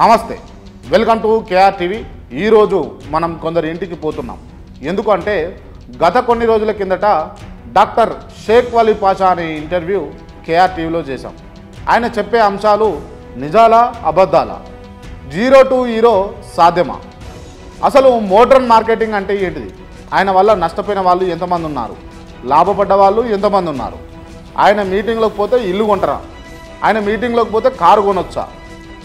నమస్తే, welcome to KR TV. ఈరోజు మనం కొందరి ఇంటికి పోతున్నాం. ఎందుకంటే గత కొన్ని రోజుల కిందట డాక్టర్ షేక్ వలీ పాషా అనే ఇంటర్వ్యూ కేఆర్ టీవీలో చేశాం. ఆయన చెప్పే అంశాలు నిజాలా అబద్ధాలా, జీరో టు హీరో సాధ్యమా, అసలు మోడర్న్ మార్కెటింగ్ అంటే ఏంటిది, ఆయన వల్ల నష్టపోయిన వాళ్ళు ఎంతమంది ఉన్నారు, లాభపడ్డ వాళ్ళు ఎంతమంది ఉన్నారు, ఆయన మీటింగ్లోకి పోతే ఇల్లు కొంటారా, ఆయన మీటింగ్లోకి పోతే కారు కొనొచ్చా,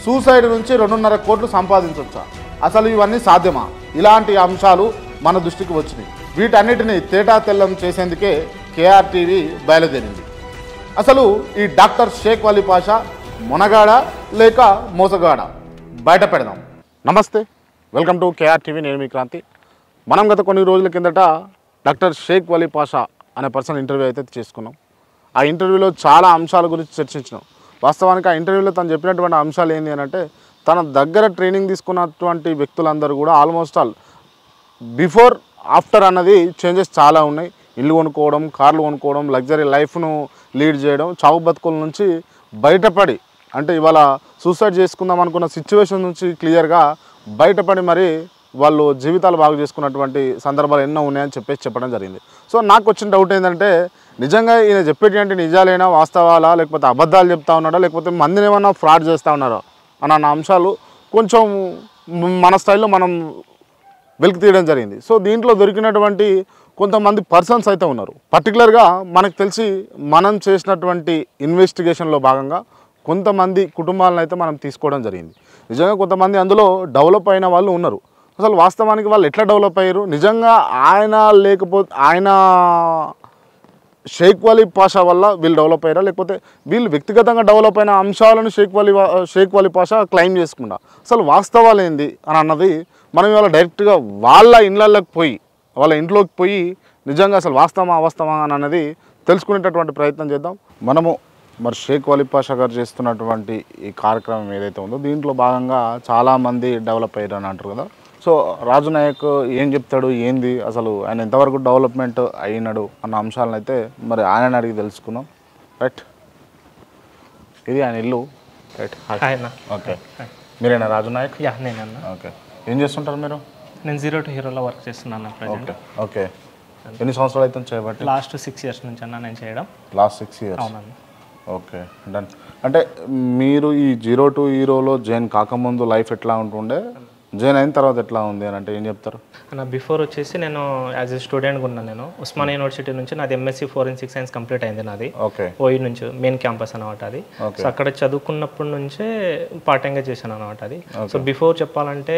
సూసైడ్ నుంచి 2.5 కోట్లు సంపాదించవచ్చా, అసలు ఇవన్నీ సాధ్యమా? ఇలాంటి అంశాలు మన దృష్టికి వచ్చినాయి. వీటన్నిటిని తేటా తెల్లం చేసేందుకే కేఆర్ టీవీ బయలుదేరింది. అసలు ఈ డాక్టర్ షేక్ వలీ పాషా మొనగాడ లేక మోసగాడ, బయట పెడదాం. నమస్తే, వెల్కమ్ టు కేఆర్ టీవీ. నేను మీ క్రాంతి. మనం గత కొన్ని రోజుల కిందట డాక్టర్ షేక్ వలీ పాషా అనే పర్సన్ ఇంటర్వ్యూ అయితే చేసుకున్నాం. ఆ ఇంటర్వ్యూలో చాలా అంశాల గురించి చర్చించినాం. వాస్తవానికి ఆ ఇంటర్వ్యూలో తను చెప్పినటువంటి అంశాలు ఏంటి అని అంటే, తన దగ్గర ట్రైనింగ్ తీసుకున్నటువంటి వ్యక్తులందరూ కూడా ఆల్మోస్ట్ ఆల్ బిఫోర్ ఆఫ్టర్ అన్నది చేంజెస్ చాలా ఉన్నాయి. ఇల్లు కొనుక్కోవడం, కార్లు కొనుక్కోవడం, లగ్జరీ లైఫ్ను లీడ్ చేయడం, చావు బతుకుల నుంచి బయటపడి, అంటే ఇవాళ సూసైడ్ చేసుకుందాం అనుకున్న సిచ్యువేషన్ నుంచి క్లియర్గా బయటపడి మరి వాళ్ళు జీవితాలు బాగు చేసుకున్నటువంటి సందర్భాలు ఎన్నో ఉన్నాయని చెప్పడం జరిగింది. సో నాకు వచ్చిన డౌట్ ఏంటంటే, నిజంగా ఈయన చెప్పేటువంటి నిజాలైనా, వాస్తవాలా, లేకపోతే అబద్ధాలు చెప్తా ఉన్నాడా, లేకపోతే మందిని ఏమన్నా ఫ్రాడ్ చేస్తూ ఉన్నారా అన్న అంశాలు కొంచెం మన స్టైల్లో మనం వెలికి తీయడం జరిగింది. సో దీంట్లో దొరికినటువంటి కొంతమంది పర్సన్స్ అయితే ఉన్నారు. పర్టికులర్గా మనకు తెలిసి మనం చేసినటువంటి ఇన్వెస్టిగేషన్లో భాగంగా కొంతమంది కుటుంబాలను అయితే మనం తీసుకోవడం జరిగింది. నిజంగా కొంతమంది అందులో డెవలప్ అయిన వాళ్ళు ఉన్నారు. అసలు వాస్తవానికి వాళ్ళు ఎట్లా డెవలప్ అయ్యారు, నిజంగా ఆయన లేకపోతే ఆయన షేక్ వలీ పాషా వల్ల వీళ్ళు డెవలప్ అయ్యారా, లేకపోతే వీళ్ళు వ్యక్తిగతంగా డెవలప్ అయిన అంశాలను షేక్ వలీ పాషా క్లెయిమ్ చేసుకుంటా, అసలు వాస్తవాలు ఏంది అని అన్నది మనం ఇవాళ డైరెక్ట్గా వాళ్ళ ఇళ్ళకి పోయి, వాళ్ళ ఇంట్లోకి పోయి నిజంగా అసలు వాస్తవమా అవాస్తవమా అని అన్నది తెలుసుకునేటటువంటి ప్రయత్నం చేద్దాం. మనము మరి షేక్ వలీ పాషా గారు చేస్తున్నటువంటి ఈ కార్యక్రమం ఏదైతే ఉందో దీంట్లో భాగంగా చాలామంది డెవలప్ అయ్యారు అని అంటారు కదా. సో రాజు నాయక్ ఏం చెప్తాడు, ఏంది అసలు ఆయన ఎంతవరకు డెవలప్మెంట్ అయినాడు అన్న అంశాలను అయితే మరి ఆయన అడిగి తెలుసుకుందాం. రైట్, ఇది ఆయన ఇల్లు. Right, okay. మీరేనా రాజు నాయక్? నేనన్నా. ఓకే, ఏం చేస్తుంటారు మీరు? నేను జీరో టు హీరోలో వర్క్ చేస్తున్నాను ప్రజెంట్. ఓకే, ఎన్ని సంవత్సరాలు అయితే చేయబట్టి? లాస్ట్ 6 years నుంచి అన్న నేను చేయడం. Last 6 years? అవునన్నా. Okay, done. అంటే మీరు ఈ జీరో టు హీరోలో జాయిన్ కాకముందు లైఫ్ ఎట్లా ఉంటుండే, జాయిన్ అయిన తర్వాత ఎట్లా ఉంది అని అంటే ఏం చెప్తారు? అన్న బిఫోర్ వచ్చేసి నేను యాజ్ ఎ స్టూడెంట్గా ఉన్నాను. నేను ఉస్మానియా యూనివర్సిటీ నుంచి నాది ఎంఎస్సీ ఫోరెన్సిక్ సైన్స్ కంప్లీట్ అయింది నాది. ఓకే. ఓయి నుంచి మెయిన్ క్యాంపస్ అనమాట అది. సో అక్కడ చదువుకున్నప్పటి నుంచే పార్ట్ టైంగా చేశాను అనమాట అది. సో బిఫోర్ చెప్పాలంటే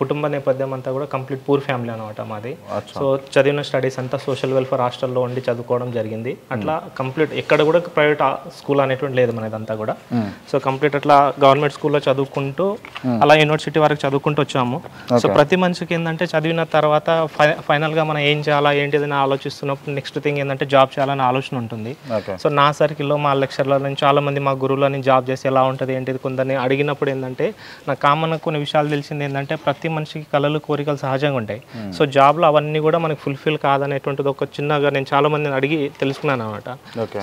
కుటుంబ నేపథ్యం అంతా కూడా కంప్లీట్ పూర్ ఫ్యామిలీ అనమాట మాది. సో చదివిన స్టడీస్ అంతా సోషల్ వెల్ఫేర్ హాస్టల్లో ఉండి చదువుకోవడం జరిగింది. అట్లా కంప్లీట్ ఎక్కడ కూడా ప్రైవేట్ స్కూల్ అనేటువంటి లేదు మనదంతా కూడా. సో కంప్లీట్ అట్లా గవర్నమెంట్ స్కూల్లో చదువుకుంటూ అలా యూనివర్సిటీ వరకు చదువుకుంటూ వచ్చాము. సో ప్రతి మనిషికి ఏంటంటే చదివిన తర్వాత ఫైనల్గా మనం ఏం చేయాలా ఏంటిది అని ఆలోచిస్తున్నప్పుడు నెక్స్ట్ థింగ్ ఏంటంటే జాబ్ చేయాలని ఆలోచన ఉంటుంది. సో నా సర్కిల్లో మా లెక్చర్ల నుంచి చాలా మంది మా గురువులని జాబ్ చేసి ఎలా ఉంటుంది ఏంటిది కొందరిని అడిగినప్పుడు ఏంటంటే నాకు కామన్ కొన్ని విషయాలు తెలిసింది ఏంటంటే ప్రతి మనిషికి కళలు కోరికలు సహజంగా ఉంటాయి. సో జాబ్లో అవన్నీ కూడా మనకి ఫుల్ఫిల్ కాదనేటువంటిది ఒక చిన్నగా నేను చాలా మందిని అడిగి తెలుసుకున్నాను అనమాట.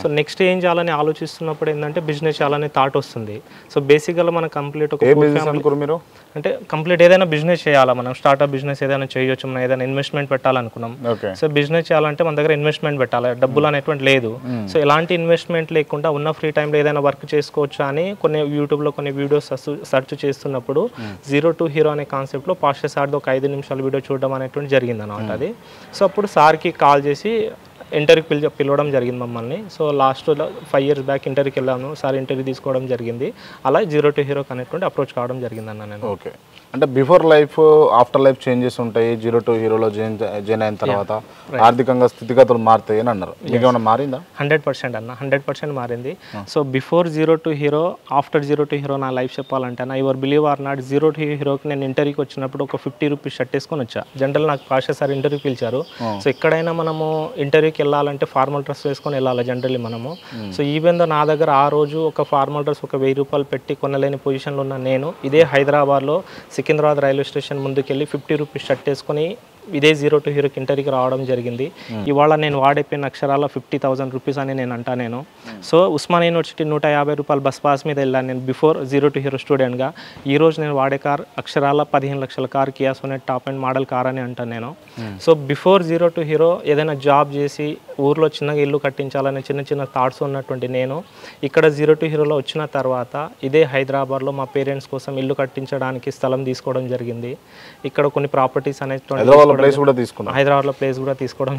సో నెక్స్ట్ ఏం చేయాలని ఆలోచిస్తున్నప్పుడు ఏంటంటే బిజినెస్ చేయాలని థాట్ వస్తుంది. సో బేసిక్గా మనం కంప్లీట్ ఒక మీరు అంటే కంప్లీట్ ఏదైనా బిజినెస్ చేయాలా, మనం స్టార్ట్అప్ బిజినెస్ ఏదైనా చేయొచ్చు, మనం ఏదైనా ఇన్వెస్ట్మెంట్ పెట్టాలనుకున్నాం. సో బిజినెస్ చేయాలంటే మన దగ్గర ఇన్వెస్ట్మెంట్ పెట్టాలి, డబ్బులు అనేటువంటి లేదు. సో ఎలాంటి ఇన్వెస్ట్మెంట్ లేకుండా ఉన్న ఫ్రీ టైంలో ఏదైనా వర్క్ చేసుకోవచ్చు అని కొన్ని యూట్యూబ్లో కొన్ని వీడియోస్ సెర్చ్ చేస్తున్నప్పుడు జీరో టు హీరో అనే కాన్సెప్ట్లో పాషా సార్ది ఒక 5 నిమిషాల వీడియో చూడడం అనేటువంటి జరిగింది అనమాట అది. సో అప్పుడు సార్కి కాల్ చేసి ఇంటర్వ్యూకి పిలవడం జరిగింది మమ్మల్ని. సో లాస్ట్ 5 years బ్యాక్ ఇంటర్వ్యూకి వెళ్ళాను, సార్ ఇంటర్వ్యూ తీసుకోవడం జరిగింది. అలా జీరో టు హీరోకి అనేటువంటి అప్రోచ్ కావడం జరిగింది అన్న నేను. ఓకే, అంటే before life after life changes ఉంటాయి. జీరో టు హీరోలో జాయిన్ అయిన తర్వాత ఆర్థికంగా స్థితిగతులు మారుతాయి అని అన్నారు. మీకు ఏమైనా మారిందా? 100% అన్న, 100% మారింది. So before zero to hero, after zero to hero నా లైఫ్ చెప్పాలంటే అన్న, your believe are not, zero to హీరోకి నేను ఇంటర్వ్యూకి వచ్చినప్పుడు ఒక 50 రూపీస్ షర్ట్ వేసుకొని వచ్చా. జనరల్ నాకు పాషా సార్ ఇంటర్వ్యూ పిలిచారు. సో ఎక్కడైనా మనము ఇంటర్వ్యూకి వెళ్ళాలంటే ఫార్మల్ డ్రెస్ వేసుకొని వెళ్ళాలి జనరల్లీ మనము. సో ఈవెన్ దో నా దగ్గర ఆ రోజు ఒక ఫార్మల్ డ్రెస్ ఒక 1000 రూపాయలు పెట్టి కొనలేని పొజిషన్లో ఉన్న నేను ఇదే హైదరాబాద్లో సికింద్రాబాద్ రైల్వే స్టేషన్ ముందుకెళ్ళి 50 రూపీస్ షర్ట్ వేసుకొని ఇదే జీరో టు హీరోకి ఇంటర్వ్యూకి రావడం జరిగింది. ఇవాళ నేను వాడే పెన్ అక్షరాల 50,000 రూపీస్ అని నేను అంటా నేను. సో ఉస్మాన్ యూనివర్సిటీ 150 రూపాయలు బస్ పాస్ మీద వెళ్ళాను నేను బిఫోర్ జీరో టు హీరో స్టూడెంట్గా. ఈరోజు నేను వాడే కార్ అక్షరాల 15 లక్షల car, Kia Sonet top and model car అని అంటాను నేను. So before zero to hero ఏదైనా జాబ్ చేసి ఊర్లో చిన్నగా ఇల్లు కట్టించాలనే చిన్న చిన్న థాట్స్ ఉన్నటువంటి నేను ఇక్కడ జీరో టు హీరోలో వచ్చిన తర్వాత ఇదే హైదరాబాద్లో మా పేరెంట్స్ కోసం ఇల్లు కట్టించడానికి స్థలం తీసుకోవడం జరిగింది. ఇక్కడ కొన్ని ప్రాపర్టీస్ అనేటువంటి హైదరాబాద్లో ప్లేస్ కూడా తీసుకోవడం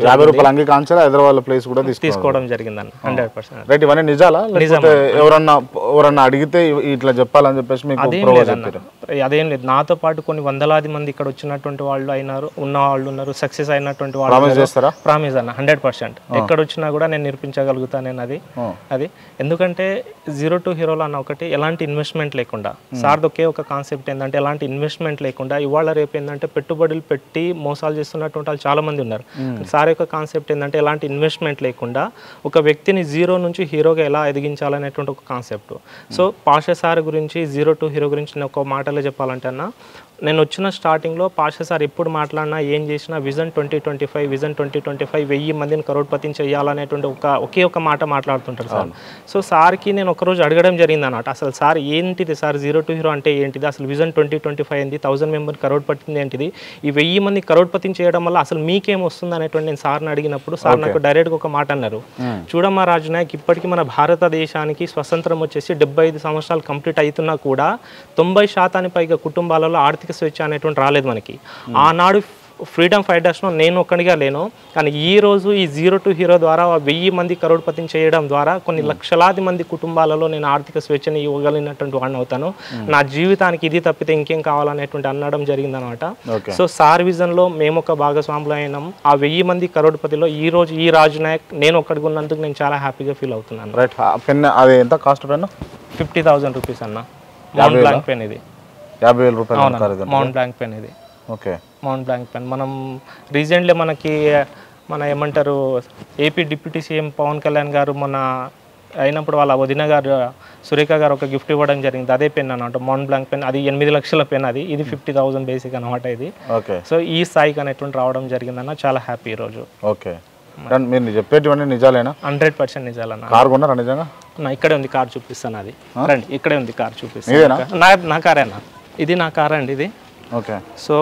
తీసుకోవడం జరిగిందని 100%. రైట్, ఇవన్నీ నిజాలా? ఎవరన్నా అడిగితే ఇట్లా చెప్పాలని చెప్పేసి అదేం లేదు. నాతో పాటు కొన్ని వందలాది మంది ఇక్కడ వచ్చినటువంటి వాళ్ళు ఉన్న వాళ్ళు ఉన్నారు, సక్సెస్ అయినటువంటి వాళ్ళు. ప్రామిస్ అన్న 100%. ఎక్కడ వచ్చినా కూడా నేను నిరూపించగలుగుతాను నేను అది. ఎందుకంటే జీరో టు హీరోలో అన్న ఒకటి ఎలాంటి ఇన్వెస్ట్మెంట్ లేకుండా, సార్ది ఒకే ఒక కాన్సెప్ట్ ఏంటంటే ఎలాంటి ఇన్వెస్ట్మెంట్ లేకుండా ఇవాళ రేపు ఏంటంటే పెట్టుబడులు పెట్టి మోసాలు చేస్తున్నటువంటి వాళ్ళు చాలా మంది ఉన్నారు. సార్ యొక్క కాన్సెప్ట్ ఏంటంటే ఎలాంటి ఇన్వెస్ట్మెంట్ లేకుండా ఒక వ్యక్తిని జీరో నుంచి హీరోగా ఎలా ఎదిగించాలనేటువంటి ఒక కాన్సెప్ట్. సో పాషా సార్ గురించి జీరో టు హీరో గురించి నేను ఒక మాటలో చెప్పాలంటే అన్న, నేను వచ్చిన స్టార్టింగ్లో పాషా సార్ ఎప్పుడు మాట్లాడినా ఏం చేసినా విజన్ 2025 విజన్ 2025 1000 మందిని కరోడ్పతిని చేయాలనేటువంటి ఒకే ఒక మాట మాట్లాడుతుంటారు సార్. సో సార్కి నేను ఒకరోజు అడగడం జరిగింది అన్నమాట, అసలు సార్ ఏంటిది సార్ జీరో టు హీరో అంటే ఏంటిది, అసలు విజన్ 2025 ఏంటి, 1000 మెంబర్ కరోడ్పతిని ఏంటిది, ఈ 1000 మంది కరోడ్పతిని చేయడం వల్ల అసలు మీకేం వస్తుంది అనేటువంటి నేను సార్ని అడిగినప్పుడు సార్ నాకు డైరెక్ట్గా ఒక మాట అన్నారు, చూడమ్మా రాజు నాయక్, ఇప్పటికీ మన భారతదేశానికి స్వతంత్రం వచ్చేసి 75 సంవత్సరాలు కంప్లీట్ అవుతున్నా కూడా 90% పైగా కుటుంబాలలో ఆర్థిక స్వేచ్ఛ అనేటువంటి రాలేదు మనకి. ఆనాడు ఫ్రీడమ్ ఫైటర్స్లో నేను ఒక్కడిగా లేను, కానీ ఈ రోజు ఈ జీరో టు హీరో ద్వారా 1000 మంది కరోడ్పతిని చేయడం ద్వారా కొన్ని లక్షలాది మంది కుటుంబాలలో నేను ఆర్థిక స్వేచ్ఛని ఇవ్వగలిగినటువంటి వాడిని అవుతాను. నా జీవితానికి ఇది తప్పితే ఇంకేం కావాలనేటువంటి అనడం జరిగిందనమాట. సో సార్ విజన్లో మేము ఒక భాగస్వాములు అయినాం. ఆ 1000 మంది కరోడ్పతిలో ఈ రోజు ఈ రాజు నాయక్ నేను ఒక్కడికి ఉన్నందుకు నేను చాలా హ్యాపీగా ఫీల్ అవుతున్నాను. 50,000 రూపీస్ అన్న. మౌంట్ బ్లాంక్ పెన్ ఇది 50,000 రూపాయలు. మౌంట్ బ్లాంక్ పెన్ ఇది. ఓకే, మౌంట్ బ్లాంక్ పెన్ మనం రీసెంట్లీ మనకి ఏమంటారు AP deputy CM Pawan Kalyan garu మన అయినప్పుడు వాళ్ళ వదిన గారు సురేఖ గారు ఒక గిఫ్ట్ ఇవ్వడం జరిగింది. అదే పెన్ అన్నమాట, మౌంట్ బ్లాంక్ పెన్. అది 8 లక్షల పెన్. ఇది 50,000 బేసిక్ అనమాట ఇది. సో ఈ స్థాయికి అనేటువంటి రావడం జరిగిందన్న, చాలా హ్యాపీ ఈరోజు. ఓకే, మీరు చెప్పేటివన్నీ నిజాలేనా? 100% నిజాలన్న. కార్ కొన్నారా నిజంగా? ఇక్కడే ఉంది కార్, చూపిస్తాను. అది రండి, ఇక్కడే ఉంది కార్, చూపిస్తాను. నా కారే అన్న, ఇది నా కార్ అండి ఇది. ఓకే, సో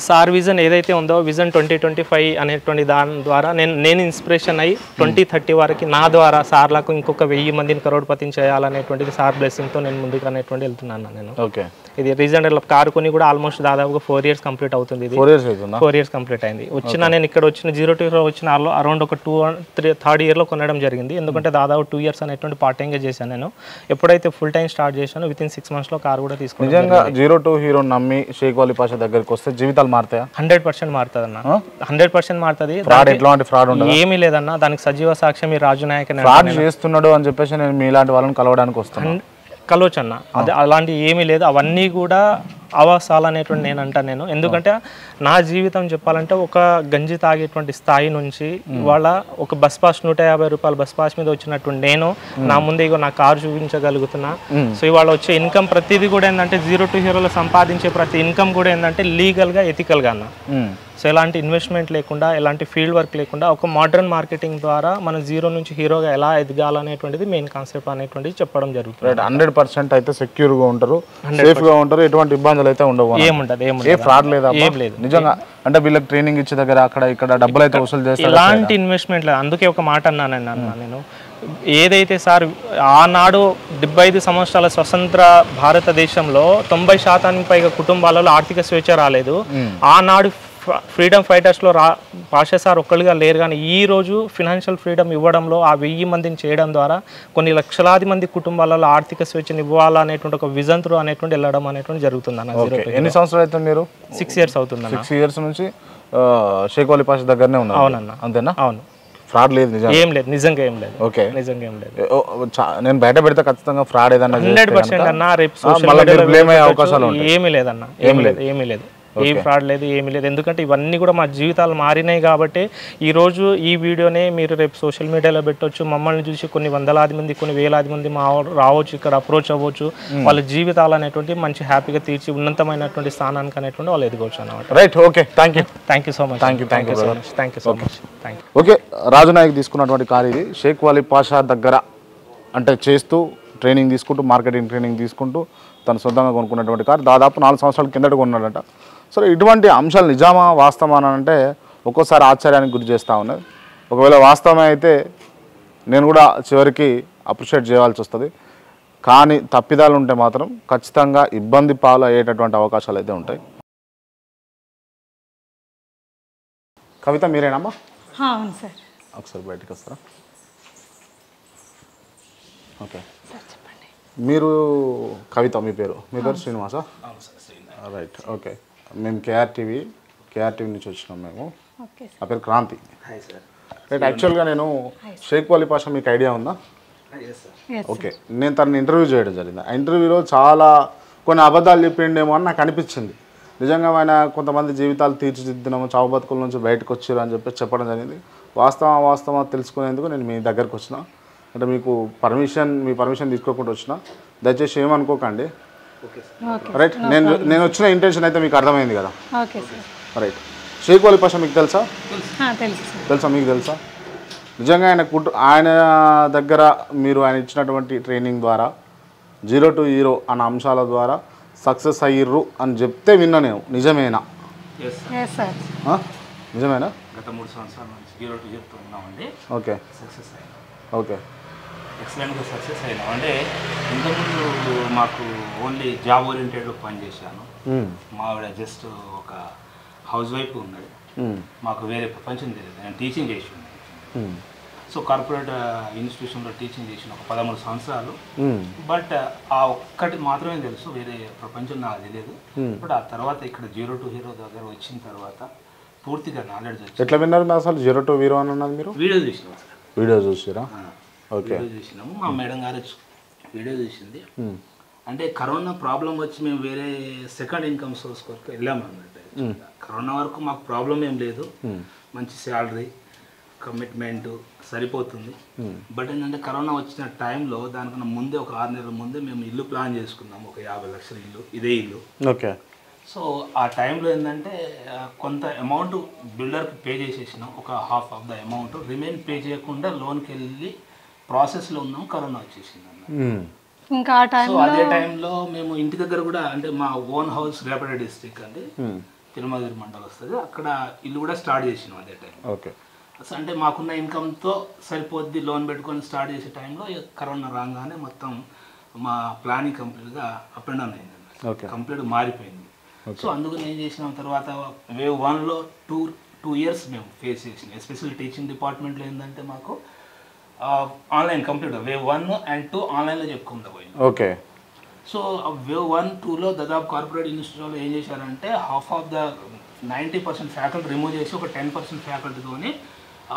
సార్ విజన్ ఏదైతే ఉందో విజన్ 2025 అనేటువంటి దాని ద్వారా నేను ఇన్స్పిరేషన్ అయ్యి 2030 వరకు నా ద్వారా సార్లకు ఇంకొక 1000 మందిని కరోడ్పతిని చేయాలనేటువంటిది సార్ బ్లెస్సింగ్తో నేను ముందుకు అనేటువంటి వెళ్తున్నాను నేను. ఓకే, ఇది రీజనల్ కార్ కొని కూడా ఆల్మోస్ట్ దాదాపుగా 4 years కంప్లీట్ అవుతుంది. ఇది 4 years కంప్లీట్ అయింది. నేను ఇక్కడ వచ్చిన జీరో టు హీరో వచ్చిన అరౌండ్ ఒక 2-3 yearలో కొనడం జరిగింది. ఎందుకంటే దాదాపు 2 years అనేటువంటి పార్ట్ టైంగా చేశాను నేను. ఎప్పుడైతే ఫుల్ టైం స్టార్ట్ చేశానో విత్ ఇన్ 6 monthsలో కార్ కూడా తీసుకున్నాను. నిజంగా జీరో టు హీరో నమ్మి షేక్ వాలీ పాషా దగ్గరికి వస్తే జీవితాలు మారుతాయా? 100% మారుతుంది అన్న, 100% మారుతుంది. ఎట్లాంటి ఫ్రాడ్ ఉండదు, ఏమీ లేదన్న. దానికి సజీవ సాక్ష్యం ఈ రాజు నాయక్ ఫ్రాడ్ చేస్తున్నాడు అని చెప్పేసి నేను మీలాంటి వాళ్ళని కలవడానికి వస్తాను. కలవచ్చు అన్న, అది అలాంటి ఏమీ లేదు. అవన్నీ కూడా అవసాలు అనేటువంటి నేను అంటాను నేను. ఎందుకంటే నా జీవితం చెప్పాలంటే ఒక గంజి తాగేటువంటి స్థాయి నుంచి ఇవాళ ఒక బస్ పాస్ 150 రూపాయలు బస్ పాస్ మీద వచ్చినటువంటి నేను నా ముందే నా కారు చూపించగలుగుతున్నా. సో ఇవాళ వచ్చే ఇన్కమ్ ప్రతిదీ కూడా ఏంటంటే జీరో టు హీరోలో సంపాదించే ప్రతి ఇన్కమ్ కూడా ఏంటంటే లీగల్గా ఎథికల్గా అన్న. సో ఎలాంటి ఇన్వెస్ట్మెంట్ లేకుండా ఎలాంటి ఫీల్డ్ వర్క్ లేకుండా ఒక మోడర్న్ మార్కెటింగ్ ద్వారా మనం జీరో నుంచి హీరోగా ఎలా ఎదగాలనేటువంటిది మెయిన్ కాన్సెప్ట్ అనేటువంటిది చెప్పడం జరుగుతుంది. 100% అయితే సెక్యూర్గా ఉంటారు, సేఫ్గా ఉంటారు, ఎటువంటి ఇబ్బందులు అయితే ఉండవు. ఏముండదు, ఫ్రాడ్ లేదా? ఏం లేదు నిజంగా. అంటే వీళ్ళకి ట్రైనింగ్ ఇచ్చే దగ్గర అక్కడ ఇక్కడ డబ్బులు అయితే వసూలు చేస్తారు, ఎలాంటి ఇన్వెస్ట్మెంట్ లేదు. అందుకే ఒక మాట అన్నానండి నేను, ఏదైతే సార్ ఆనాడు 75 సంవత్సరాల స్వతంత్ర భారతదేశంలో 90% పైగా కుటుంబాలలో ఆర్థిక స్వేచ్ఛ రాలేదు. ఆనాడు ఫ్రీడమ్ ఫైటర్స్లో పాషా సార్ ఒక్కళ్ళుగా లేరు, కానీ ఈ రోజు ఫినాన్షియల్ ఫ్రీడమ్ ఇవ్వడంలో ఆ 1000 మందిని చేయడం ద్వారా కొన్ని లక్షలాది మంది కుటుంబాలలో ఆర్థిక స్వేచ్ఛని ఇవ్వాలనేటువంటి ఒక విజన్ త్రూ అనేటువంటి వెళ్ళడం అనేటువంటి జరుగుతుంది అన్న. ఎన్ని సంవత్సరాలు అయితే మీరు? 6 years అవుతుంది. 6 years నుంచి షేక్ వాలీ పాషా దగ్గరనే ఉన్నారు. అవునన్నా, అంతేనా? అవును. ఫ్రాడ్ లేదు? ఏం లేదు, నిజంగా ఏం లేదు. ఓకే, నిజంగా ఏం లేదు. నేను బయట పెడితే ఖచ్చితంగా ఫ్రాడ్ ఏదన్నా 100% అన్న. రేపు అవకాశాలు ఏమీ లేదన్న, ఏమీ లేదు. ఏం ఫ్రాడ్ లేదు, ఏమీ లేదు. ఎందుకంటే ఇవన్నీ కూడా మా జీవితాలు మారినాయి కాబట్టి ఈరోజు ఈ వీడియోనే మీరు రేపు సోషల్ మీడియాలో పెట్టవచ్చు. మమ్మల్ని చూసి కొన్ని వందలాది మంది, కొన్ని వేలాది మంది రావచ్చు, ఇక్కడ అప్రోచ్ అవ్వచ్చు. వాళ్ళ జీవితాలు అనేటువంటి మంచి హ్యాపీగా తీర్చి ఉన్నతమైనటువంటి స్థానానికి అనేటువంటి వాళ్ళు ఎదగవచ్చు అన్నమాట. Right, okay, thank you so much. Thank you so much. Okay, Raju Naik తీసుకున్నటువంటి కార్ ఇది. షేక్ వాలీ పాషా దగ్గర అంటే చేస్తూ ట్రైనింగ్ తీసుకుంటూ, మార్కెటింగ్ ట్రైనింగ్ తీసుకుంటూ తను సొంతంగా కొనుక్కున్నటువంటి కార్. దాదాపు 4 సంవత్సరాల కిందట కొన్నాడట. సో ఇటువంటి అంశాలు నిజామా వాస్తవమా అని అంటే ఒక్కోసారి ఆశ్చర్యానికి గురి చేస్తూ ఉన్నది. ఒకవేళ వాస్తవమే అయితే నేను కూడా చివరికి అప్రిషియేట్ చేయాల్సి వస్తుంది. కానీ తప్పిదాలు ఉంటే మాత్రం ఖచ్చితంగా ఇబ్బంది పాలు అయ్యేటటువంటి అవకాశాలు అయితే ఉంటాయి. కవిత మీరేనమ్మా? అవును సార్. ఒకసారి బయటకు వస్తారా? ఓకే, మీరు కవిత, మీ పేరు శ్రీనివాసా? Right, okay. మేము కేఆర్ టీవీ నుంచి వచ్చినాం. మేము నా పేరు క్రాంతి. రైట్, యాక్చువల్గా నేను షేక్ వాలీ పాషా మీకు ఐడియా ఉందా? ఓకే, నేను తనని ఇంటర్వ్యూ చేయడం జరిగింది. ఆ ఇంటర్వ్యూలో చాలా కొన్ని అబద్ధాలు చెప్పిండేమో అని నాకు అనిపించింది. నిజంగా ఆయన కొంతమంది జీవితాలు తీర్చిదిద్దినాము, చావు బతుకుల నుంచి బయటకు వచ్చారు అని చెప్పేసి చెప్పడం జరిగింది. వాస్తవం తెలుసుకునేందుకు నేను మీ దగ్గరకు వచ్చిన. అంటే మీకు మీ పర్మిషన్ తీసుకోకుండా వచ్చిన, దయచేసి ఏమనుకోకండి. రైట్, నేను వచ్చిన ఇంటెన్షన్ అయితే మీకు అర్థమైంది కదా? రైట్, షేక్ వాలీ పాషా మీకు తెలుసా? మీకు తెలుసా? నిజంగా ఆయన దగ్గర ఆయన ఇచ్చినటువంటి ట్రైనింగ్ ద్వారా 0 to hero అన్న అంశాల ద్వారా సక్సెస్ అయ్యిర్రు అని చెప్తే విన్నా నేను. నిజమేనా? నిజమేనా? గత 3 సంవత్సరాల నుంచి 0 to hero ఉన్నామండి. ఓకే, సక్సెస్ అయ్యాం. ఓకే, ఎక్సలెంట్గా సక్సెస్ అయినాం. అంటే ఇంతకుముందు మాకు ఓన్లీ జాబ్ ఓరియంటెడ్లో పనిచేశాను. మా ఆవిడ జస్ట్ ఒక హౌస్ వైఫ్ ఉన్నది. మాకు వేరే ప్రపంచం తెలియదు. నేను టీచింగ్ చేసి ఉన్నాను. సో కార్పొరేట్ ఇన్స్టిట్యూషన్లో టీచింగ్ చేసిన ఒక 13 సంవత్సరాలు. బట్ ఆ ఒక్కటి మాత్రమే తెలుసు, వేరే ప్రపంచం నాకు తెలియదు. బట్ ఆ తర్వాత ఇక్కడ 0 to hero దగ్గర వచ్చిన తర్వాత పూర్తిగా నాలెడ్జ్ వచ్చింది. ఎట్లా విన్నారు అసలు 0 to hero అని అన్నది? మీరు వీడియో చూసినాం సార్. వీడియో చూసిరా? ఓకే, వీడియో చూసినాము. మా మేడం గారు వీడియో చూసింది. అంటే కరోనా ప్రాబ్లం వచ్చి మేము వేరే సెకండ్ ఇన్కమ్ సోర్స్ కొరకు వెళ్ళాము అన్నట్టు. కరోనా వరకు మాకు ప్రాబ్లం ఏం లేదు, మంచి శాలరీ, కమిట్మెంట్ సరిపోతుంది. బట్ ఏంటంటే కరోనా వచ్చిన టైంలో దానికన్నా ముందే ఒక 6 నెలల ముందే మేము ఇల్లు ప్లాన్ చేసుకున్నాము. ఒక 50 లక్షల ఇల్లు, ఇదే ఇల్లు. ఓకే. సో ఆ టైంలో ఏంటంటే కొంత అమౌంట్ బిల్డర్కి పే చేసేసినాం. ఒక ½ of the amount remain pay చేయకుండా లోన్కి వెళ్ళి ప్రాసెస్లో ఉన్నాం. కరోనా వచ్చేసింది అన్న. ఇంకా సో అదే టైంలో మేము ఇంటి దగ్గర కూడా, అంటే మా ఓన్ హౌస్ రేపల్లి డిస్ట్రిక్ట్ అండి, తిరుమలగిరి మండలం వస్తుంది, అక్కడ ఇల్లు కూడా స్టార్ట్ చేసినాం అదే టైం. ఓకే. సో అంటే మాకున్న ఇన్కమ్తో సరిపోద్ది లోన్ పెట్టుకొని స్టార్ట్ చేసే టైంలో కరోనా రాగానే మొత్తం మా ప్లానింగ్ కంప్లీట్గా అప్ అండ్ డౌన్ అయింది. కంప్లీట్గా మారిపోయింది. సో అందుకని ఏం చేసినాం, తర్వాత వేవ్ 1లో 2 years మేము ఫేస్ చేసినాం. ఎస్పెషల్లీ టీచింగ్ డిపార్ట్మెంట్లో ఏంటంటే మాకు ఆన్లైన్ కంప్లీట్గా వేవ్ 1 and 2 ఆన్లైన్లో చెప్పుకుంటూ పోయింది. ఓకే. సో వేవ్ 1, 2లో దాదాపు కార్పొరేట్ ఇన్స్టిట్యూట్లో ఏం చేశారంటే ½ ఆఫ్ ద 90% ఫ్యాకల్టీ రిమూవ్ చేసి ఒక 10% ఫ్యాకల్టీతోని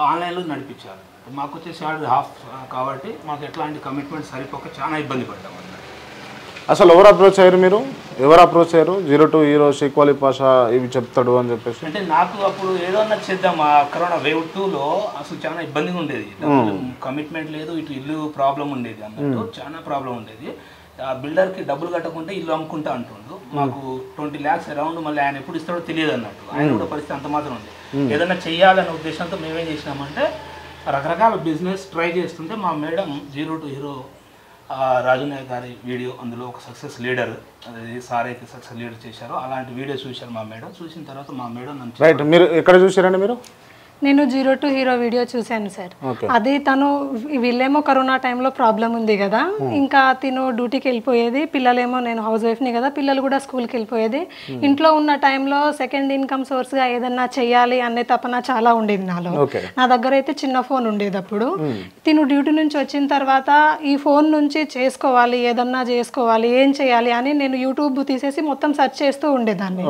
ఆన్లైన్లో నడిపించారు. మాకు వచ్చే శాలరీ ½ కాబట్టి మాకు ఎట్లాంటి కమిట్మెంట్ సరిపోక చాలా ఇబ్బంది పడ్డాం. అసలు ఎవరు అప్రోచ్ అయ్యారు? మీరు ఎవరు అప్రోచ్ అయ్యారు? 0 to hero షేక్ వాలీ పాషా ఇవి చెప్తాడు అని చెప్పేసి. అంటే నాకు అప్పుడు ఏదన్నా చేద్దాం, ఆ కరోనా వేవ్ 2లో అసలు చాలా ఇబ్బందిగా ఉండేది. కమిట్మెంట్ లేదు, ఇటు ఇల్లు ప్రాబ్లం ఉండేది అన్నట్టు, చాలా ప్రాబ్లం ఉండేది. ఆ బిల్డర్కి డబ్బులు కట్టకుంటే ఇల్లు అమ్ముకుంటా అంటుండు. మాకు 20 lakhs అరౌండ్, మళ్ళీ ఆయన ఎప్పుడు ఇస్తాడో తెలియదు అన్నట్టు. ఆయన కూడా పరిస్థితి అంత మాత్రం ఉంది. ఏదైనా చెయ్యాలనే ఉద్దేశంతో మేమేం చేసినామంటే రకరకాల బిజినెస్ ట్రై చేస్తుంటే మా మేడం 0 to hero రాజునాయక్ గారి వీడియో, అందులో ఒక సక్సెస్ లీడర్, అది సార్ అయితే సక్సెస్ లీడర్ చేశారో అలాంటి వీడియో చూశారు మా మేడం. చూసిన తర్వాత మా మేడం నన్ను, రైట్, మీరు ఎక్కడ చూసారండి? మీరు నేను 0 to hero వీడియో చూశాను సార్. అది తను వీళ్ళేమో కరోనా టైంలో ప్రాబ్లం ఉంది కదా, ఇంకా తిను డ్యూటీకి వెళ్ళిపోయేది, పిల్లలేమో, నేను హౌస్ వైఫ్ని కదా, పిల్లలు కూడా స్కూల్కి వెళ్ళిపోయేది. ఇంట్లో ఉన్న టైంలో సెకండ్ ఇన్కమ్ సోర్స్గా ఏదన్నా చెయ్యాలి అనే తపన చాలా ఉండేది నాలో. నా దగ్గర అయితే చిన్న ఫోన్ ఉండేది అప్పుడు. తిను డ్యూటీ నుంచి వచ్చిన తర్వాత ఈ ఫోన్ నుంచి చేసుకోవాలి, ఏదన్నా చేసుకోవాలి, ఏం చేయాలి అని నేను యూట్యూబ్ తీసేసి మొత్తం సెర్చ్ చేస్తూ ఉండేదాన్ని.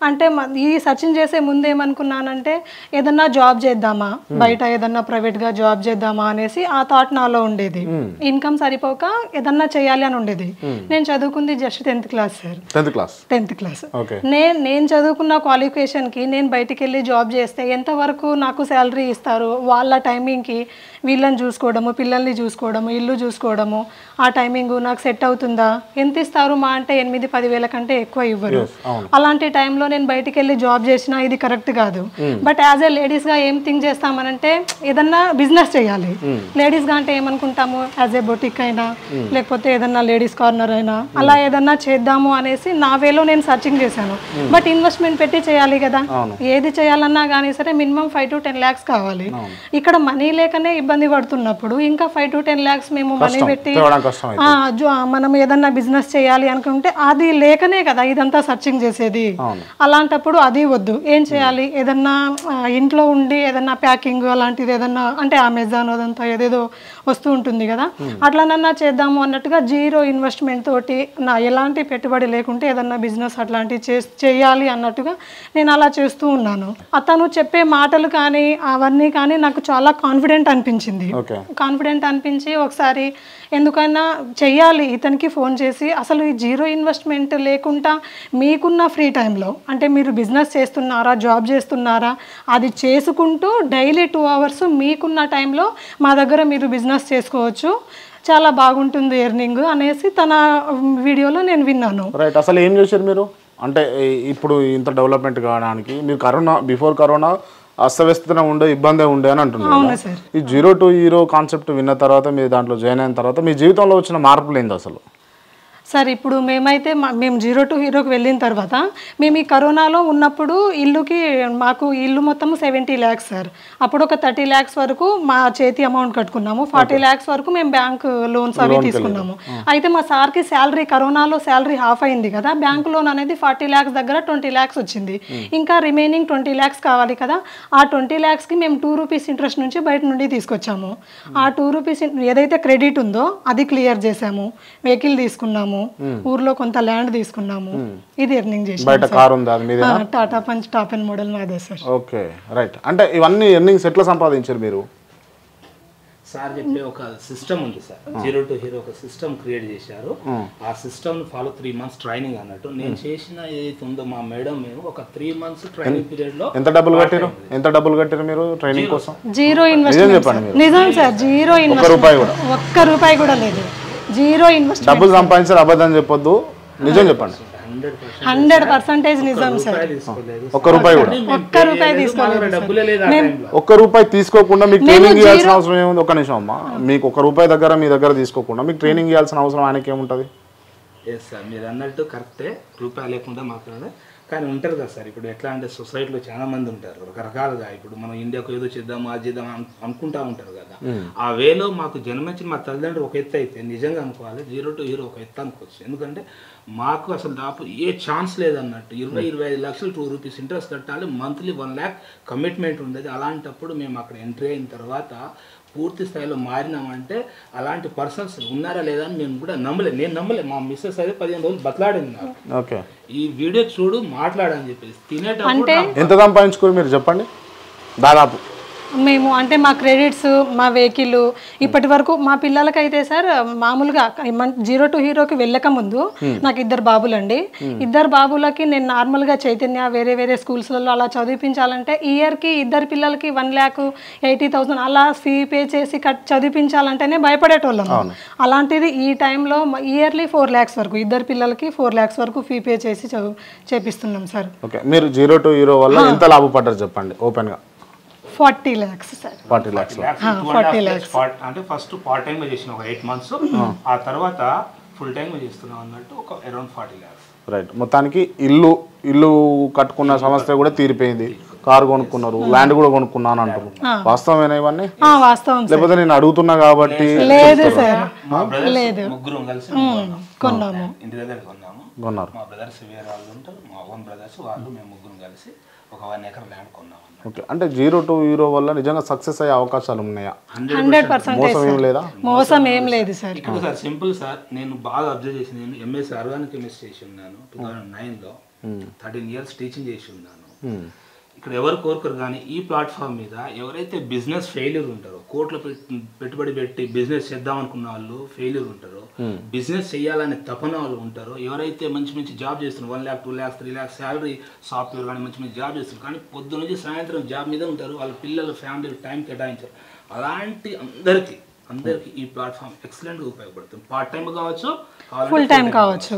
అంటే ఈ సర్చింగ్ చేసే ముందు ఏమనుకున్నానంటే ఏదన్నా జాబ్ చేద్దామా, బయట ఏదన్నా ప్రైవేట్గా జాబ్ చేద్దామా అనేసి ఆ థాట్ నాలో ఉండేది. ఇన్కమ్ సరిపోక ఏదన్నా చేయాలి అని ఉండేది. నేను చదువుకుంది just 10th class sir. 10th class. నేను చదువుకున్న క్వాలిఫికేషన్కి నేను బయటికి వెళ్ళి జాబ్ చేస్తే ఎంతవరకు నాకు శాలరీ ఇస్తారు, వాళ్ళ టైమింగ్కి వీళ్ళని చూసుకోవడము, పిల్లల్ని చూసుకోవడము, ఇల్లు చూసుకోవడము, ఆ టైమింగ్ నాకు సెట్ అవుతుందా, ఎంత ఇస్తారు మా అంటే 8-10 వేల కంటే ఎక్కువ ఇవ్వరు. అలాంటి టైంలో నేను బయటికి వెళ్ళి జాబ్ చేసినా ఇది కరెక్ట్ కాదు. బట్ యాజ్ ఏ లేడీస్గా ఏం థింక్ చేస్తామనంటే ఏదన్నా బిజినెస్ చేయాలి. లేడీస్గా అంటే ఏమనుకుంటాము, యాజ్ ఏ బొటిక్ అయినా లేకపోతే ఏదన్నా లేడీస్ కార్నర్ అయినా అలా ఏదన్నా చేద్దాము అనేసి నా వేలో నేను సర్చింగ్ చేశాను. బట్ ఇన్వెస్ట్మెంట్ పెట్టి చేయాలి కదా, ఏది చేయాలన్నా కానీ సరే మినిమం 5 to 10 lakhs కావాలి. ఇక్కడ మనీ లేకనే ఇబ్బంది పడుతున్నప్పుడు ఇంకా 5 to 10 lakhs మేము మనీ పెట్టి మనం ఏదన్నా బిజినెస్ చేయాలి అనుకుంటే అది లేకనే కదా ఇదంతా సర్చింగ్ చేసేది. అలాంటప్పుడు అది వద్దు. ఏం చేయాలి, ఏదన్నా ఇంట్లో ఉండి ఏదన్నా ప్యాకింగ్ అలాంటిది ఏదన్నా అంటే అమెజాన్ అదంతా ఏదేదో వస్తూ ఉంటుంది కదా, అట్లనన్నా చేద్దాము అన్నట్టుగా జీరో ఇన్వెస్ట్మెంట్ తోటి నా ఎలాంటి పెట్టుబడి లేకుంటే ఏదన్నా బిజినెస్ అట్లాంటివి చేయాలి అన్నట్టుగా నేను అలా చేస్తూ ఉన్నాను. అతను చెప్పే మాటలు కానీ అవన్నీ కానీ నాకు చాలా కాన్ఫిడెంట్ అనిపించి ఒకసారి ఎందుకన్నా చెయ్యాలి ఇతనికి ఫోన్ చేసి, అసలు ఈ జీరో ఇన్వెస్ట్మెంట్ లేకుండా మీకున్న ఫ్రీ టైంలో అంటే మీరు బిజినెస్ చేస్తున్నారా, జాబ్ చేస్తున్నారా, అది చేసుకుంటూ డైలీ 2 hours మీకున్న టైంలో మా దగ్గర మీరు బిజినెస్ చేసుకోవచ్చు, చాలా బాగుంటుంది ఎర్నింగ్ అనేసి తన వీడియోలో నేను విన్నాను. రైట్. అసలు ఏం చేశారు మీరు? అంటే ఇప్పుడు ఇంత డెవలప్మెంట్ కావడానికి మీరు బిఫోర్ కరోనా అస్తవ్యస్తన ఉండే ఇబ్బంది ఉండే అని అంటున్నారు. ఈ 0 to hero కాన్సెప్ట్ విన్న తర్వాత మీరు దాంట్లో జాయిన్ అయిన తర్వాత మీ జీవితంలో వచ్చిన మార్పులు ఏంది అసలు? సార్ ఇప్పుడు మేము 0 to heroకి వెళ్ళిన తర్వాత మేము ఈ కరోనాలో ఉన్నప్పుడు మాకు ఇల్లు మొత్తం 70 lakhs సార్. అప్పుడు ఒక 30 lakhs వరకు మా చేతి అమౌంట్ కట్టుకున్నాము, 40 lakhs వరకు మేము బ్యాంక్ లోన్స్ అవి తీసుకున్నాము. అయితే మా సార్కి కరోనాలో శాలరీ హాఫ్ అయింది కదా, బ్యాంక్ లోన్ అనేది 40 lakhs దగ్గర 20 lakhs వచ్చింది. ఇంకా రిమైనింగ్ 20 lakhs కావాలి కదా, ఆ 20 lakhsకి మేము 2 rupees ఇంట్రెస్ట్ నుంచి బయట నుండి తీసుకొచ్చాము. ఆ 2 rupees ఏదైతే క్రెడిట్ ఉందో అది క్లియర్ చేసాము, వెహికల్ తీసుకున్నాము, ఊర్లో కొంత ల్యాండ్ తీసుకున్నాము, ఇది ఎర్నింగ్ చేసాము. Tata punch top and model మాదే సార్. Okay, right. అంటే ఇవన్నీ ఎర్నింగ్స్ ఎట్లా సంపాదించారు మీరు? సార్ చెప్పే ఒక సిస్టమ్ ఉంది సార్, 0 to hero ఒక సిస్టమ్ క్రియేట్ చేశారు. ఆ సిస్టమ్ ఫాలో 3 months ట్రైనింగ్ అన్నట్టు నేను చేసిన ఏదైతే ఉందో మా మేడం మేము ఒక 3 months ట్రైనింగ్ పీరియడ్ లో ఎంత డబ్బులు కట్టారు మీరు ట్రైనింగ్ కోసం? Zero investment. నిజం సార్, జీరో ఇన్వెస్ట్మెంట్, ఒక్క రూపాయి కూడా లేదు. Zero investment. డబ్బులు సంపాదించారు, అబద్ధం చెప్పొద్దు, నిజం చెప్పండి. 100% నిజం సార్. ఒక్క రూపాయి తీసుకోలేదు. ఒక్క రూపాయి తీసుకోకుండా మీకు ట్రైనింగ్ ఇవ్వాల్సిన అవసరం ఏముంది? ఒక్క నిమిషం అమ్మా, మీకు ఒక్క రూపాయి దగ్గర మీ దగ్గర తీసుకోకుండా మీకు ట్రైనింగ్ ఇవ్వాల్సిన అవసరం ఆయనకి ఏముంటుంది? ఎస్ సార్, మీరు అన్నట్టు కరెక్టే, రూపాయి లేకుండా మాట్లాడే కానీ ఉంటారు కదా సార్. ఇప్పుడు ఎట్లా అంటే సొసైటీలో చాలా మంది ఉంటారు రకరకాలుగా. ఇప్పుడు మనం ఇండియాకు ఏదో చేద్దాము అది చేద్దాం అనుకుంటా ఉంటారు కదా. ఆ వేలో మాకు జన్మించిన మా తల్లిదండ్రులు ఒక ఎత్తు అయితే నిజంగా అనుకోవాలి, 0 to hero ఒక ఎత్తు అనుకోవచ్చు. ఎందుకంటే మాకు అసలు దాపు ఏ ఛాన్స్ లేదన్నట్టు 20-25 లక్షలు 2 rupees ఇంట్రెస్ట్ కట్టాలి, మంత్లీ 1 lakh కమిట్మెంట్ ఉండేది. అలాంటప్పుడు మేము అక్కడ ఎంట్రీ అయిన తర్వాత పూర్తి స్థాయిలో మారినామంటే అలాంటి పర్సన్స్ ఉన్నారా లేదా అని నేను కూడా నేను నమ్మలే. మా మిస్సెస్ అయితే 15 రోజులు బతలాడింది నాకు, ఈ వీడియో చూడు మాట్లాడని చెప్పేసి. తినేటప్పుడు ఎంత సంపాదించుకోరు మీరు చెప్పండి? దాదాపు మేము అంటే మా క్రెడిట్స్, మా వెహికల్, ఇప్పటి వరకు మా పిల్లలకైతే సార్ మామూలుగా 0 to heroకి వెళ్ళక ముందు నాకు 2 బాబులండి. 2 బాబులకి నేను నార్మల్గా చైతన్య వేరే స్కూల్స్లలో అలా చదివించాలంటే ఇయర్కి 2 పిల్లలకి 1,80,000 అలా ఫీ పే చేసి చదివించాలంటేనే భయపడేటోళ్ళము. అలాంటిది ఈ టైంలో ఇయర్లీ 4 lakhs వరకు 2 పిల్లలకి 4 lakhs వరకు ఫీ పే చేసి చేపిస్తున్నాం సార్. ఓకే, మీరు 0 to hero వల్ల ఎంత లాభపడ్డారు చెప్పండి ఓపెన్గా? 40 lakhs సార్. 40 lakhs. అంటే ఫస్ట్ పార్ట్ టైం చేసిన ఒక 8 months, ఆ తర్వాత ఫుల్ టైం చేస్తున్నాం అన్నట్టు ఒక అరౌండ్ 40 lakhs. రైట్. మొత్తానికి ఇల్లు కట్టుకున్న సమస్య కూడా తీరిపోయింది, కారు కొనుక్కున్నారు, ల్యాండ్ కూడా కొనుక్కున్నాను అంటారు. వాస్తవమేనా ఇవన్నీ? వాస్తవం. లేకపోతే నేను అడుగుతున్నా కాబట్టి? లేదు సార్, లేదు, ముగ్గురు కలిసి కొన్నాము, ఇంటి దగ్గర కొన్నారు. మా బ్రదర్స్ వేరే వాళ్ళు ఉంటారు, మా ఓన్ బ్రదర్స్ వాళ్ళు, మేము ముగ్గురు కలిసి ఒక 1 acre ల్యాండ్ కొన్నాము. ఓకే, అంటే 0 to hero వల్ల నిజంగా సక్సెస్ అయ్యే అవకాశాలు ఉన్నాయా? 100% మోసం ఏం లేదా? మోసం ఏం లేదు సార్. ఇక్కడ సార్ సింపుల్ సార్, నేను బాగా అబ్జర్వ్ చేసి నేను ఎంఎస్సీ ఆర్గానిక్ కెమిస్ట్రీ చేసి ఉన్నాను 2009లో. 13 years టీచింగ్ చేసి ఉన్నాను. ఇక్కడ ఎవరు కోరుకోరు, కానీ ఈ ప్లాట్ఫామ్ మీద ఎవరైతే బిజినెస్ ఫెయిల్యూర్ ఉంటారో, కోట్లు పెట్టుబడి పెట్టి బిజినెస్ చేద్దాం అనుకున్న వాళ్ళు ఫెయిల్యూర్ ఉంటారో, బిజినెస్ చేయాలనే తపన వాళ్ళు ఉంటారో, ఎవరైతే మంచి మంచి జాబ్ చేస్తున్నారు 1 lakh 2 lakhs 3 lakhs salary software కానీ మంచి మంచి జాబ్ చేస్తున్నారు, కానీ పొద్దు నుంచి సాయంత్రం జాబ్ మీద ఉంటారు, వాళ్ళ పిల్లలు ఫ్యామిలీ టైం కేటాయించారు, అలాంటి అందరికీ ఈ ప్లాట్ఫామ్ ఎక్సలెంట్గా ఉపయోగపడుతుంది. పార్ట్ టైం కావచ్చు, ఫుల్ టైం కావచ్చు.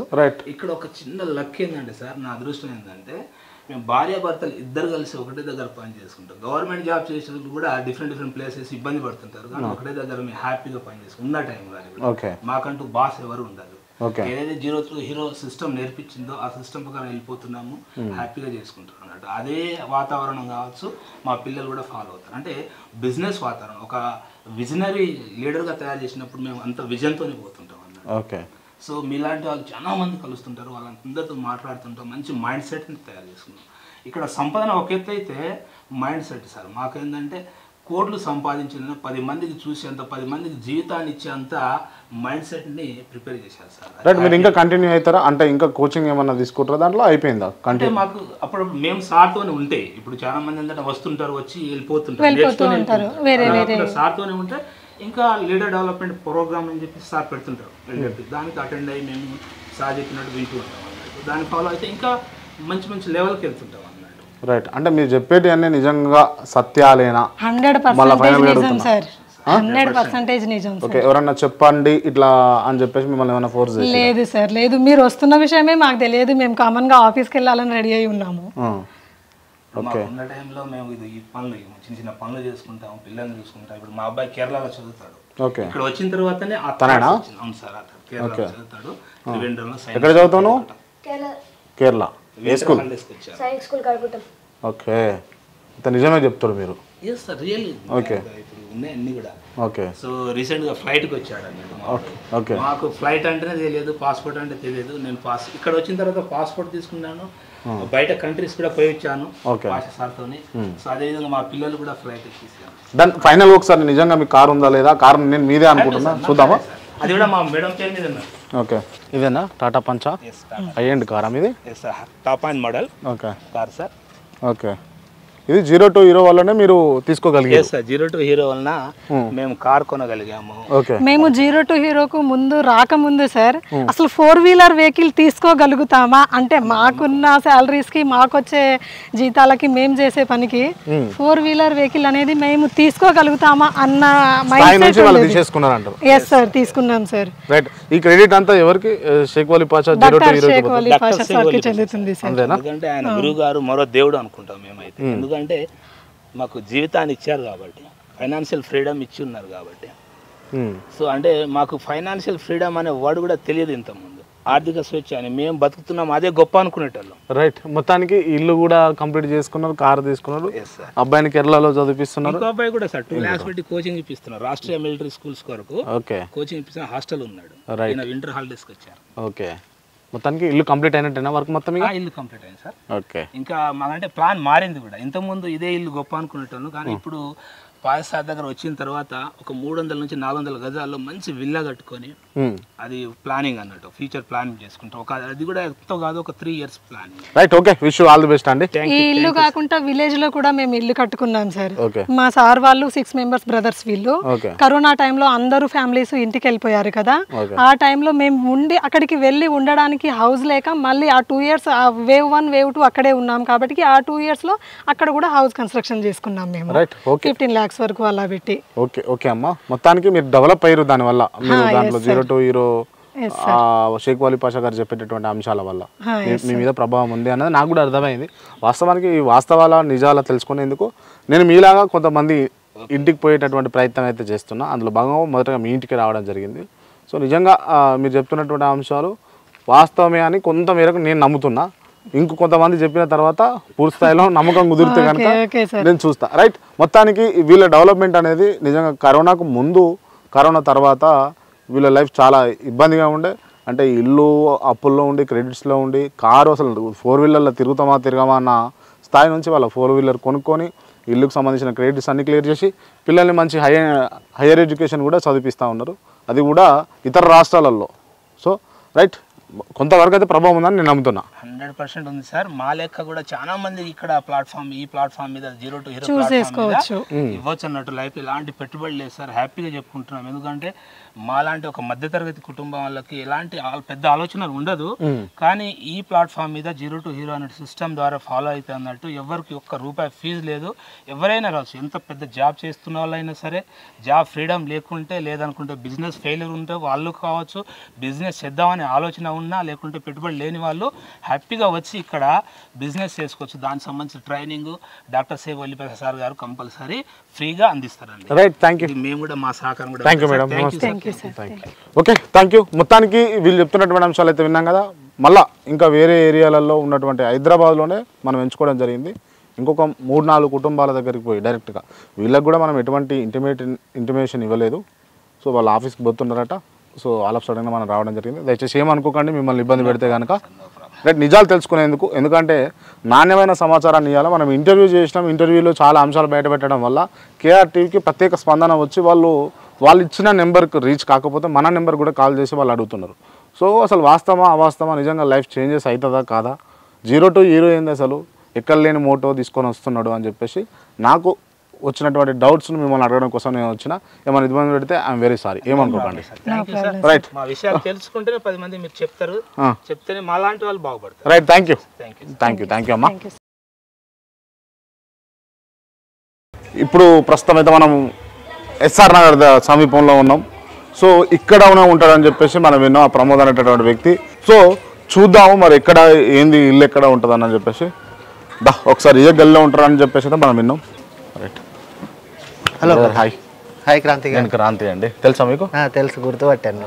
ఇక్కడ ఒక చిన్న లక్ ఏంటంటే సార్, నా అదృష్టం ఏంటంటే మేము భార్యాభర్తలు ఇద్దరు కలిసి ఒకటే దగ్గర పని చేసుకుంటాం. గవర్నమెంట్ జాబ్ చేసేటప్పుడు కూడా డిఫరెంట్ ప్లేసెస్ ఇబ్బంది పడుతుంటారు, కానీ ఒకటే దగ్గర మేము హ్యాపీగా పని చేసుకుంటాం. ఉన్న టైం కానీ మాకంటూ బాస్ ఎవరు ఉండదు. ఏదైతే 0 to Hero సిస్టమ్ నేర్పించిందో ఆ సిస్టమ్ ప్రకారం వెళ్ళిపోతున్నాము, హ్యాపీగా చేసుకుంటాం అన్నట్టు. అదే వాతావరణం కావచ్చు, మా పిల్లలు కూడా ఫాలో అవుతారు. అంటే బిజినెస్ వాతావరణం ఒక విజనరీ లీడర్గా తయారు చేసినప్పుడు మేము అంత విజన్తోనే పోతుంటాం అన్నట్టు. సో మీలాంటి వాళ్ళు చాలా మంది కలుస్తుంటారు, వాళ్ళందరితో మాట్లాడుతుంటాం, మంచి మైండ్ సెట్ని తయారు చేసుకుంటాం. ఇక్కడ సంపాదన ఒక ఎత్తు అయితే మైండ్ సెట్ సార్ మాకేంటంటే కోట్లు సంపాదించిన 10 మందికి చూసేంత, 10 మందికి జీవితాన్ని ఇచ్చేంత మైండ్ సెట్ని ప్రిపేర్ చేశారు సార్. రైట్, మీరు ఇంకా కంటిన్యూ అవుతారా అంటే ఇంకా కోచింగ్ ఏమన్నా తీసుకుంటారా దాంట్లో, అయిపోయిందా? అంటే మాకు అప్పుడు మేము సార్తోనే ఉంటే, ఇప్పుడు చాలా మంది ఏంటంటే వస్తుంటారు, వచ్చి వెళ్ళిపోతుంటారు, సార్తోనే ఉంటే ఇంకా లీడర్ డెవలప్మెంట్ ప్రోగ్రామ్ అని చెప్పి సార్ పెడుతుంటారు, దానికి అటెండ్ అయ్యి మేము సార్ చెప్పినట్టు వింటూ ఉంటాం అన్నట్టు. దాన్ని ఫాలో అయితే ఇంకా మంచి లెవెల్కి వెళ్తుంటాం అన్నట్టు. రైట్, అంటే మీరు చెప్పేటి అన్నీ నిజంగా సత్యాలేనా? 100% నిజం సార్, 100% నిజం. ఓకే, ఎవరన్నా చెప్పండి ఇట్లా అని చెప్పేసి మిమ్మల్ని ఏమైనా ఫోర్స్ చేసి? లేదు సార్, లేదు. మీరు వస్తున్న విషయమే మాకు తెలియదు, మేము కామన్గా ఆఫీస్కి వెళ్ళాలని రెడీ అయి ఉన్నాము. ఉన్న టైంలో మేము ఈ పనులు చిన్న పనులు చేసుకుంటాం, పిల్లల్ని చూసుకుంటాం. ఇప్పుడు మా అబ్బాయి కేరళలో చదువుతాడు, ఇక్కడ వచ్చిన తర్వాతనే అవును సార్ కేరళలో చదువుతాడు. ఎక్కడ చదువుతాను? కేరళ. ఏ స్కూల్? ఓకే, నిజమే చెప్తారు మీరు. ఓకే, ఇప్పుడు ఉన్నాయి అన్ని కూడా. ఓకే, సో రీసెంట్గా ఫ్లైట్కి వచ్చాడు అన్నట్టు. మాకు ఫ్లైట్ అంటేనే తెలియదు, పాస్పోర్ట్ అంటే తెలియదు. నేను ఇక్కడ వచ్చిన తర్వాత పాస్పోర్ట్ తీసుకున్నాను, బయట కంట్రీస్ కూడా పోయి వచ్చాను సార్తో. సో అదేవిధంగా మా పిల్లలు కూడా ఫ్లైట్ ఎక్కిస్తాను. దాని ఫైనల్ ఒకసారి నిజంగా మీ కార్ ఉందా లేదా? కార్ నేను మీదే అనుకుంటున్నా, చూద్దామా? అది కూడా మా మేడం పేరు మీద ఉన్నారు. ఓకే, ఇదేనా టాటా పంచా? అయ్యండి కారా మీది? Top and model car sir. Okay, ఇది 0 to Hero వల్లనే మీరు తీసుకోగలిగారు? సార్ 0 to Hero వలన మేము కార్ కొనగలిగాము. మేము 0 to Heroకు ముందు రాకముందు సార్ అసలు 4-wheeler వెహికల్ తీసుకోగలుగుతామా అంటే, మాకున్న శాలరీస్ కి మాకొచ్చే జీతాలకి మేము చేసే పనికి 4-wheeler వెహికల్ అనేది మేము తీసుకోగలుగుతామా అన్న మైండ్ సెట్. ఎస్ సార్, తీసుకున్నాం సార్. రైట్, ఈ క్రెడిట్ అంతా ఎవరికి? షేక్ వలీ పాషా 0 to Hero చెందుతుంది సార్. ఎందుకంటే ఆయన గురువు గారు మరో దేవుడు అనుకుంటాం మేమైతే. ఎందుకంటే మాకు జీవితాన్ని ఇచ్చారు కాబట్టి, ఫైనాన్షియల్ ఫ్రీడమ్ ఇచ్చి ఉన్నారు కాబట్టి. సో అంటే మాకు ఫైనాన్షియల్ ఫ్రీడమ్ అనే వర్డ్ కూడా తెలియదు ఇంతకుముందు. ఆర్థిక స్వేచ్ఛ అని మేము బతుకుతున్నాం, అదే గొప్ప అనుకునేటోళ్ళం. రైట్, మొత్తానికి ఇల్లు కూడా కంప్లీట్ చేసుకున్నారు, కార్ తీసుకున్నారు, అబ్బాయిని కేరళలో చదివిస్తున్నారు. ఇంకో అబ్బాయి కూడా సార్ 2 lakhs పెట్టి కోచింగ్ ఇప్పిస్తున్నారు, రాష్ట్రీయ మిలిటరీ స్కూల్స్ కొరకు కోచింగ్ ఇప్పిస్తున్న హాస్టల్ ఉన్నాడు. వింటర్ హాలిడేస్కి వచ్చారు. ఓకే, మొత్తానికి ఇల్లు కంప్లీట్ అయినట్టేనా వర్క్ మొత్తం? ఇల్లు కంప్లీట్ అయింది సార్. ఓకే, ఇంకా మాకంటే ప్లాన్ మారింది కూడా. ఇంతకుముందు ఇదే ఇల్లు గొప్ప అనుకునేటాను, కానీ ఇప్పుడు పాయసార్ దగ్గర వచ్చిన తర్వాత ఒక 300 నుంచి 400 గజాల్లో మంచి విల్లా కట్టుకొని, అది ప్లానింగ్ అన్నట్టు, ఫ్యూచర్ ప్లానింగ్ చేసుకుంటాం. అది కూడా ఎంతో కాదు, ఒక 3 years planning. Right, okay, wish you all the best అండి. ఈ ఇల్లు కాకుండా విలేజ్ లో కూడా మేము ఇల్లు కట్టుకున్నాం సార్. మా సార్ వాళ్ళు 6 members బ్రదర్స్ వీళ్ళు. కరోనా టైంలో అందరూ ఫ్యామిలీస్ ఇంటికి వెళ్ళిపోయారు కదా, ఆ టైంలో మేము ఉండి అక్కడికి వెళ్ళి ఉండడానికి హౌస్ లేక మళ్ళీ ఆ 2 years wave 1 wave 2 అక్కడే ఉన్నాం కాబట్టి ఆ 2 years లో అక్కడ కూడా హౌస్ కన్స్ట్రక్షన్ చేసుకున్నాం మేము. 15 lakhs వరకు అలా పెట్టి. ఓకే, ఓకే అమ్మా, మొత్తానికి మీరు డెవలప్ అయ్యారు దానివల్ల, మీరు దాంట్లో 0 to Hero షేక్ వలీ పాషా గారు చెప్పేటటువంటి అంశాల వల్ల మీ మీద ప్రభావం ఉంది అన్నది నాకు కూడా అర్థమైంది. వాస్తవానికి ఈ వాస్తవాల నిజాలు తెలుసుకునేందుకు నేను మీలాగా కొంతమంది ఇంటికి పోయేటటువంటి ప్రయత్నం అయితే చేస్తున్నా. అందులో భాగంగా మొదటగా మీ ఇంటికి రావడం జరిగింది. సో నిజంగా మీరు చెప్తున్నటువంటి అంశాలు వాస్తవమే అని కొంత మేరకు నేను నమ్ముతున్నా. ఇంకొంతమంది చెప్పిన తర్వాత పూర్తి స్థాయిలో నమ్మకం కుదిరితే కనుక నేను చూస్తా. రైట్, మొత్తానికి వీళ్ళ డెవలప్మెంట్ అనేది నిజంగా కరోనాకు ముందు, కరోనా తర్వాత వీళ్ళ లైఫ్ చాలా ఇబ్బందిగా ఉండే. అంటే ఇల్లు అప్పుల్లో ఉండి, క్రెడిట్స్లో ఉండి, కారు అసలు 4-wheelerలో తిరగమా అన్న స్థాయి నుంచి వాళ్ళ 4-wheeler కొనుక్కొని ఇల్లుకు సంబంధించిన క్రెడిట్స్ అన్ని క్లియర్ చేసి పిల్లల్ని మంచి హైయర్ ఎడ్యుకేషన్ కూడా చదివిస్తూ ఉన్నారు, అది కూడా ఇతర రాష్ట్రాలలో. సో రైట్, కొంతవరకు అయితే ప్రభావం ఉందని నేను నమ్ముతున్నా. 100% ఉంది సార్. మా లెక్క కూడా చాలా మంది ఇక్కడ ఈ ప్లాట్ఫామ్ మీద 0 to Hero ఇవ్వచ్చు అన్నట్టు. లైఫ్ ఎలాంటి పెట్టుబడి లేదు సార్, హ్యాపీగా చెప్పుకుంటున్నాం. ఎందుకంటే మాలాంటి ఒక మధ్యతరగతి కుటుంబం వాళ్ళకి ఎలాంటి పెద్ద ఆలోచనలు ఉండదు, కానీ ఈ ప్లాట్ఫామ్ మీద 0 to Hero అనే సిస్టమ్ ద్వారా ఫాలో అయితే అన్నట్టు ఎవరికి ₹1 ఫీజు లేదు. ఎవరైనా రావచ్చు, ఎంత పెద్ద జాబ్ చేస్తున్న వాళ్ళైనా సరే, జాబ్ ఫ్రీడమ్ లేకుంటే లేదనుకుంటే బిజినెస్ ఫెయిల్యూర్ ఉంటే వాళ్ళు కావచ్చు, బిజినెస్ చేద్దామనే ఆలోచన ఉన్నా లేకుంటే పెట్టుబడి లేని వాళ్ళు హ్యాపీగా వచ్చి ఇక్కడ బిజినెస్ చేసుకోవచ్చు. దానికి సంబంధించిన ట్రైనింగ్ డాక్టర్ సేవ్ వల్లిప్రసాద్ సార్ గారు కంపల్సరీ ఫ్రీగా అందిస్తారండి. Right, thank you. మేము కూడా మా సహకారం కూడా. Thank you madam. Okay, thank you. మొత్తానికి వీళ్ళు చెప్తున్నటువంటి అంశాలు అయితే విన్నాం కదా. మళ్ళీ ఇంకా వేరే ఏరియాలలో ఉన్నటువంటి హైదరాబాద్లోనే మనం ఎంచుకోవడం జరిగింది. ఇంకొక 3-4 కుటుంబాల దగ్గరికి పోయి డైరెక్ట్గా వీళ్ళకి కూడా మనం ఎటువంటి ఇంటిమేషన్ ఇవ్వలేదు. సో వాళ్ళ ఆఫీస్కి పోతున్నారట. సో ఆల్ ఆఫ్ సడన్గా మనం రావడం జరిగింది. దయచేసి ఏమనుకోకండి, మిమ్మల్ని ఇబ్బంది పెడితే కనుక. రైట్, నిజాలు తెలుసుకునేందుకు, ఎందుకంటే నాణ్యమైన సమాచారాన్ని ఇవ్వాలి. మనం ఇంటర్వ్యూ చేసినాం, ఇంటర్వ్యూలో చాలా అంశాలు బయటపెట్టడం వల్ల కేఆర్టీవీకి ప్రత్యేక స్పందన వచ్చి వాళ్ళు ఇచ్చిన నెంబర్కి రీచ్ కాకపోతే మన నెంబర్ కూడా కాల్ చేసి వాళ్ళు అడుగుతున్నారు. సో అసలు వాస్తవమా అవాస్తవమా, నిజంగా లైఫ్ చేంజెస్ అవుతుందా కాదా, 0 to Hero ఏంది, అసలు ఎక్కడ లేని మోటో తీసుకొని వస్తున్నాడు అని చెప్పేసి నాకు వచ్చినటువంటి డౌట్స్ను మిమ్మల్ని అడగడం కోసం నేను వచ్చిన. ఏమైనా ఇబ్బంది పెడితే ఐఎమ్ వెరీ సారీ, ఏమనుకోకండి. రైట్, మా విషయాలు తెలుసుకుంటేనే 10 మంది మీరు చెప్తారు, చెప్తేనే మా లాంటి వాళ్ళు బాగుపడతారు. రైట్, థ్యాంక్ యూ అమ్మా. ఇప్పుడు ప్రస్తుతం అయితే మనం ఎస్ఆర్ నగర్ సమీపంలో ఉన్నాం. సో ఇక్కడ ఉంటాడని చెప్పేసి మనం విన్నాం, ఆ ప్రమోద్ అనేటటువంటి వ్యక్తి. సో చూద్దాము మరి ఎక్కడ ఏంది, ఇల్లు ఎక్కడ ఉంటుందని చెప్పేసి. ఒకసారి ఏ గల్లీలో ఉంటారని చెప్పేసి అయితే మనం విన్నాం. Right, hello, hi Kranthi. నేను క్రాంతి అండి, తెలుసా మీకు? తెలుసు, గుర్తుపట్టాను.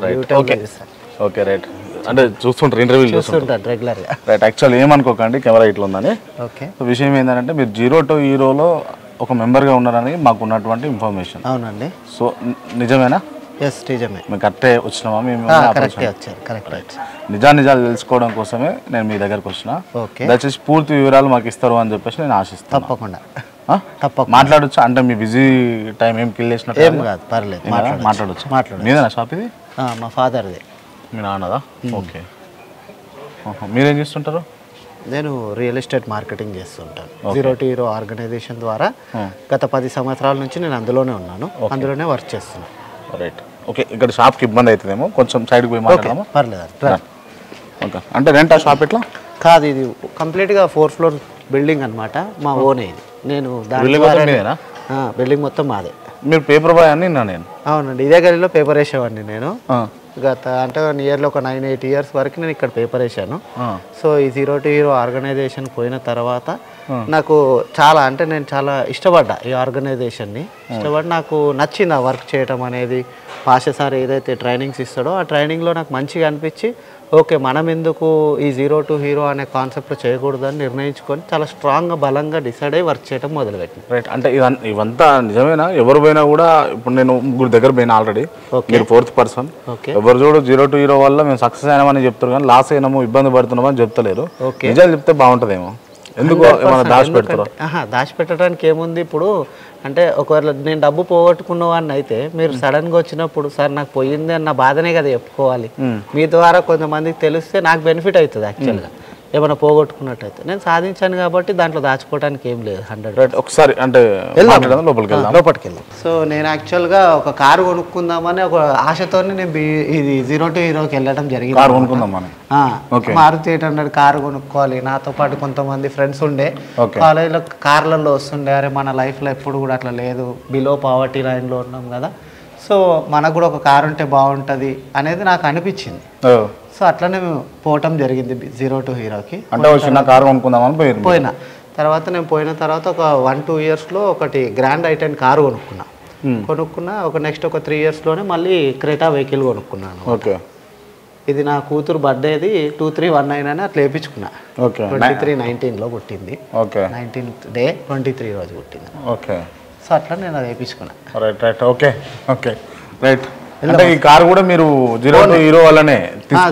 Okay, right. అంటే చూస్తుంటారు, ఇంటర్వ్యూలు చూస్తుంటారు రెగ్యులర్గా. రైట్, యాక్చువల్లీ ఏమనుకోకండి, కెమెరా ఇట్లా ఉందని. ఓకే, విషయం ఏంటంటే మీరు 0 to Heroలో ఒక మెంబర్గా ఉన్నారని మాకు ఉన్నటువంటి ఇన్ఫర్మేషన్. అవునండి. సో నిజమేనా? ఎస్, నిజమే. మేము కరెక్టే వచ్చినామా? మేము కరెక్టే వచ్చారు. కరెక్ట్. నిజాలు తెలుసుకోవడం కోసమే నేను మీ దగ్గరకు వచ్చిన. దయచేసి పూర్తి వివరాలు మాకు ఇస్తారు అని చెప్పేసి నేను ఆశిస్తాను. తప్పకుండా మాట్లాడొచ్చు. అంటే మీ బిజీ టైం ఏం కిల్ చేసినట్టు ఏం కాదు, పర్లేదు, మాట్లాడొచ్చు. మీదేనా షాప్ ఇది? మా ఫాదర్ది. మీ నాన్నదా? ఓకే. మీరేం చేస్తుంటారు? నేను రియల్ ఎస్టేట్ మార్కెటింగ్ చేస్తుంటాను. 0 to Hero ఆర్గనైజేషన్ ద్వారా గత 10 సంవత్సరాల నుంచి నేను అందులోనే ఉన్నాను, అందులోనే వర్క్ చేస్తున్నాను. Right, okay. ఇక్కడ షాప్కి ఇబ్బంది అవుతుందేమో, కొంచెం సైడ్కి పోయి మాట్లాడదామా? పర్లేదు. ఓకే, అంటే రెంట్ ఆ షాప్ ఎట్లా? కాదు, ఇది కంప్లీట్గా 4 floor బిల్డింగ్ అనమాట, మా ఓనే ఇది. నేను బిల్డింగ్ మొత్తం మాదే. మీరు పేపర్ బాయ్ అని నేను? అవునండి, ఇదే గదిలో పేపర్ వేసేవాడిని నేను. గత అంటే 1 yearలో ఒక 9-8 years వరకు నేను ఇక్కడ పేపర్ వేసాను. సో ఈ 0 to Hero ఆర్గనైజేషన్ పోయిన తర్వాత నాకు చాలా అంటే నేను చాలా ఇష్టపడ్డా ఈ ఆర్గనైజేషన్ని. ఇష్టపడి నాకు నచ్చింది ఆ వర్క్ చేయటం అనేది. పాష సార్ ఏదైతే ట్రైనింగ్స్ ఇస్తాడో ఆ ట్రైనింగ్లో నాకు మంచిగా అనిపించి, ఓకే మనం ఎందుకు ఈ 0 to Hero అనే కాన్సెప్ట్ చేయకూడదని నిర్ణయించుకొని చాలా స్ట్రాంగ్గా బలంగా డిసైడ్ అయ్యి వర్క్ చేయడం మొదలుపెట్టింది. రైట్, అంటే ఇవంతా నిజమేనా? ఎవరు పోయినా కూడా, ఇప్పుడు నేను 3 దగ్గర పోయినా ఆల్రెడీ, మీరు 4th person. ఎవరు చూడు 0 to Hero వల్ల మేము సక్సెస్ అయినామని చెప్తారు, కానీ లాస్ అయినాము, ఇబ్బంది పడుతున్నామని చెప్తలేరు. నిజాలు చెప్తే బాగుంటుందేమో. ఎందుకు దాచిపెట్టడానికి ఏముంది? ఇప్పుడు అంటే ఒకవేళ నేను డబ్బు పోగొట్టుకున్న వాడిని అయితే మీరు సడన్గా వచ్చినప్పుడు సార్ నాకు పోయింది అన్న బాధనే కదా చెప్పుకోవాలి. మీ ద్వారా కొంతమందికి తెలిస్తే నాకు బెనిఫిట్ అవుతుంది. యాక్చువల్గా ఏమైనా పోగొట్టుకున్నట్టయితే నేను సాధించాను కాబట్టి దాంట్లో దాచుకోవడానికి ఏం లేదు. 100. ఒకసారి అంటే లోపలికి వెళ్దాం. సో నేను యాక్చువల్గా ఒక కారు కొనుక్కుందామని ఒక ఆశతో నేను ఇది 0 to Heroకి వెళ్ళడం జరిగింది. మారుతి 800 కారు కొనుక్కోవాలి. నాతో పాటు కొంతమంది ఫ్రెండ్స్ ఉండే, కాలేజీలో కార్లలో వస్తుండే, అరే మన లైఫ్లో ఎప్పుడు కూడా అట్లా లేదు, బిలో పావర్టీ లైన్లో ఉన్నాం కదా, సో మనకు కూడా ఒక కారు ఉంటే బాగుంటుంది అనేది నాకు అనిపించింది. సో అట్లనే పోవటం జరిగింది 0 to Heroకి. పోయిన తర్వాత నేను పోయిన తర్వాత ఒక 1-2 yearsలో ఒకటి గ్రాండ్ i10 కారు కొనుక్కున్నా. ఒక నెక్స్ట్ ఒక 3 yearsలోనే మళ్ళీ క్రెటా వెహికల్ కొనుక్కున్నాను. ఓకే, ఇది నా కూతురు బర్త్డేది 2319 అని అట్లా వేయించుకున్నా. 23/19లో పుట్టింది. 19th day 23 రోజు పుట్టింది. ఓకే, సో అట్లా నేను అది వేయించుకున్నా. రైట్, అంటే ఈ కార్ కూడా మీరు 0 to Hero వల్లనే?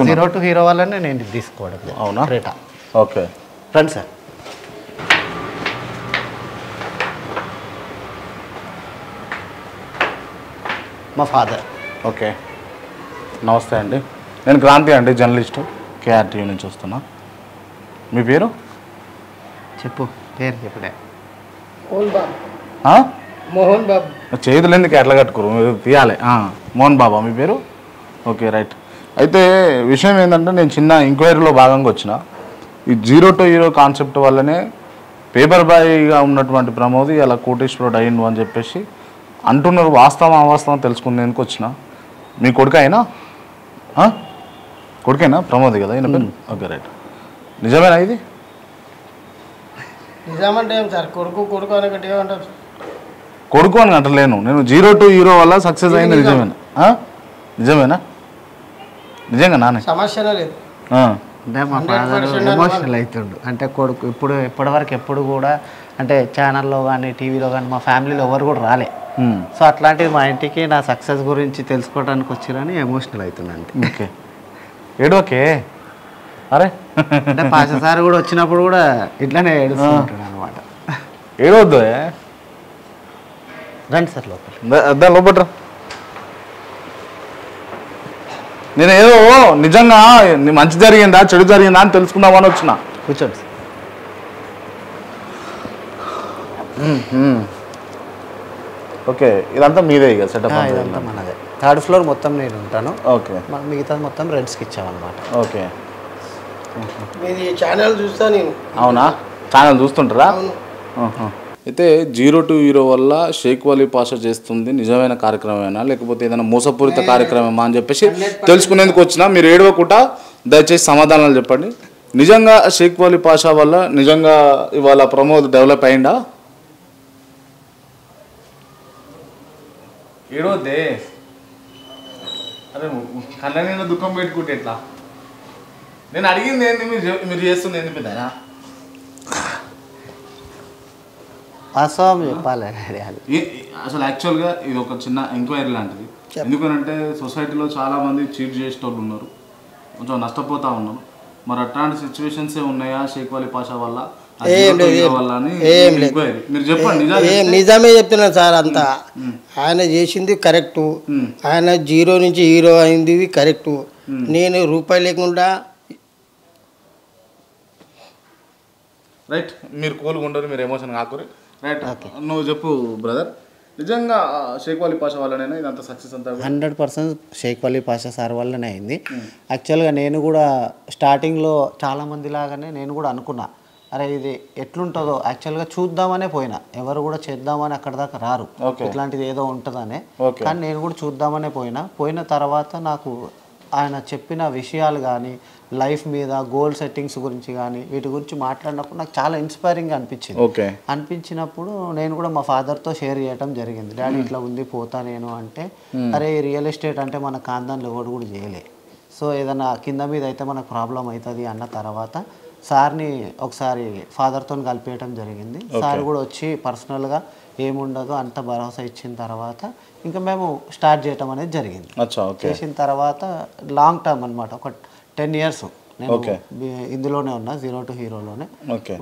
0 to Hero వల్లనే నేను తీసుకోవడం. అవునా? క్రెటా. ఓకే, రండి సార్. మా ఫాదర్. ఓకే, నమస్తే అండి. నేను క్రాంతి అండి, జర్నలిస్టు. కేఆర్టీవీ నుంచి వస్తున్నా. మీ పేరు చెప్పు, పేరు చెప్పుడే. మోహన్ బాబు. చేతులు ఎందుకు ఎట్లా కట్టుకోరు, మీరు తీయాలి. మోహన్ బాబా మీ పేరు? Okay right. అయితే విషయం ఏంటంటే నేను చిన్న ఎంక్వైరీలో భాగంగా వచ్చిన. ఈ 0 to hero కాన్సెప్ట్ వల్లనే పేపర్ బాయ్గా ఉన్నటువంటి ప్రమోద్ ఇలా కోటేశ్వరుడు అయ్యిండు అని చెప్పేసి అంటున్నారు. వాస్తవం అవాస్తవం తెలుసుకునేందుకు వచ్చిన. మీ కొడుకైనా ప్రమోద్ కదా ఈయన పేరు? Okay right. నిజమేనా ఇది? నిజామంటే ఏం సార్, కొడుకు అని గట్టిగా ఉంటారు సార్. కొడుకు అని అంటలేను నేను. 0 to hero వల్ల సక్సెస్ అయింది నిజమేనా? నిజమేనా? నిజంగా నానే సమస్యనే లేదు. అంటే మా ఫాదర్ ఎమోషనల్ అవుతుండు. అంటే కొడుకు ఇప్పటివరకు ఎప్పుడు కూడా అంటే ఛానల్లో కానీ టీవీలో కానీ మా ఫ్యామిలీలో ఎవరు కూడా రాలే. సో అట్లాంటిది మా ఇంటికి నా సక్సెస్ గురించి తెలుసుకోవడానికి వచ్చిరని ఎమోషనల్ అవుతున్నాను. ఓకే ఏడోకే. అరే అంటే పాషా సార్ కూడా వచ్చినప్పుడు కూడా ఇట్లానే ఏడుస్తుంటాడు అనమాట. ఏడవద్దు. రండి సార్ లోపల. లోపట్రా. నేను ఏదో నిజంగా మంచి జరిగిందా చెడు జరిగిందా అని తెలుసుకుందామని వచ్చిన. కూర్చోండి సార్. ఓకే ఇదంతా మీదే ఇక సెటప్? ఇదంతా మనదే. 3rd floor మొత్తం నేను ఉంటాను. ఓకే. మిగతా మొత్తం రెంట్స్కి ఇచ్చామన్నమాట. ఓకే. మీది ఛానల్ చూస్తా నేను. అవునా? ఛానల్ చూస్తుంటారా? అయితే 0 to hero వల్ల షేక్ వలీ పాషా చేస్తుంది నిజమైన కార్యక్రమమేనా లేకపోతే ఏదైనా మోసపూరిత కార్యక్రమమా అని చెప్పేసి తెలుసుకునేందుకు వచ్చినా. మీరు ఏడవకుండా దయచేసి సమాధానాలు చెప్పండి. నిజంగా షేక్ వలీ పాషా వల్ల నిజంగా ఇవాళ ప్రమోద్ డెవలప్ అయిందా? ఏడవద్దే. అరే కళ్ళ నేను దుఃఖం పెట్టుకుంటే ఎట్లా? నేను అడిగింది ఏంది, మీరు చేస్తుంది ఏంది పెద్దనా? వాస్తవం చెప్పాలి. అసలు యాక్చువల్గా ఇది ఒక చిన్న ఎంక్వైరీ లాంటిది. ఎందుకంటే సొసైటీలో చాలామంది చీట్ చేసేటోళ్ళు ఉన్నారు, కొంచెం నష్టపోతూ ఉన్నారు. మరి అట్లాంటి సిచ్యువేషన్స్ ఉన్నాయా షేక్ వలీ పాషా వల్ల? మీరు చెప్పండి. నిజమే చెప్తున్నాను సార్. అంతా ఆయన చేసింది కరెక్టు. ఆయన 0 నుంచి హీరో అయింది కరెక్టు. నేను రూపాయి లేకుండా రైట్. మీరు కూల్గా ఉండరు, మీరు ఎమోషన్ కాకూరి. రైట్. నువ్వు చెప్పు బ్రదర్. నిజంగా షేక్ వలీ పాషా వల్లనే ఇదంతా సక్సెస్ అంతా? 100% షేక్ వలీ పాషా సార్ వల్లనే అయింది. యాక్చువల్గా నేను కూడా స్టార్టింగ్లో చాలామంది లాగానే నేను కూడా అనుకున్నా, అరే ఇది ఎట్లుంటుందో యాక్చువల్గా చూద్దామనే పోయినా. ఎవరు కూడా చేద్దామని అక్కడ దాకా రారు, ఇట్లాంటిది ఏదో ఉంటుందనే. కానీ నేను కూడా చూద్దామనే పోయిన తర్వాత నాకు ఆయన చెప్పిన విషయాలు కానీ లైఫ్ మీద గోల్ సెట్టింగ్స్ గురించి కానీ వీటి గురించి మాట్లాడినప్పుడు నాకు చాలా ఇన్స్పైరింగ్గా అనిపించింది. అనిపించినప్పుడు నేను కూడా మా ఫాదర్తో షేర్ చేయడం జరిగింది. డాడీ ఇట్లా ఉంది పోతా నేను అంటే, అరే రియల్ ఎస్టేట్ అంటే మన కాందాన్లో ఎవడు కూడా చేయలే. సో ఏదైనా కింద మీద అయితే మనకు ప్రాబ్లం అవుతుంది అన్న తర్వాత సార్ని ఒకసారి ఫాదర్తో కలిపేయటం జరిగింది. సార్ కూడా వచ్చి పర్సనల్గా ఏముండదు అంత భరోసా ఇచ్చిన తర్వాత ఇంకా మేము స్టార్ట్ చేయటం అనేది జరిగింది. చేసిన తర్వాత లాంగ్ టర్మ్ అనమాట, ఒక 10 years నేను ఇందులోనే ఉన్నా, 0 to heroలోనే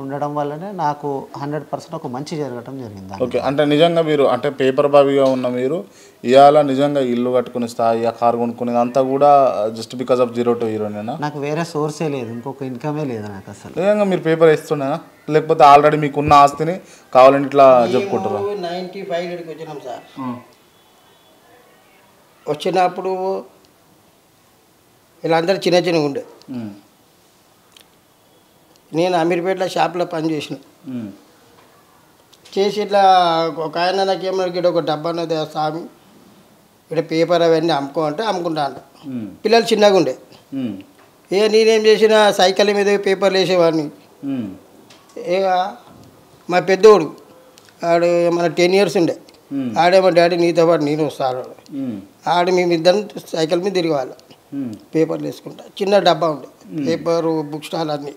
ఉండడం వల్లనే నాకు 100% ఒక మంచి జరగటం జరిగింది. ఓకే. అంటే నిజంగా మీరు అంటే పేపర్ బాబీగా ఉన్న మీరు ఇవాళ నిజంగా ఇల్లు కట్టుకునే స్థాయి, కారు కొనుక్కునేది అంతా కూడా జస్ట్ బికాస్ ఆఫ్ 0 to heroనేనా? నాకు వేరే సోర్సే లేదు, ఇంకొక ఇన్కమే లేదు నాకు అసలు. నిజంగా మీరు పేపర్ ఇస్తున్నానా లేకపోతే ఆల్రెడీ మీకున్న ఆస్తిని కావాలని ఇట్లా చెప్పుకుంటారా? 95 వచ్చినాం సార్. వచ్చినప్పుడు వీళ్ళందరూ చిన్న ఉండే. నేను అమీర్పేటలో షాప్లో పనిచేసిన. చేసి ఇట్లా ఒక ఆయన నాకు ఏమన్నా ఒక డబ్బా అన్నది స్వామి ఇక్కడ పేపర్ అవన్నీ అమ్ముకో అంటే అమ్ముకుంటా అంట. పిల్లలు చిన్నగా ఉండే. నేనేం చేసిన సైకిల్ మీద పేపర్లు వేసేవాడిని. మా పెద్దోడు ఆడు మన 10 years ఉండే. ఆడేమో డాడీ నీతో పాటు నేను వస్తాను. ఆడు మేమిద్దరం సైకిల్ మీద తిరిగేవాళ్ళం, పేపర్లు వేసుకుంటా. చిన్న డబ్బా ఉండే, పేపరు బుక్ స్టాల్ అన్నీ.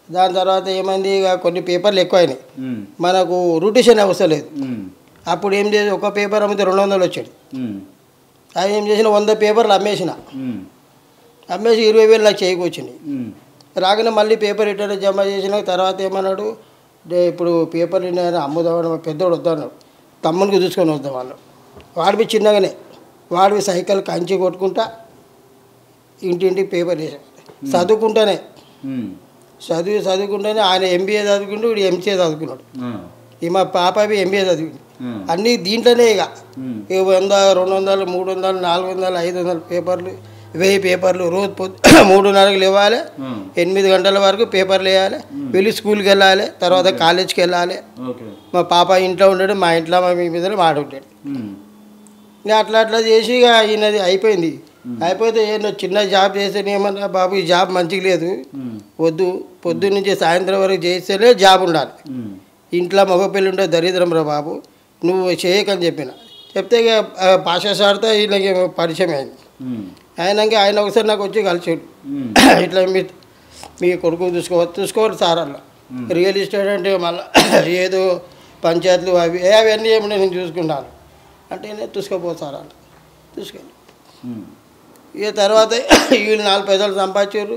దాని తర్వాత ఏమైంది, ఇక కొన్ని పేపర్లు ఎక్కువ అయినాయి, మనకు రొటేషన్ అవసరం లేదు. అప్పుడు ఏం చేసి ఒక పేపర్ అమ్మితే 200 వచ్చాడు. అది ఏం చేసిన 100 పేపర్లు అమ్మేసి 20,000 నాకు చేయకు వచ్చినాయి. రాగానే మళ్ళీ పేపర్ రిటర్న్ జమ చేసిన తర్వాత ఏమన్నాడు, ఇప్పుడు పేపర్లు అమ్ముదామని మా పెద్దోడు వద్దన్నాడు. తమ్మునికి చూసుకొని వద్దాం వాళ్ళు. వాడివి చిన్నగానే, వాడివి సైకిల్ కంచి కొట్టుకుంటా ఇంటింటికి పేపర్ వేసాం చదువుకుంటానే చదువుకుంటానే ఆయన ఎంబీఏ చదువుకుంటూ వీడు ఎంసీఏ చదువుకున్నాడు ఈ మా పాప ఎంబీఏ చదివింది అన్నీ దీంట్లోనే ఇక 100 200 300 400 500 పేపర్లు 1000 పేపర్లు రోజు 3:30కి లేవాలి 8 గంటల వరకు పేపర్లు వేయాలి వెళ్ళి స్కూల్కి వెళ్ళాలి తర్వాత కాలేజ్కి వెళ్ళాలి మా పాప ఇంట్లో ఉండడు మా ఇంట్లో మా మీద మాడుంటాడు అట్లా అట్లా చేసి ఇక ఈయనది అయిపోయింది అయిపోతే ఏమో చిన్న జాబ్ చేస్తే ఏమన్నా బాబు ఈ జాబ్ మంచిగా లేదు వద్దు పొద్దున్న నుంచి సాయంత్రం వరకు చేస్తేనే జాబ్ ఉండాలి ఇంట్లో మగపిల్లి ఉంటే దరిద్రం రా బాబు నువ్వు చేయకని చెప్పిన చెప్తే ఇక పాషా సార్తో ఈయనకి పరిచయం అయింది అయినాక ఆయన ఒకసారి నాకు వచ్చి కలిసాడు ఇట్లా మీ కొడుకు చూసుకోవాలి సార్ అలా రియల్ ఎస్టేట్ అంటే మళ్ళీ ఏదో పంచాయతీలు అవన్నీ ఏమి నేను చూసుకుంటాను అంటే నేను చూసుకోపోదు సార్ అలా చూసుకెళ్ళి ఇక తర్వాత వీళ్ళు 4 పైసలు సంపాదించారు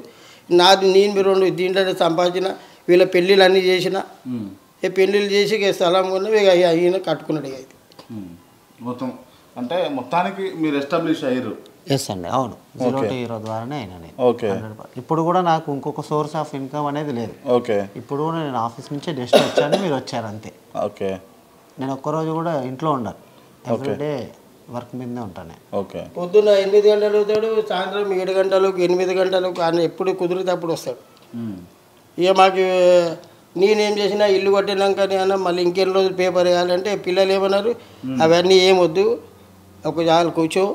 నాది నేను 2 దీంట్లోనే సంపాదించిన వీళ్ళ పెళ్ళిళ్ళు అన్నీ చేసిన ఈ పెళ్ళిళ్ళు చేసి ఇక స్థలం కొన్నా ఇక ఈయన కట్టుకున్నాడు ఇక మొత్తం అంటే మొత్తానికి మీరు ఎస్టాబ్లిష్ అయ్యారు ఎస్ అండి అవును జీరో టు హీరో ద్వారానే అయినా నేను ఓకే ఇప్పుడు కూడా నాకు ఇంకొక సోర్స్ ఆఫ్ ఇన్కమ్ అనేది లేదు ఓకే ఇప్పుడు కూడా నేను ఆఫీస్ నుంచే జస్ట్ వచ్చాను మీరు వచ్చారు అంతే ఓకే నేను ఒక్కరోజు కూడా ఇంట్లో ఉండను ఎవ్రీడే వర్క్ మీదనే ఉంటాను ఓకే పొద్దున్న 8 గంటలు అవుతాడు సాయంత్రం 7 గంటలకు 8 గంటలకు ఆయన ఎప్పుడు కుదిరితే అప్పుడు వస్తాడు ఇక మాకు నేనేం చేసినా ఇల్లు కట్టినాక అన్న మళ్ళీ ఇంకెన్ని రోజులు పేపర్ వేయాలంటే పిల్లలు ఏమన్నారు అవన్నీ ఏమొద్దు ఒక జాలు కూర్చో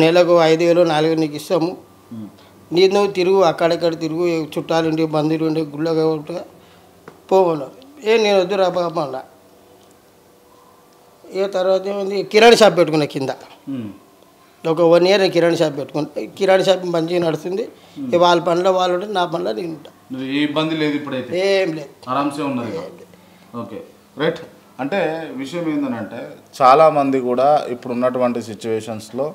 నెలకు 5,000 4,000 నీకు ఇస్తాము నువ్వు తిరుగు అక్కడెక్కడ తిరుగు చుట్టాలుండి బంధువులు ఉండి గుళ్ళగా ఉంటా పోమన్నారు నేను వద్దు రా బాబా అన్నా ఇక తర్వాత ఏముంది కిరాణా షాప్ పెట్టుకున్నా కింద ఒక 1 ఇయర్ కిరాణా షాప్ పెట్టుకున్నా కిరాణా షాప్ మంచిగా నడుస్తుంది వాళ్ళ పనిలో వాళ్ళు ఉంటే నా పనిలో నేను ఉంటా ఏ ఇబ్బంది లేదు ఇప్పుడైతే ఏం లేదు ఆరామ్సే ఉన్నది ఓకే రైట్ అంటే విషయం ఏంటంటే చాలామంది కూడా ఇప్పుడు ఉన్నటువంటి సిచ్యువేషన్స్లో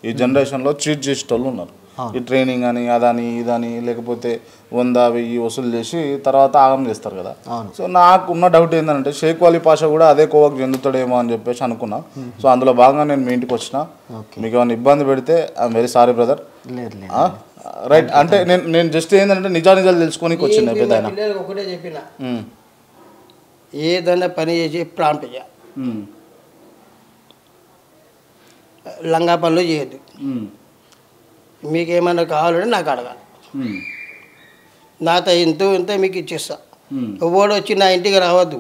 ఈ జనరేషన్లో చీట్ చేసేటోళ్ళు ఉన్నారు ఈ ట్రైనింగ్ అని అదని ఇదని లేకపోతే 100,000 వసూలు చేసి తర్వాత ఆగం చేస్తారు కదా సో నాకు ఉన్న డౌట్ ఏంటంటే షేక్ వాలీ పాషా కూడా అదే కోవకు చెందుతాడేమో అని చెప్పేసి అనుకున్నా సో అందులో భాగంగా నేను మీ ఇంటికి వచ్చిన మీకు ఏమైనా ఇబ్బంది పెడితే I'm very sorry brother right అంటే నేను జస్ట్ ఏంటంటే నిజాలు తెలుసుకోనికి వచ్చింది పెద్ద ఒకటే చెప్పిన ఏదైనా పని చేసి ప్రాంప్ట్ చేయాలి లంగా పనులు చేయొద్దు మీకేమన్నా కావాలంటే నాకు అడగాలి నాతో ఇంత మీకు ఇచ్చేస్తా ఎవడు వచ్చి నా ఇంటికి రావద్దు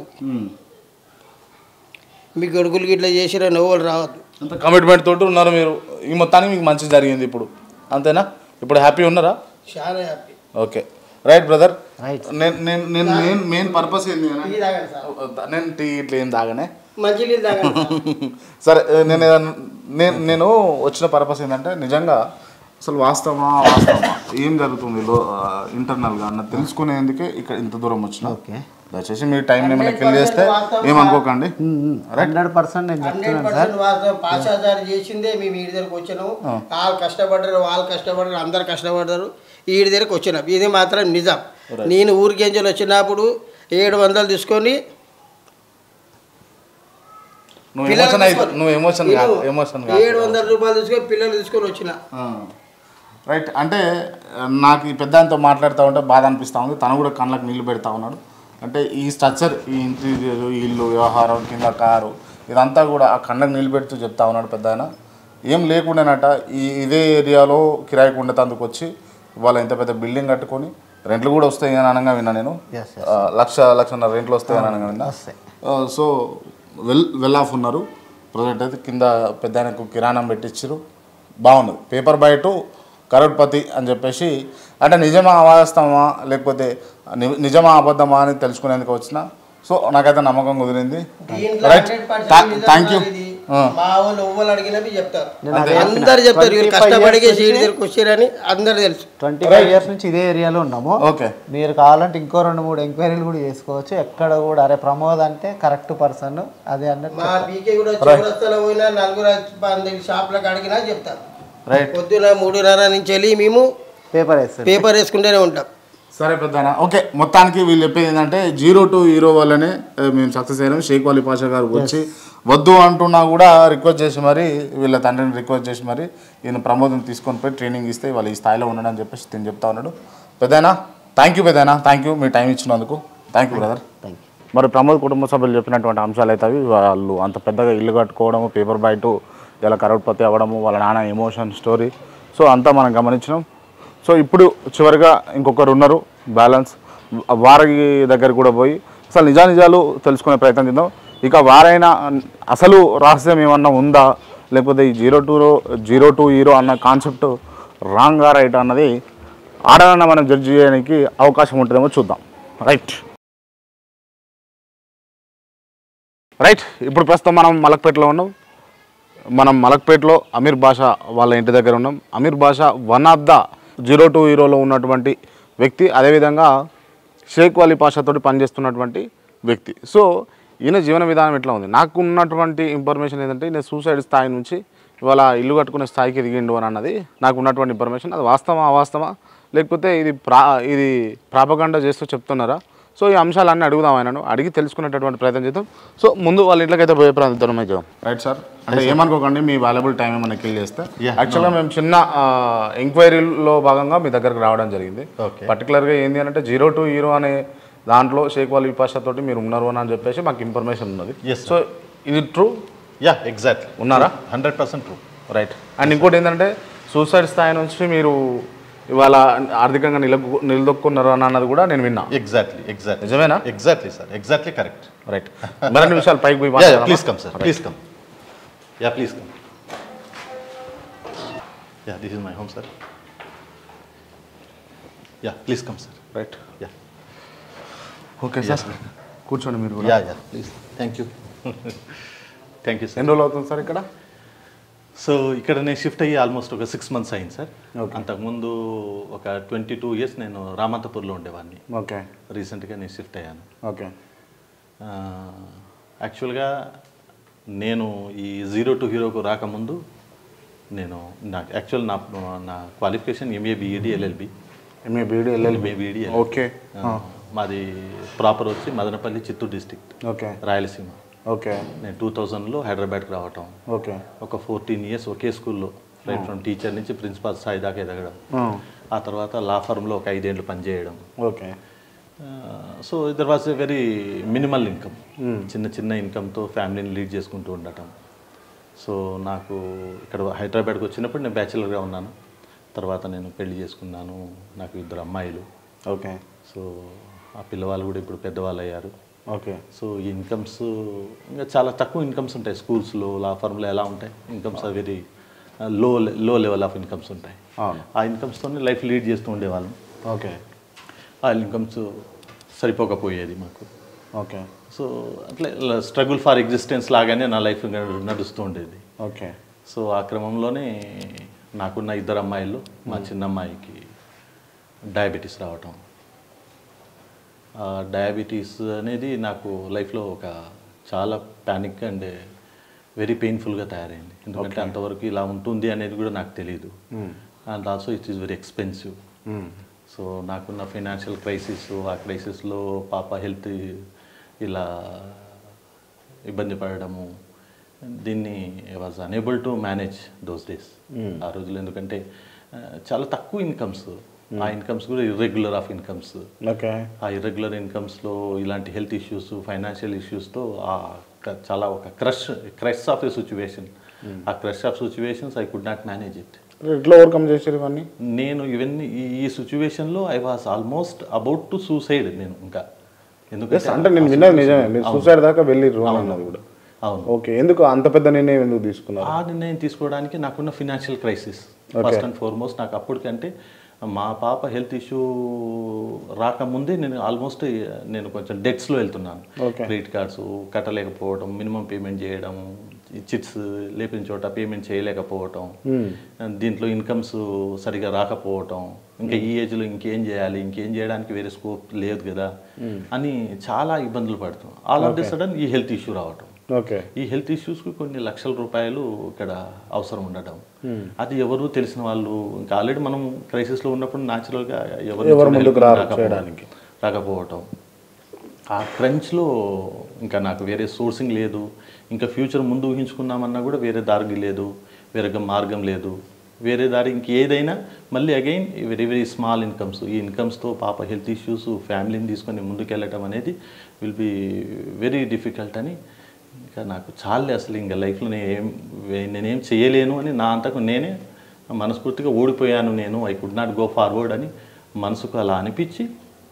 మీ కొడుకులకి ఇట్లా చేసిరా ఎవరు రావద్దు అంత కమిట్మెంట్ తోటి ఉన్నారు మీరు ఈ మొత్తానికి మీకు మంచి జరిగింది ఇప్పుడు అంతేనా ఇప్పుడు హ్యాపీ ఉన్నారా చాలా హ్యాపీ ఓకే రైట్ బ్రదర్ నేను మెయిన్ పర్పస్ ఏంది నేను టీ ఇట్లా ఏం తాగనే సరే నేను వచ్చిన పర్పస్ ఏంటంటే నిజంగా అసలు వాస్తవమా ఏం జరుగుతుంది ఇంటర్నల్గా అన్న తెలుసుకునేందుకే ఇక్కడ ఇంత దూరం వచ్చిన దయచేసి మీరు టైం ఏమైనా కిల్ చేస్తే ఏమనుకోకండి 100% పాషాదారు చేసిందే మేము వీడి దగ్గరకు వచ్చినాము వాళ్ళు కష్టపడ్డారు అందరు కష్టపడ్డారు వీడి దగ్గరకు వచ్చినాం ఇది మాత్రం నిజం నేను ఊరికేంజలు వచ్చినప్పుడు 700 తీసుకొని నువ్వు ఎమోషన్ 700 రూపాయలు తీసుకొని పిల్లలు తీసుకొని వచ్చిన రైట్ అంటే నాకు ఈ పెద్ద ఆయనతో మాట్లాడుతూ ఉంటే బాధ అనిపిస్తూ ఉంది తను కూడా కళ్ళకి నీళ్ళు పెడతా ఉన్నాడు అంటే ఈ స్ట్రక్చర్ ఈ ఇంటీరియర్ ఇల్లు వ్యవహారం కింద కారు ఇదంతా కూడా ఆ కళ్ళకి నీళ్ళు పెడుతూ చెప్తా ఉన్నాడు పెద్ద ఆయన ఏం లేకుండానట ఇదే ఏరియాలో కిరాయికి ఉండేందుకు వచ్చి ఇవాళ ఇంత పెద్ద బిల్డింగ్ కట్టుకొని రెంట్లు కూడా వస్తాయి అని అనగా విన్నా నేను 1,00,000 రెంట్లు వస్తాయి అని అనగా విన్నా సో వెల్ ఆఫ్ ఉన్నారు ప్రజెంట్ అయితే కింద పెద్ద ఆయనకు కిరాణం పెట్టించారు బాగున్నది పేపర్ బాయ్ టు కరోడ్పతి అని చెప్పేసి అంటే నిజమా వాస్తవమా లేకపోతే నిజమా అబద్ధమా అని తెలుసుకునేందుకు వచ్చిన సో నాకైతే నమ్మకం కుదిరింది రైట్ థ్యాంక్ యూ మా వాళ్ళు ఎవ్వరు అడిగినవి చెప్తారు అందరు చెప్తారు కష్టపడికే సీట్ దగ్గరికి వచ్చారని అందరు తెలుసు 25 years నుంచి ఇదే ఏరియాలో ఉన్నాము ఓకే మీరు కావాలంటే ఇంకో 2-3 ఎంక్వైరీలు కూడా చేసుకోవచ్చు ఎక్కడ కూడా అరే ప్రమోద్ అంటే కరెక్ట్ పర్సన్ అదే అన్నట్టు మా పీకే కూడా చౌరస్తాలో పోయినా 4 షాప్లకు అడిగినా చెప్తారు పొద్దున 3:30 నుంచి వెళ్ళి మేము పేపర్ వేసుకుంటూనే ఉంటాం సరే పెద్దనా, ఓకే. మొత్తానికి వీళ్ళు చెప్పేది ఏంటంటే 0 to హీరో వల్లనే మేము సక్సెస్ అయ్యాం. షేక్ వలీ పాషా గారు వచ్చి వద్దు అంటున్నా కూడా రిక్వెస్ట్ చేసి మరి వీళ్ళ తండ్రిని రిక్వెస్ట్ చేసి మరి ఈయన ప్రమోదం తీసుకొని పోయి ట్రైనింగ్ ఇస్తే వాళ్ళు ఈ స్థాయిలో ఉండడం చెప్పేసి తిని చెప్తా ఉన్నాడు. పెద్దనా థ్యాంక్ యూ, పెద్దనా థ్యాంక్ యూ, మీ టైం ఇచ్చినందుకు థ్యాంక్ యూ బ్రదర్. మరి ప్రమోద్ కుటుంబ సభ్యులు చెప్పినటువంటి అంశాలు అయితే అవి. వాళ్ళు అంత పెద్దగా ఇల్లు కట్టుకోవడము, పేపర్ బైటు ఇలా కరోడ్పతి అవ్వడము, వాళ్ళ నాన్న ఎమోషన్ స్టోరీ, సో అంతా మనం గమనించినాం. సో ఇప్పుడు చివరిగా ఇంకొకరు ఉన్నారు బ్యాలెన్స్, వారి దగ్గర కూడా పోయి అసలు నిజానిజాలు తెలుసుకునే ప్రయత్నం చేద్దాం. ఇక వారైనా అసలు రహస్యం ఏమన్నా ఉందా, లేకపోతే ఈ 0 to హీరో అన్న కాన్సెప్ట్ రాంగా రైట్ అన్నది ఆడనన్న మనం జడ్జి చేయడానికి అవకాశం ఉంటుందేమో చూద్దాం. రైట్ ఇప్పుడు ప్రస్తుతం మనం మలక్పేటలో ఉన్నాం. మనం మలక్పేటలో అమీర్ బాషా వాళ్ళ ఇంటి దగ్గర ఉన్నాం. అమీర్ బాషా వన్ ఆఫ్ ద 0 to హీరోలో ఉన్నటువంటి వ్యక్తి, అదేవిధంగా షేక్ వలీ పాషాతోటి పనిచేస్తున్నటువంటి వ్యక్తి. సో ఈయన జీవన విధానం ఎట్లా ఉంది, నాకు ఉన్నటువంటి ఇన్ఫర్మేషన్ ఏంటంటే ఈయన సూసైడ్ స్థాయి నుంచి ఇవాళ ఇల్లు కట్టుకునే స్థాయికి ఎదిగిండు అని అన్నది నాకు ఉన్నటువంటి ఇన్ఫర్మేషన్. అది వాస్తవా అవాస్తవా, లేకపోతే ఇది ప్రాపగండా చేస్తూ చెప్తున్నారా? సో ఈ అంశాలన్నీ అడుగుదాం, ఆయనను అడిగి తెలుసుకునేటటువంటి ప్రయత్నం చేద్దాం. సో ముందు వాళ్ళ ఇంట్లోకైతే పోయే ప్రాంతం చేద్దాం. రైట్ సార్, అంటే ఏమనుకోకండి, మీ వాల్యుబుల్ టైం ఏమైనా కిల్ చేస్తే. యాక్చువల్గా మేము చిన్న ఎంక్వైరీలో భాగంగా మీ దగ్గరకు రావడం జరిగింది. పర్టికులర్గా ఏంటి అంటే 0 to హీరో అనే దాంట్లో షేక్ వలీ పాషా తోటి మీరు ఉన్నారు అని చెప్పేసి మాకు ఇన్ఫర్మేషన్ ఉన్నది. సో ఇది ట్రూ? యా ఎగ్జాక్ట్లీ ఉన్నారా? 100% ట్రూ. రైట్. అండ్ ఇంకోటి ఏంటంటే సూసైడ్ స్థాయి నుంచి మీరు ఇవాళ ఆర్థికంగా నిలదొక్కున్నారు అని అన్నది కూడా నేను విన్నా. ఎగ్జాక్ట్లీ నిజమేనా? Exactly sir, exactly correct. Right. మరిన్ని విషయాలు పైకి పోయి please come sir, please come. Yeah please come. Yeah this is my home sir. Yeah please come sir. Right. Yeah okay sir, కూర్చోండి మీరు కూడా. Yeah please. Thank you sir. ఎన్ని రోజులు అవుతుంది సార్ ఇక్కడ? సో ఇక్కడ నేను షిఫ్ట్ అయ్యి ఆల్మోస్ట్ ఒక 6 months అయింది సార్. అంతకుముందు ఒక 22 years నేను రామంతపూర్లో ఉండేవాడిని. ఓకే. రీసెంట్గా నేను షిఫ్ట్ అయ్యాను. ఓకే. యాక్చువల్గా నేను ఈ 0 to హీరోకు రాకముందు నాకు యాక్చువల్ నా qualification MA BEd LLB. MA BEd LLB. Okay. మాది ప్రాపర్ వచ్చి Madanapalle, Chittoor district, okay, Rayalaseema. Okay. నేను 2000లో హైదరాబాద్కి రావటం. ఓకే. ఒక 14 years ఒకే స్కూల్లో రైట్ ఫ్రమ్ టీచర్ నుంచి ప్రిన్సిపాల్ స్థాయి దాకా ఎదగడం. ఆ తర్వాత లా ఫర్మ్లో ఒక 5 ఏళ్ళు పనిచేయడం. Okay. So there was a very minimal income, చిన్న ఇన్కమ్తో ఫ్యామిలీని లీడ్ చేసుకుంటూ ఉండటం. సో నాకు ఇక్కడ హైదరాబాద్కి వచ్చినప్పుడు నేను బ్యాచిలర్గా ఉన్నాను. తర్వాత నేను పెళ్లి చేసుకున్నాను. నాకు 2 అమ్మాయిలు. ఓకే. సో ఆ పిల్లవాళ్ళు కూడా ఇప్పుడు పెద్దవాళ్ళు అయ్యారు. ఓకే. సో ఈ ఇన్కమ్స్ ఇంకా చాలా తక్కువ ఇన్కమ్స్ ఉంటాయి స్కూల్స్లో, లా ఫర్మ్లో ఎలా ఉంటాయి incomes, very low level of incomes ఉంటాయి. ఆ ఇన్కమ్స్తో లైఫ్ లీడ్ చేస్తూ ఉండేవాళ్ళం. ఓకే. ఆ ఇన్కమ్స్ సరిపోకపోయేది మాకు. ఓకే. సో అట్లా స్ట్రగుల్ ఫర్ ఎగ్జిస్టెన్స్ లాగానే నా లైఫ్ నడుస్తూ ఉండేది. ఓకే. సో ఆ క్రమంలోనే నాకున్న 2 అమ్మాయిలు, మా చిన్న అమ్మాయికి డయాబెటీస్ రావటం. డయాబెటీస్ అనేది నాకు లైఫ్లో ఒక చాలా ప్యానిక్ అండ్ వెరీ పెయిన్ఫుల్గా తయారైంది. ఎందుకంటే అంతవరకు ఇలా ఉంటుంది అనేది కూడా నాకు తెలియదు. And also it is very expensive. So నాకున్న ఫైనాన్షియల్ క్రైసిస్, ఆ క్రైసిస్లో పాప హెల్త్ ఇలా ఇబ్బంది పడడము, దీన్ని I was unable to manage those days ఆ రోజులు. ఎందుకంటే చాలా తక్కువ ఇన్కమ్స్, ఆ ఇన్కమ్స్ కూడా ఇర్రెగ్యులర్ ఆఫ్ ఇన్కమ్స్. ఆ ఇర్రెగ్యులర్ ఇన్కమ్స్లో ఇలాంటి హెల్త్ ఇష్యూస్, ఫైనాన్షియల్ ఇష్యూస్తో చాలా ఒక క్రష్ ఆఫ్ ఎ సిచ్యువేషన్. ఆ crush of situations I could not manage it. ఎట్లా ఓవర్కమ్ చేశారు ఇవన్నీ? నేను ఇవన్నీ ఈ సిచ్యువేషన్లో I was almost about to suicide. నేను ఇంకా ఎందుకంటే అంటే నేను విన్నది నిజమే, మీరు సూసైడ్ దాకా వెళ్ళిర్రు అన్నది కూడా. అవును. ఓకే. ఎందుకు అంత పెద్ద నిర్ణయం ఎందుకు తీసుకున్నారు? ఆ నిర్ణయం తీసుకోవడానికి నాకున్న financial crisis first and foremost. నాకు అప్పటికంటే మా పాప హెల్త్ ఇష్యూ రాకముందే నేను కొంచెం డెట్స్లో వెళ్తున్నాను. క్రెడిట్ కార్డ్స్ కట్టలేకపోవడం, మినిమం పేమెంట్ చేయడం, చిట్స్ లేపిన చోట పేమెంట్ చేయలేకపోవటం, దీంట్లో ఇన్కమ్స్ సరిగా రాకపోవటం, ఇంకా ఈ ఏజ్లో ఇంకేం చేయడానికి వేరే స్కోప్ లేదు కదా అని చాలా ఇబ్బందులు పడుతున్నాం. ఆల్ ఆఫ్ ది సడన్ ఈ హెల్త్ ఇష్యూ రావటం. ఓకే. ఈ హెల్త్ ఇష్యూస్కి కొన్ని లక్షల రూపాయలు ఇక్కడ అవసరం ఉండడం, అది ఎవరు తెలిసిన వాళ్ళు ఇంకా ఆల్రెడీ మనం క్రైసిస్లో ఉన్నప్పుడు న్యాచురల్గా ఎవరు ముందుకు రాకపోవటం, ఆ క్రంచ్లో ఇంకా నాకు వేరే సోర్సింగ్ లేదు, ఇంకా ఫ్యూచర్ ముందు ఊహించుకున్నామన్నా కూడా వేరే దారి లేదు, వేరే మార్గం లేదు, వేరే దారి ఇంకేదైనా మళ్ళీ again very very small incomes. ఈ ఇన్కమ్స్తో పాప హెల్త్ ఇష్యూస్ ఫ్యామిలీని తీసుకొని ముందుకెళ్ళటం అనేది విల్ బి వెరీ డిఫికల్ట్ అని ఇంకా నాకు చాలే అసలు ఇంకా లైఫ్లో నేనేం చేయలేను అని నా అంతకు నేనే మనస్ఫూర్తిగా ఓడిపోయాను, నేను I could not go forward అని మనసుకు అలా అనిపించి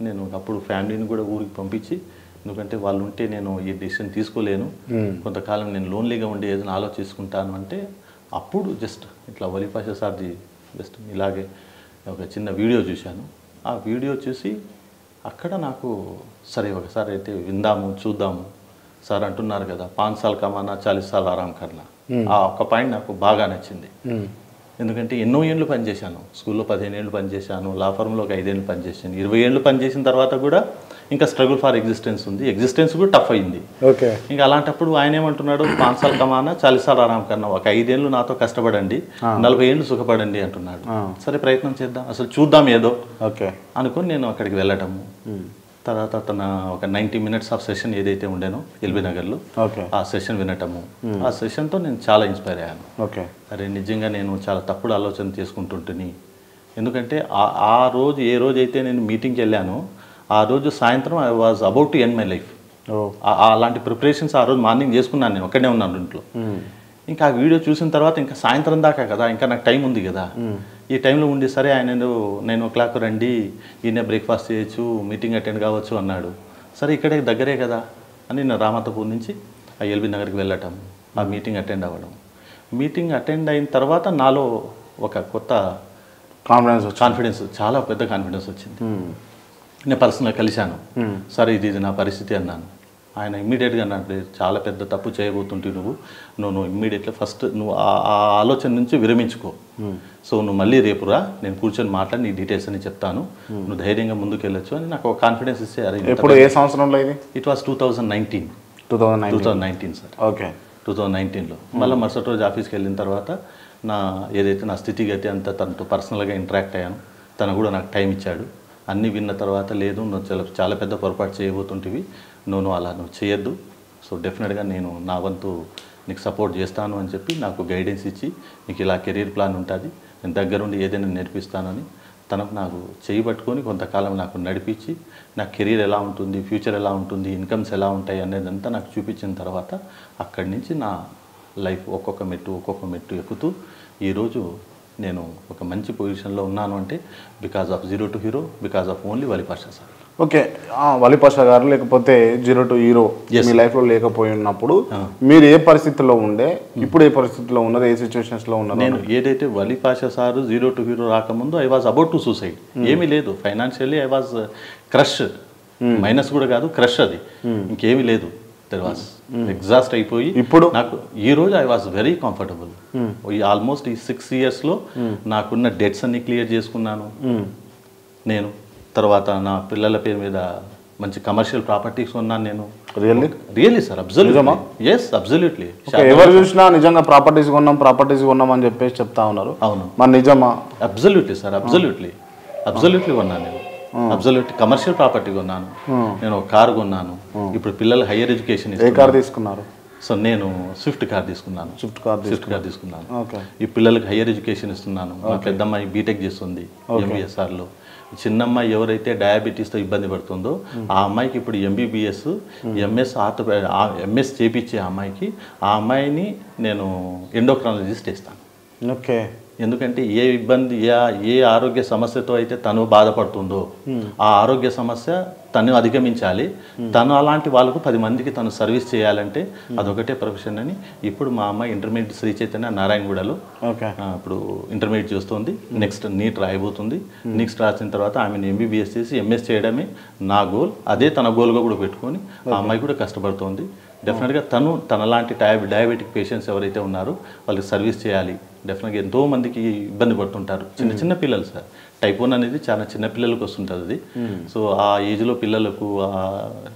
నేను అప్పుడు ఫ్యామిలీని కూడా ఊరికి పంపించి, ఎందుకంటే వాళ్ళు ఉంటే నేను ఈ డెసిషన్ తీసుకోలేను, కొంతకాలం నేను లోన్లీగా ఉండి ఏదైనా ఆలోచించుకుంటాను అంటే అప్పుడు జస్ట్ ఇట్లా వలి పాషా సార్ది జస్ట్ ఇలాగే ఒక చిన్న వీడియో చూశాను. ఆ వీడియో చూసి అక్కడ నాకు సరే ఒకసారి అయితే విందాము చూద్దాము, సార్ అంటున్నారు కదా 5 సాల్ కమానా 40 సాల్ ఆరాం కర్నా, ఆ ఒక్క పాయింట్ నాకు బాగా నచ్చింది. ఎందుకంటే ఎన్నో ఏళ్ళు పనిచేశాను, స్కూల్లో 15 ఏళ్ళు పనిచేశాను, లా ఫర్మ్లో ఒక 5 ఏళ్ళు పనిచేశాను, 20 ఏళ్ళు పనిచేసిన తర్వాత కూడా ఇంకా స్ట్రగుల్ ఫర్ ఎగ్జిస్టెన్స్ ఉంది, ఎగ్జిస్టెన్స్ కూడా టఫ్ అయింది. ఓకే. ఇంకా అలాంటప్పుడు ఆయన ఏమంటున్నాడు 5 సాల్ కమానా 40 సాల్ ఆరాం కన్నా, ఒక 5 ఏళ్ళు నాతో కష్టపడండి 40 ఏళ్ళు సుఖపడండి అంటున్నాడు. సరే ప్రయత్నం చేద్దాం, అసలు చూద్దాం ఏదో ఓకే అనుకుని నేను అక్కడికి వెళ్ళటము. తర్వాత తన ఒక 90 minutes ఆఫ్ సెషన్ ఏదైతే ఉండేనో ఎల్బీ నగర్లో ఆ సెషన్ వినటము, ఆ సెషన్తో నేను చాలా ఇన్స్పైర్ అయ్యాను. ఓకే. అరే నిజంగా నేను చాలా తప్పుడు ఆలోచన చేసుకుంటుంటుని, ఎందుకంటే ఆ రోజు ఏ రోజైతే నేను మీటింగ్కి వెళ్ళానో ఆ రోజు సాయంత్రం I was about to end my life. అలాంటి ప్రిపరేషన్స్ ఆ రోజు మార్నింగ్ చేసుకున్నాను, నేను ఒక్కడే ఉన్నాను ఇంట్లో. ఇంకా ఆ వీడియో చూసిన తర్వాత ఇంకా సాయంత్రం దాకా కదా, ఇంకా నాకు టైం ఉంది కదా, ఈ టైంలో ఉండి సరే ఆయన 9 o'clock రండి, ఈయన బ్రేక్ఫాస్ట్ చేయొచ్చు, మీటింగ్ అటెండ్ కావచ్చు అన్నాడు. సరే ఇక్కడే దగ్గరే కదా అని నేను రామతపూర్ నుంచి ఆ ఎల్బీ నగర్కి వెళ్ళటం, ఆ మీటింగ్ అటెండ్ అవ్వడం. మీటింగ్ అటెండ్ అయిన తర్వాత నాలో ఒక కొత్త కాన్ఫిడెన్స్, చాలా పెద్ద కాన్ఫిడెన్స్ వచ్చింది. నేను పర్సనల్గా కలిశాను, సరే ఇది నా పరిస్థితి అన్నాను. ఆయన ఇమ్మీడియట్గా అన్నాడు, చాలా పెద్ద తప్పు చేయబోతుంటే నువ్వు ఇమ్మీడియట్గా ఫస్ట్ నువ్వు ఆ ఆలోచన నుంచి విరమించుకో, సో నువ్వు మళ్ళీ రేపు రా, నేను కూర్చొని మాట్లాడి నీ డీటెయిల్స్ అని చెప్తాను, నువ్వు ధైర్యంగా ముందుకు వెళ్ళొచ్చు అని నాకు ఒక కాన్ఫిడెన్స్ ఇస్తే. ఇప్పుడు ఏ సంవత్సరంలో ఇది? It was 2019 sir. ఓకే. 2019లో మళ్ళీ మరుసటి రోజు ఆఫీస్కి వెళ్ళిన తర్వాత ఏదైతే నా స్థితిగతి అంతా తనతో పర్సనల్గా ఇంటరాక్ట్ అయ్యాను, తను కూడా నాకు టైం ఇచ్చాడు. అన్నీ విన్న తర్వాత లేదు నువ్వు చాలా పెద్ద పొరపాటు చేయబోతుంటివి, నువ్వు అలా చేయొద్దు, సో డెఫినెట్గా నేను నా వంతు నీకు సపోర్ట్ చేస్తాను అని చెప్పి నాకు గైడెన్స్ ఇచ్చి, నీకు ఇలా కెరీర్ ప్లాన్ ఉంటుంది, నేను దగ్గరుండి ఏదైనా నేర్పిస్తానని తనకు నాకు చేయి పట్టుకొని కొంతకాలం నాకు నడిపించి, నా కెరీర్ ఎలా ఉంటుంది, ఫ్యూచర్ ఎలా ఉంటుంది, ఇన్కమ్స్ ఎలా ఉంటాయి అనేదంతా నాకు చూపించిన తర్వాత అక్కడి నుంచి నా లైఫ్ ఒక్కొక్క మెట్టు ఎక్కుతూ ఈరోజు నేను ఒక మంచి పొజిషన్లో ఉన్నాను. అంటే because of zero to hero, because of only Vali Pasha sir. Okay. Vali Pasha garu లేకపోతే జీరో టు హీరో మీ లైఫ్లో లేకపోయి ఉన్నప్పుడు మీరు ఏ పరిస్థితిలో ఉండే, ఇప్పుడు ఏ పరిస్థితిలో ఉన్నారు, ఏ సిచ్యువేషన్స్లో ఉన్నారు? నేను ఏదైతే Vali Pasha sir zero to hero రాకముందు I was about to suicide. ఏమీ లేదు, financially I was crush, minus కూడా కాదు, క్రష్, అది ఇంకేమీ లేదు. దెర్ వాజ్ ఎగ్జాస్ట్ అయిపోయి ఇప్పుడు నాకు ఈ రోజు I was very comfortable. Almost ఈ 6 yearsలో నాకున్న డెట్స్ అన్ని క్లియర్ చేసుకున్నాను నేను. తర్వాత నా పిల్లల పేరు మీద మంచి కమర్షియల్ ప్రాపర్టీస్ ఉన్నాను నేను. Really sir, absolutely, yes absolutely. ఎవరు చూసినా నిజంగా ప్రాపర్టీస్ కొన్నాం అని చెప్పేసి చెప్తా ఉన్నారు. అవును, మరి నిజమా? అబ్సల్యూట్లీ సార్, అబ్సల్యూట్లీ కొన్నాను నేను. అబ్సల్యూట్లీ కమర్షియల్ ప్రాపర్టీ కొన్నాను నేను, ఒక కారు కొన్నాను. ఇప్పుడు పిల్లలు హైయర్ ఎడ్యుకేషన్. ఏ కార్ తీసుకున్నారు? సో నేను స్విఫ్ట్ కార్ తీసుకున్నాను. ఈ పిల్లలకి హైయర్ ఎడ్యుకేషన్ ఇస్తున్నాను. మా పెద్దమ్మాయి బీటెక్ చేస్తుంది ఎంబీఎస్ఆర్లో. చిన్నమ్మాయి ఎవరైతే డయాబెటీస్తో ఇబ్బంది పడుతుందో ఆ అమ్మాయికి ఇప్పుడు ఎంబీబీఎస్ ఎంఎస్ చేపించే అమ్మాయికి, ఆ అమ్మాయిని నేను ఎండోక్రాలజిస్ట్ ఇస్తాను. ఓకే. ఎందుకంటే ఏ ఇబ్బంది, ఏ ఆరోగ్య సమస్యతో అయితే తను బాధపడుతుందో ఆ ఆరోగ్య సమస్య తను అధిగమించాలి, తను అలాంటి వాళ్ళకు 10 మందికి తను సర్వీస్ చేయాలంటే అదొకటే ప్రొఫెషన్ అని. ఇప్పుడు మా అమ్మాయి ఇంటర్మీడియట్ శ్రీ చైతన్య నారాయణగూడలో ఇప్పుడు ఇంటర్మీడియట్ చూస్తుంది, నెక్స్ట్ నీట్ రాయబోతుంది. నెక్స్ట్ రాసిన తర్వాత ఆమెను ఎంబీబీఎస్ చేసి ఎంఎస్ చేయడమే నా గోల్. అదే తన గోల్గా కూడా పెట్టుకొని ఆ అమ్మాయి కూడా కష్టపడుతోంది. డెఫినెట్గా తనలాంటి డయాబెటిక్ పేషెంట్స్ ఎవరైతే ఉన్నారో వాళ్ళకి సర్వీస్ చేయాలి. డెఫినెట్గా ఎంతోమందికి ఇబ్బంది పడుతుంటారు, చిన్న పిల్లలు సార్. టైప్ 1 అనేది చాలా చిన్న పిల్లలకు వస్తుంటుంది అది. సో ఆ ఏజ్లో పిల్లలకు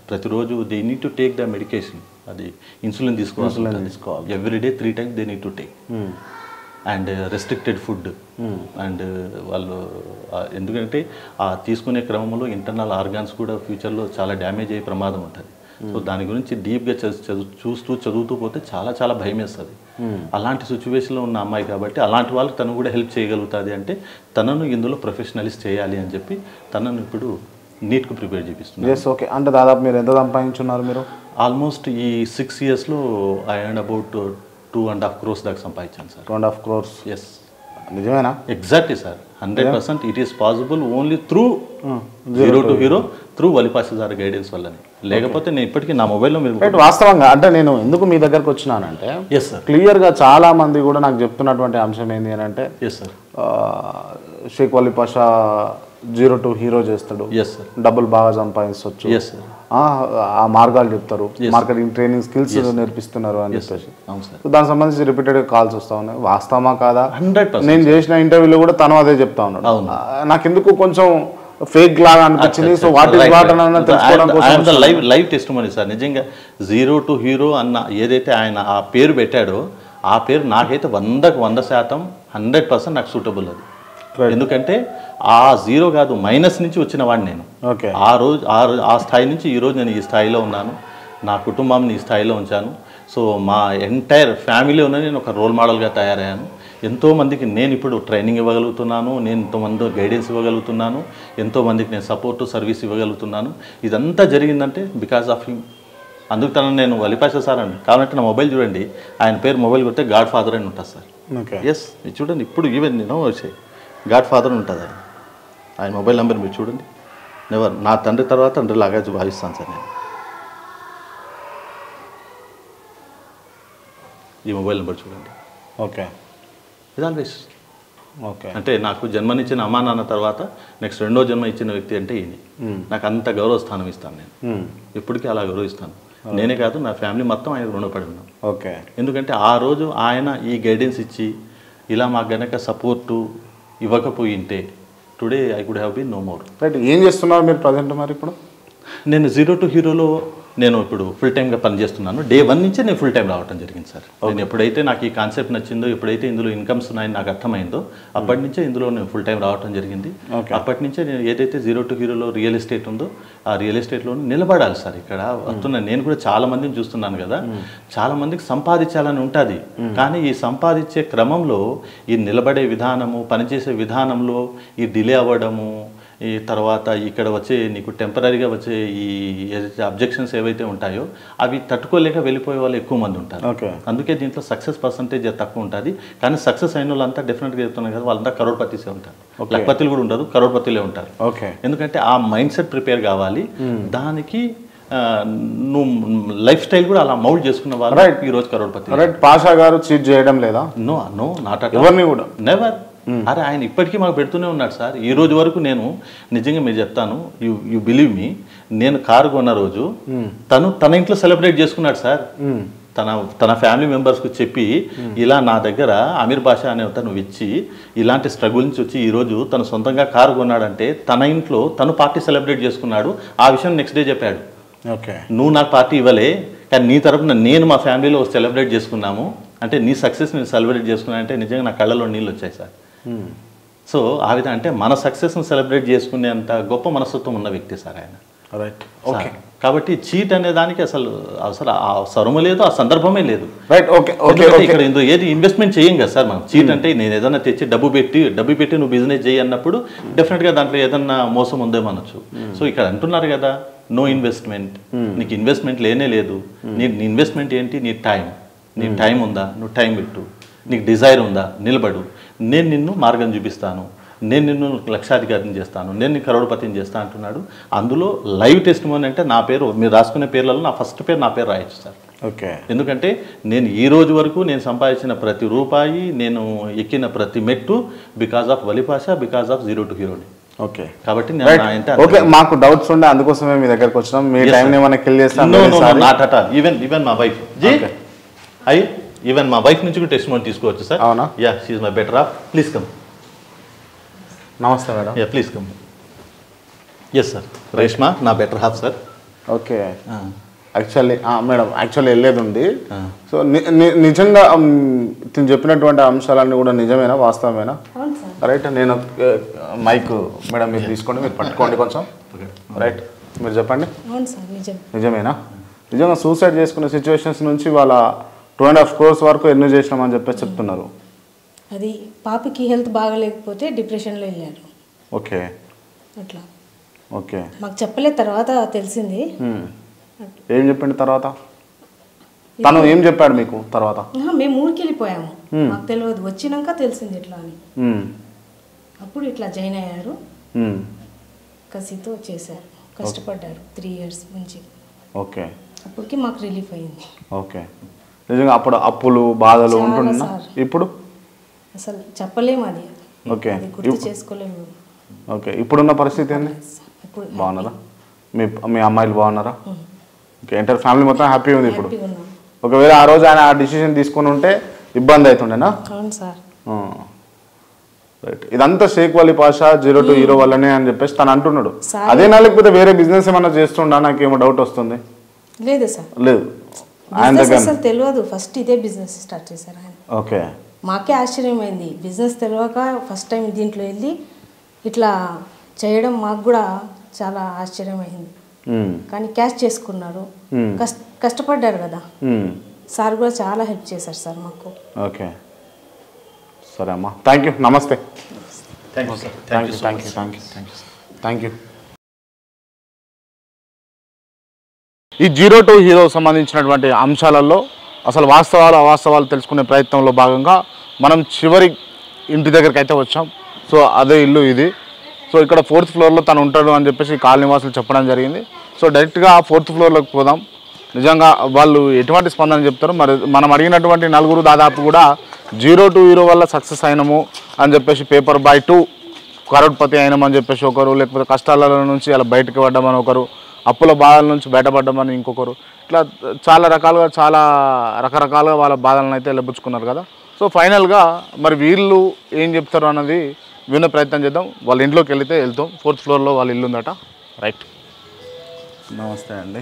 ప్రతిరోజు they need to take the medication. అది ఇన్సులిన్ తీసుకోవాలి everyday 3 times they need to take and restricted food and వాళ్ళు ఎందుకంటే ఆ తీసుకునే క్రమంలో ఇంటర్నల్ ఆర్గాన్స్ కూడా ఫ్యూచర్లో చాలా డ్యామేజ్ అయ్యే ప్రమాదం ఉంటుంది. సో దాని గురించి డీప్గా చదువుతూ పోతే చాలా చాలా భయం వేస్తుంది. అలాంటి సిచ్యువేషన్లో ఉన్న అమ్మాయి కాబట్టి అలాంటి వాళ్ళకి తను కూడా హెల్ప్ చేయగలుగుతుంది. అంటే తనను ఇందులో ప్రొఫెషనలిస్ట్ చేయాలి అని చెప్పి తనను ఇప్పుడు నీట్కు ప్రిపేర్ చేపిస్తున్నారు. Yes okay. అంటే దాదాపు మీరు ఎంత సంపాదించున్నారు? మీరు ఆల్మోస్ట్ ఈ 6 yearsలో ఐ ఎర్న్ అబౌట్ 2.5 crores దాకా సంపాదించాను సార్. 2.5 crores. ఎస్, నిజమేనా? Exactly sir, 100% it is possible only through zero to hero through Valipasha sir guidance వల్లనే. లేకపోతే నేను ఇప్పటికీ నా మొబైల్లో మీరు వాస్తవంగా అంటే నేను ఎందుకు మీ దగ్గరకు వచ్చినానంటే ఎస్ సార్ క్లియర్గా చాలా మంది కూడా నాకు చెప్తున్నటువంటి అంశం ఏంటి అని అంటే yes sir Shaikh Valipasha 0 to hero చేస్తాడు, ఎస్ సార్ డబ్బులు బాగా సంపాదించవచ్చు, ఎస్ సార్ ఆ మార్గాలు చెప్తారు, మార్కెటింగ్ ట్రైనింగ్ స్కిల్స్ నేర్పిస్తున్నారు అని చెప్పేసి. అవును సార్. దానికి సంబంధించి రిపీటెడ్గా కాల్స్ వస్తా ఉన్నాయి. వాస్తవమా కాదా? 100%. నేను చేసిన ఇంటర్వ్యూలో కూడా తను అదే చెప్తా ఉన్నాడు. అవును. నాకు ఎందుకు కొంచెం ఫేక్ లాగా అనిపించింది. సో వాట్ ఈస్ వాట్ అని తెలుసుకోవడం కోసం లైవ్ టెస్టిమనీ సార్. నిజంగా 0 to hero అన్న ఏదైతే ఆయన ఆ పేరు పెట్టాడో ఆ పేరు నాకైతే 100% 100% నాకు సూటబుల్ అది. ఎందుకంటే ఆ 0 కాదు మైనస్ నుంచి వచ్చిన వాడిని నేను. ఓకే. ఆ రోజు ఆ స్థాయి నుంచి ఈరోజు నేను ఈ స్థాయిలో ఉన్నాను, నా కుటుంబాన్ని ఈ స్థాయిలో ఉంచాను. సో మా ఎంటైర్ ఫ్యామిలీలోనే నేను ఒక రోల్ మోడల్గా తయారయ్యాను. ఎంతోమందికి నేను ఇప్పుడు ట్రైనింగ్ ఇవ్వగలుగుతున్నాను, నేను ఎంతోమంది గైడెన్స్ ఇవ్వగలుగుతున్నాను, ఎంతోమందికి నేను సపోర్ట్ సర్వీస్ ఇవ్వగలుగుతున్నాను. ఇదంతా జరిగిందంటే బికాస్ ఆఫ్ హిమ్. అందుకు తనను నేను వలిపాష సార్ అండి. కాబట్టి నా మొబైల్ చూడండి, ఆయన పేరు మొబైల్ కొడితే గాడ్ ఫాదర్ అని ఉంటుంది సార్. ఓకే. ఎస్, మీరు చూడండి ఇప్పుడు ఈవెన్ నేను వచ్చాయి గాడ్ ఫాదర్ ఉంటుంది ఆయన మొబైల్ నెంబర్ మీరు చూడండి. నెవర్ నా తండ్రి తర్వాత తండ్రి లాగా భావిస్తాను సార్ నేను. ఈ మొబైల్ నెంబర్ చూడండి. ఓకే. ఇది ఆల్వేస్ ఓకే. అంటే నాకు జన్మనిచ్చిన అమ్మా నాన్న తర్వాత నెక్స్ట్ రెండో జన్మ ఇచ్చిన వ్యక్తి అంటే ఈయన. నాకు అంత గౌరవ స్థానం ఇస్తాను నేను, ఇప్పటికీ అలా గౌరవిస్తాను. నేనే కాదు నా ఫ్యామిలీ మొత్తం ఆయన రుణపడి ఉన్నాం. ఓకే. ఎందుకంటే ఆ రోజు ఆయన ఈ గైడెన్స్ ఇచ్చి ఇలా మాకు గనక సపోర్టు ఇవ్వకపోయింటే today I could have been no more. Right. ఏం చేస్తున్నారు మీరు ప్రజెంట్ మరి ఇప్పుడు? నేను 0 to hero నేను ఇప్పుడు ఫుల్ టైమ్గా పనిచేస్తున్నాను. Day 1 నుంచే నేను ఫుల్ టైం రావడం జరిగింది సార్. నేను ఎప్పుడైతే నాకు ఈ కాన్సెప్ట్ నచ్చిందో, ఎప్పుడైతే ఇందులో ఇన్కమ్స్ ఉన్నాయని నాకు అర్థమైందో అప్పటి నుంచే ఇందులో నేను ఫుల్ టైం రావడం జరిగింది. అప్పటి నుంచే నేను ఏదైతే 0 to hero రియల్ ఎస్టేట్ ఉందో ఆ రియల్ ఎస్టేట్లో నిలబడాలి సార్. ఇక్కడ వస్తున్నాను నేను కూడా చాలా మందిని చూస్తున్నాను కదా, చాలా మందికి సంపాదించాలని ఉంటుంది. కానీ ఈ సంపాదించే క్రమంలో ఈ నిలబడే విధానము, పనిచేసే విధానంలో ఈ డిలే అవ్వడము, ఈ తర్వాత ఇక్కడ వచ్చే నీకు టెంపరీగా వచ్చే ఈ ఏదైతే అబ్జెక్షన్స్ ఏవైతే ఉంటాయో అవి తట్టుకోలేక వెళ్ళిపోయే వాళ్ళు ఎక్కువ మంది ఉంటారు. అందుకే దీంట్లో సక్సెస్ పర్సంటేజ్ తక్కువ ఉంటుంది. కానీ సక్సెస్ అయిన వాళ్ళంతా డెఫినెట్గా చెప్తున్నారు కదా, వాళ్ళంతా కరోడ్పతిసే ఉంటారు. లఖపతిలు కూడా ఉండదు, కరోడ్పతిలే ఉంటారు. ఎందుకంటే ఆ మైండ్ సెట్ ప్రిపేర్ కావాలి. దానికి నువ్వు లైఫ్ స్టైల్ కూడా అలా మౌల్డ్ చేసుకున్న వాళ్ళు ఈరోజు కరోడ్పతి. రైట్. పాషా గారు చీట్ చేయడం లేదా? నో నో నాట్ అట్ ఎవరిని కూడా నెవర్. అరే ఆయన ఇప్పటికీ మాకు పెడుతూనే ఉన్నాడు సార్. ఈ రోజు వరకు నేను నిజంగా మీరు చెప్తాను, యు బిలీవ్ మీ, నేను కారు కొన్న రోజు తన ఇంట్లో సెలబ్రేట్ చేసుకున్నాడు సార్. తన ఫ్యామిలీ మెంబర్స్కి చెప్పి ఇలా నా దగ్గర అమీర్ బాషా అనే తను ఇచ్చి ఇలాంటి స్ట్రగుల్ నుంచి వచ్చి ఈరోజు తను సొంతంగా కారు కొన్నాడంటే తన ఇంట్లో తను పార్టీ సెలబ్రేట్ చేసుకున్నాడు. ఆ విషయం నెక్స్ట్ డే చెప్పాడు. ఓకే. నువ్వు నాకు పార్టీ ఇవ్వలే, కానీ నీ తరపున నేను మా ఫ్యామిలీలో సెలబ్రేట్ చేసుకున్నాము అంటే నీ సక్సెస్ నేను సెలబ్రేట్ చేసుకున్నా అంటే నిజంగా నా కళ్ళలో నీళ్ళు వచ్చాయి సార్. సో ఆ విధంగా అంటే మన సక్సెస్ని సెలబ్రేట్ చేసుకునేంత గొప్ప మనస్తత్వం ఉన్న వ్యక్తి సార్ ఆయన. రైట్. ఓకే. కాబట్టి చీట్ అనే దానికి అసలు అవసరమే లేదు, ఆ సందర్భమే లేదు. రైట్. ఓకే. ఓకే. ఇక్కడ ఏది ఇన్వెస్ట్మెంట్ చేయం కదా సార్ మనం. చీట్ అంటే నేను ఏదైనా తెచ్చి డబ్బు పెట్టి నువ్వు బిజినెస్ చేయి అన్నప్పుడు డెఫినెట్గా దాంట్లో ఏదన్నా మోసం ఉందేమనొచ్చు. సో ఇక్కడ అంటున్నారు కదా నో ఇన్వెస్ట్మెంట్, నీకు ఇన్వెస్ట్మెంట్ లేనే లేదు. నీ ఇన్వెస్ట్మెంట్ ఏంటి? నీ టైం ఉందా? నువ్వు టైం పెట్టు. నీకు డిజైర్ ఉందా? నిలబడు. నేను నిన్ను మార్గం చూపిస్తాను, నేను నిన్ను లక్షాధికారిని చేస్తాను, నేను నీ కరోడ్పతిని చేస్తాను అంటున్నాడు. అందులో లైవ్ టెస్టిమోనీ అంటే నా పేరు మీరు రాసుకునే పేర్లలో నా ఫస్ట్ పేరు నా పేరు రాయొచ్చు సార్. ఓకే. ఎందుకంటే నేను ఈ రోజు వరకు నేను సంపాదించిన ప్రతి రూపాయి, నేను ఎక్కిన ప్రతి మెట్టు because of Valipasha, because of 0 to hero. Okay. కాబట్టి ఓకే, మాకు డౌట్స్ ఉండే అందుకోసమే మీ దగ్గరకు వచ్చినాం. మీ టైం ఏమైనా కిల్ చేస్తాను? Not at all. ఈవెన్ మా వైఫ్ ఈవెన్ మా వైఫ్ నుంచి కూడా టెస్టిమోనీ తీసుకోవచ్చు సార్. అవునా? Yeah, she is my better half. Please come. నమస్తే madam. Yeah please come. Yes sir, Reshma నా better half sir. Okay. Madam actually వెళ్ళేది ఉంది. సో నిజంగా తిని చెప్పినటువంటి అంశాలన్నీ కూడా నిజమేనా, వాస్తవమేనా? రైట్. నేను మైక్ మేడం మీరు తీసుకోండి, మీరు పట్టుకోండి కొంచెం. రైట్, మీరు చెప్పండి. నిజమేనా? నిజంగా సూసైడ్ చేసుకునే సిచ్యువేషన్స్ నుంచి వాళ్ళ 2.5 crores వరకు ఎన్నో చేసినామని చెప్పేసి చెప్తున్నారు. అది పాపకి హెల్త్ బాగాలేకపోతే డిప్రెషన్లో వెళ్ళారు. ఓకే, అట్లా ఓకే. మాకు చెప్పలేదు, తర్వాత తెలిసింది. ఏం చెప్పింది తర్వాత? తను ఏం చెప్పాడు మీకు తర్వాత? మేము ఊరికి వెళ్ళిపోయాము, మాకు తెలియదు, వచ్చినాక తెలిసింది ఇట్లా అని. అప్పుడు ఇట్లా జాయిన్ అయ్యారు, కసితో చేశారు, కష్టపడ్డారు 3 years నుంచి. ఓకే, అప్పటికి మాకు రిలీఫ్ అయింది. ఓకే. నిజంగా అప్పుడు అప్పులు బాధలు ఉంటున్నా ఇప్పుడు అసలు చెప్పలేము, అది ఓకే గుర్తు చేసుకోలేము. ఓకే, ఇప్పుడున్న పరిస్థితి ఏంది? బాగున్నారా? మీ అమ్మాయిలు బాగున్నారా? ఓకే, ఎంటర్ ఫ్యామిలీ మొత్తం హ్యాపీ ఉంది ఇప్పుడు. ఒకవేళ ఆ రోజు ఆయన ఆ డిసిషన్ తీసుకుని ఉంటే ఇబ్బంది అవుతుండేనా? అవును సార్. రైట్. ఇదంతా షేక్ వలీ పాషా 0 to hero వల్లనే అని చెప్పేసి తను అంటున్నాడు. అదేనా లేకపోతే వేరే బిజినెస్ ఏమన్నా చేస్తుండా? నాకేమో డౌట్ వస్తుంది. లేదు సార్, లేదు, ఆయన దగ్గర అసలు తెలియదు. ఫస్ట్ ఇదే బిజినెస్ స్టార్ట్ చేశారు ఆయన. ఓకే. మాకే ఆశ్చర్యమైంది, బిజినెస్ తెలియక ఫస్ట్ టైం దీంట్లో వెళ్ళి ఇట్లా చేయడం మాకు కూడా చాలా ఆశ్చర్యమైంది. కానీ క్యాష్ చేసుకున్నారు, కష్టపడ్డారు కదా. సార్ కూడా చాలా హెల్ప్ చేశారు సార్ మాకు. ఓకే, సరే అమ్మా, థ్యాంక్ యూ, నమస్తే. Thank you. ఈ 0 to hero సంబంధించినటువంటి అంశాలలో అసలు వాస్తవాలు అవాస్తవాలు తెలుసుకునే ప్రయత్నంలో భాగంగా మనం చివరి ఇంటి దగ్గరికి అయితే వచ్చాం. సో అదే ఇల్లు ఇది. సో ఇక్కడ 4th floorలో తను ఉంటాడు అని చెప్పేసి కాలనీ వాసులు చెప్పడం జరిగింది. సో డైరెక్ట్గా 4th floorలోకి పోదాం. నిజంగా వాళ్ళు ఎటువంటి స్పందన చెప్తారు, మరి మనం అడిగినటువంటి 4 దాదాపు కూడా 0 to hero వల్ల సక్సెస్ అయినాము అని చెప్పేసి, పేపర్ బాయ్ 2 కరోడ్పతి అయినామని చెప్పేసి ఒకరు, లేకపోతే కష్టాల నుంచి అలా బయటకు పడ్డామని ఒకరు, అప్పుల బాధల నుంచి బయటపడ్డామని ఇంకొకరు, ఇట్లా చాలా రకాలుగా చాలా రకరకాలుగా వాళ్ళ బాధలను అయితే లెబ్బుచ్చుకున్నారు కదా. సో ఫైనల్గా మరి వీళ్ళు ఏం చెప్తారు అన్నది వినే ప్రయత్నం చేద్దాం. వాళ్ళ ఇంట్లోకి వెళ్తాం. 4th floorలో వాళ్ళ ఇల్లు ఉందట. రైట్. నమస్తే అండి.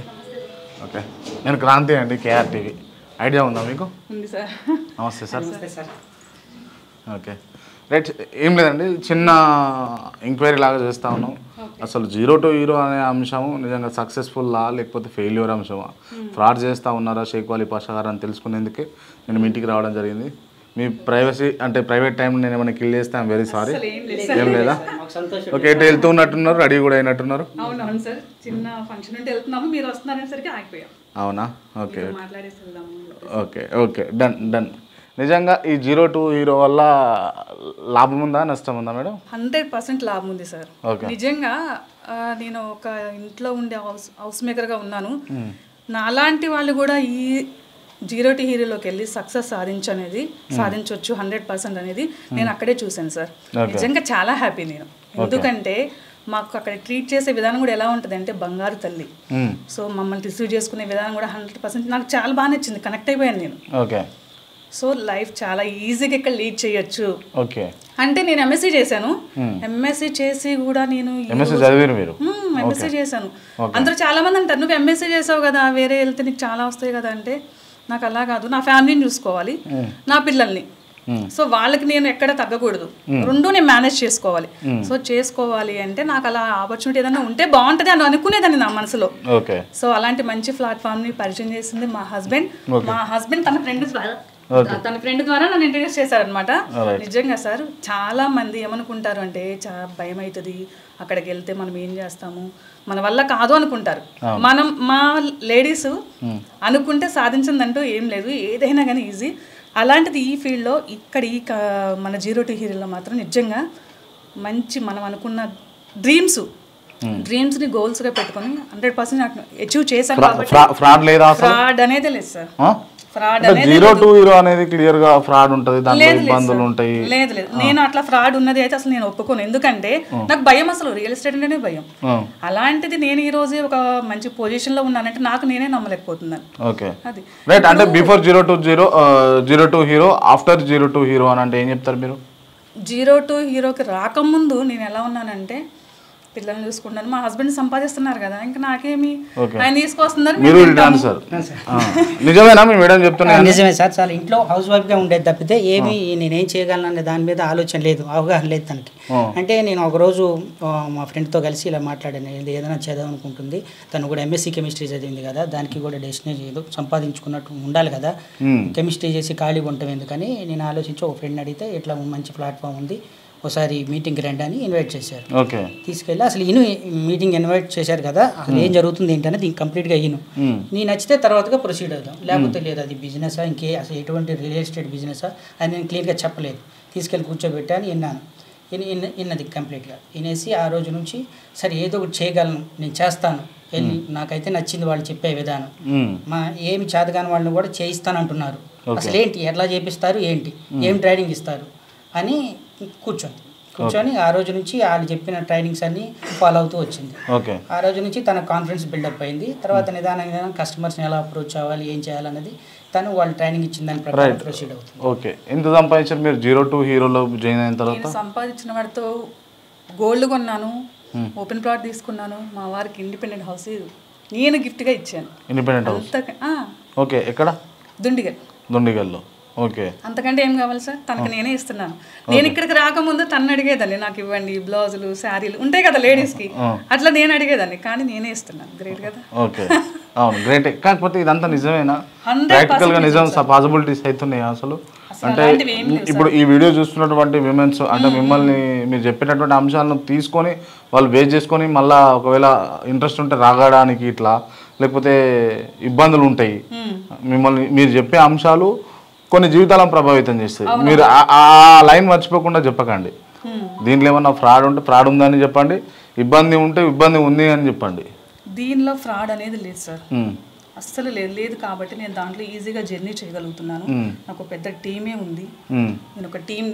ఓకే, నేను క్రాంతి అండి, KR TV. ఐడియా ఉందా మీకు? ఉంది సార్. నమస్తే సార్. Okay, right. ఏం లేదండి, చిన్న ఎంక్వైరీ లాగా చేస్తూ ఉన్నాం. అసలు 0 to hero అనే అంశము నిజంగా సక్సెస్ఫుల్లా లేకపోతే ఫెయిల్యూర్ అంశమా, ఫ్రాడ్ చేస్తూ ఉన్నారా షేక్ వలీ పాషా గారు అని తెలుసుకునేందుకే నేను మీ ఇంటికి రావడం జరిగింది. మీ ప్రైవసీ అంటే ప్రైవేట్ టైం నేను ఏమైనా కిల్ చేస్తే ఐమ్ వెరీ సారీ. ఏం లేదా? ఓకే, ఎటు వెళ్తూ ఉన్నట్టున్నారు, రెడీ కూడా అయినట్టున్నారు. అవునవును సార్, చిన్న ఫంక్షన్ ఉంటే వెళ్తున్నాము, మీరు వస్తున్నారనేసరికి ఆగిపోయాం. అవునా? Okay okay okay, done. నిజంగా ఈ 0 to hero వల్ల లాభం ఉందా నష్టం ఉందా మేడం? 100% లాభం ఉంది సార్. నిజంగా నేను ఒక ఇంట్లో ఉండే హౌస్ మేకర్గా ఉన్నాను. నాలాంటి వాళ్ళు కూడా ఈ 0 to hero వెళ్ళి సక్సెస్ సాధించవచ్చు 100% అనేది నేను అక్కడే చూశాను సార్. నిజంగా చాలా హ్యాపీ నేను. ఎందుకంటే మాకు అక్కడ ట్రీట్ చేసే విధానం కూడా ఎలా ఉంటుంది అంటే బంగారు తల్లి. సో మమ్మల్ని రిసీవ్ చేసుకునే విధానం కూడా 100% నాకు చాలా బాగా నచ్చింది, కనెక్ట్ అయిపోయాను నేను. ఓకే. సో లైఫ్ చాలా ఈజీగా ఇక్కడ లీడ్ చేయొచ్చు. ఓకే. అంటే నేను ఎంఎస్సీ చేశాను, ఎంఎస్సీ చేసి కూడా నేను ఎంఎస్సీ చేశాను. అందరూ చాలా మంది అంటారు నువ్వు ఎంఎస్సీ చేసావు కదా, వేరే వెళ్తే నీకు చాలా వస్తాయి కదా అంటే, నాకు అలా కాదు, నా ఫ్యామిలీని చూసుకోవాలి, నా పిల్లల్ని. సో వాళ్ళకి నేను ఎక్కడ తగ్గకూడదు, రెండు నేను మేనేజ్ చేసుకోవాలి. సో చేసుకోవాలి అంటే నాకు అలా ఆపర్చునిటీ ఏదైనా ఉంటే బాగుంటుంది అని అనుకునేదాన్ని నా మనసులో. సో అలాంటి మంచి ప్లాట్ఫామ్ని పరిచయం చేసింది మా హస్బెండ్. మా హస్బెండ్ తన ఫ్రెండ్ ద్వారా నన్ను ఇంట్రడ్యూస్ చేశారనమాట. నిజంగా సార్ చాలా మంది ఏమనుకుంటారు అంటే చాలా భయం అవుతుంది, అక్కడికి వెళ్తే మనం ఏం చేస్తాము, మన వల్ల కాదు అనుకుంటారు. మా లేడీస్ అనుకుంటే సాధించిందంటూ ఏం లేదు, ఏదైనా కానీ ఈజీ. అలాంటిది ఈ ఫీల్డ్లో ఇక్కడ ఈ మన 0 to hero మాత్రం నిజంగా మంచి మనం అనుకున్న డ్రీమ్స్ని గోల్స్గా పెట్టుకొని 100% అచీవ్ చేశాను. ఫ్రాడ్ అనేది లేదు సార్. ఫ్రాడ్ అనేది 0 to hero అనేది క్లియర్ గా ఫ్రాడ్ ఉంటది, దాంట్లో ఇబ్బందులు ఉంటాయి. లేదు నేను అట్లా ఫ్రాడ్ ఉన్నది అయితే అసలు నేను ఒప్పుకోను. ఎందుకంటే నాకు భయం, అసలు రియల్ ఎస్టేట్ అంటేనే భయం. అలాంటిది నేను ఈ రోజు ఒక మంచి పొజిషన్ లో ఉన్నానంటే నాకు నేనే నమ్మలేకపోతున్నాను. Okay, right. అంటే before 0 to hero, after 0 to hero అని అంటే ఏం చెప్తారు మీరు? 0 to heroకి రాకముందు నేను ఎలా ఉన్నానంటే పిల్లల్ని చూసుకుంటాను, మా హస్బెండ్ సంపాదిస్తున్నారు కదా, ఇంకా నాకేమి Okay. ఆయన తీసుకొస్తున్నారు మీరు మేము రిటర్న్ తింటాము. సార్ నిజమేనా మీ మేడం చెప్తున్నా నిజమే సార్. చాలా ఇంట్లో హౌస్ వైఫ్గా ఉండేది తప్పితే ఏమి నేనేం చేయగలను అనే దాని మీద ఆలోచన లేదు, అవగాహన లేదు తనకి. అంటే నేను ఒకరోజు మా ఫ్రెండ్తో కలిసి ఇలా మాట్లాడాను, ఏదైనా చదవాలనుకుంటుంది, తను కూడా ఎంఎస్సీ కెమిస్ట్రీ చదివింది కదా, దానికి కూడా డెస్టినేజ్ ఏదో సంపాదించుకున్నట్టు ఉండాలి కదా, కెమిస్ట్రీ చేసి ఖాళీగా ఉంటాం ఎందుకని నేను ఆలోచించి ఒక ఫ్రెండ్ అడిగితే ఇట్లా మంచి ప్లాట్ఫామ్ ఉంది, ఒకసారి మీటింగ్కి రండి అని ఇన్వైట్ చేశారు. ఓకే తీసుకెళ్ళి అసలు ఈయన మీటింగ్ ఇన్వైట్ చేశారు కదా, అసలు ఏం జరుగుతుంది ఏంటనేది కంప్లీట్గా ఈయన నేను నచ్చితే తర్వాతగా ప్రొసీడ్ అవుదాం, లేకపోతే లేదు అది బిజినెసా ఇంకే అసలు ఎటువంటి రియల్ ఎస్టేట్ బిజినెసా అని నేను క్లియర్గా చెప్పలేదు. తీసుకెళ్ళి కూర్చోబెట్టాను, విన్నాను, విన్నది కంప్లీట్గా వినేసి ఆ రోజు నుంచి సరే ఏదో ఒకటి చేయగలను, నేను చేస్తాను, వెళ్ళి నాకైతే నచ్చింది వాళ్ళు చెప్పే విధానం, మా ఏమి చేతగాని వాళ్ళని కూడా చేయిస్తానంటున్నారు, అసలు ఏంటి ఎట్లా చేపిస్తారు ఏంటి ఏం ట్రైనింగ్ ఇస్తారు అని కూర్చొని ఆ రోజు నుంచి వాళ్ళు చెప్పిన ట్రైనింగ్స్ అన్ని ఫాలో అవుతూ వచ్చింది. ఆ రోజు నుంచి తన కాన్ఫిడెన్స్ బిల్డప్ అయింది. తర్వాత నిదానంగా కస్టమర్స్ని ఎలా అప్రోచ్ అవ్వాలి, ఏం చేయాలన్నది తను వాళ్ళు ట్రైనింగ్ ఇచ్చిన దాని ప్రకారం ప్రొసీడ్ అవుతుంది. ఓకే, ఎంత సంపాదించారు మీరు 02 హీరోలో జాయిన్ అయిన తర్వాత? నేను సంపాదించిన వాడితో గోల్డ్ కొన్నాను, ఓపెన్ ప్లాట్ తీసుకున్నాను, మా వారికి ఇండిపెండెంట్ హౌస్ నేను గిఫ్ట్గా ఇచ్చాను. Independent house? ఓకే, ఎక్కడ? దుండిగల్లో. ఓకే, అంతకంటే ఏం కావాలి సార్, తనకు నేనే ఇస్తున్నాను. నేను ఇక్కడికి రాకముందు తను అడిగేదాన్ని, నాకు ఇవ్వండి బ్లౌజులు శారీలు ఉంటాయి కదా లేడీస్కి, అట్లా నేను అడిగేదాన్ని, కానీ నేనే ఇస్తున్నాను. గ్రేట్ కదా? ఓకే, అవును గ్రేట్. కాకపోతే ఇదంతా నిజమేనా? ప్రాక్టికల్గా నిజం పాసిబిలిటీస్ అవుతున్నాయి అసలు? అంటే ఇప్పుడు ఈ వీడియో చూస్తున్నటువంటి విమెన్స్ అంటే మిమ్మల్ని మీరు చెప్పినటువంటి అంశాలను తీసుకొని వాళ్ళు బేస్ చేసుకొని మళ్ళీ ఒకవేళ ఇంట్రెస్ట్ ఉంటే రాగడానికి ఇట్లా, లేకపోతే ఇబ్బందులు ఉంటాయి, మిమ్మల్ని మీరు చెప్పే అంశాలు కొన్ని జీవితాలను ప్రభావితం చేస్తాయి. మీరు ఆ లైన్ మర్చిపోకుండా చెప్పకండి. దీంట్లో ఏమన్నా ఫ్రాడ్ ఉంటే ఫ్రాడ్ ఉందని చెప్పండి, ఇబ్బంది ఉంటే ఇబ్బంది ఉంది అని చెప్పండి. దీనిలో ఫ్రాడ్ అనేది లేదు సార్, అస్సలు లేదు. కాబట్టి నేను దాంట్లో ఈజీగా జర్నీ చేయగలుగుతున్నాను. నాకు పెద్ద టీమే ఉంది. నేను ఒక టీం,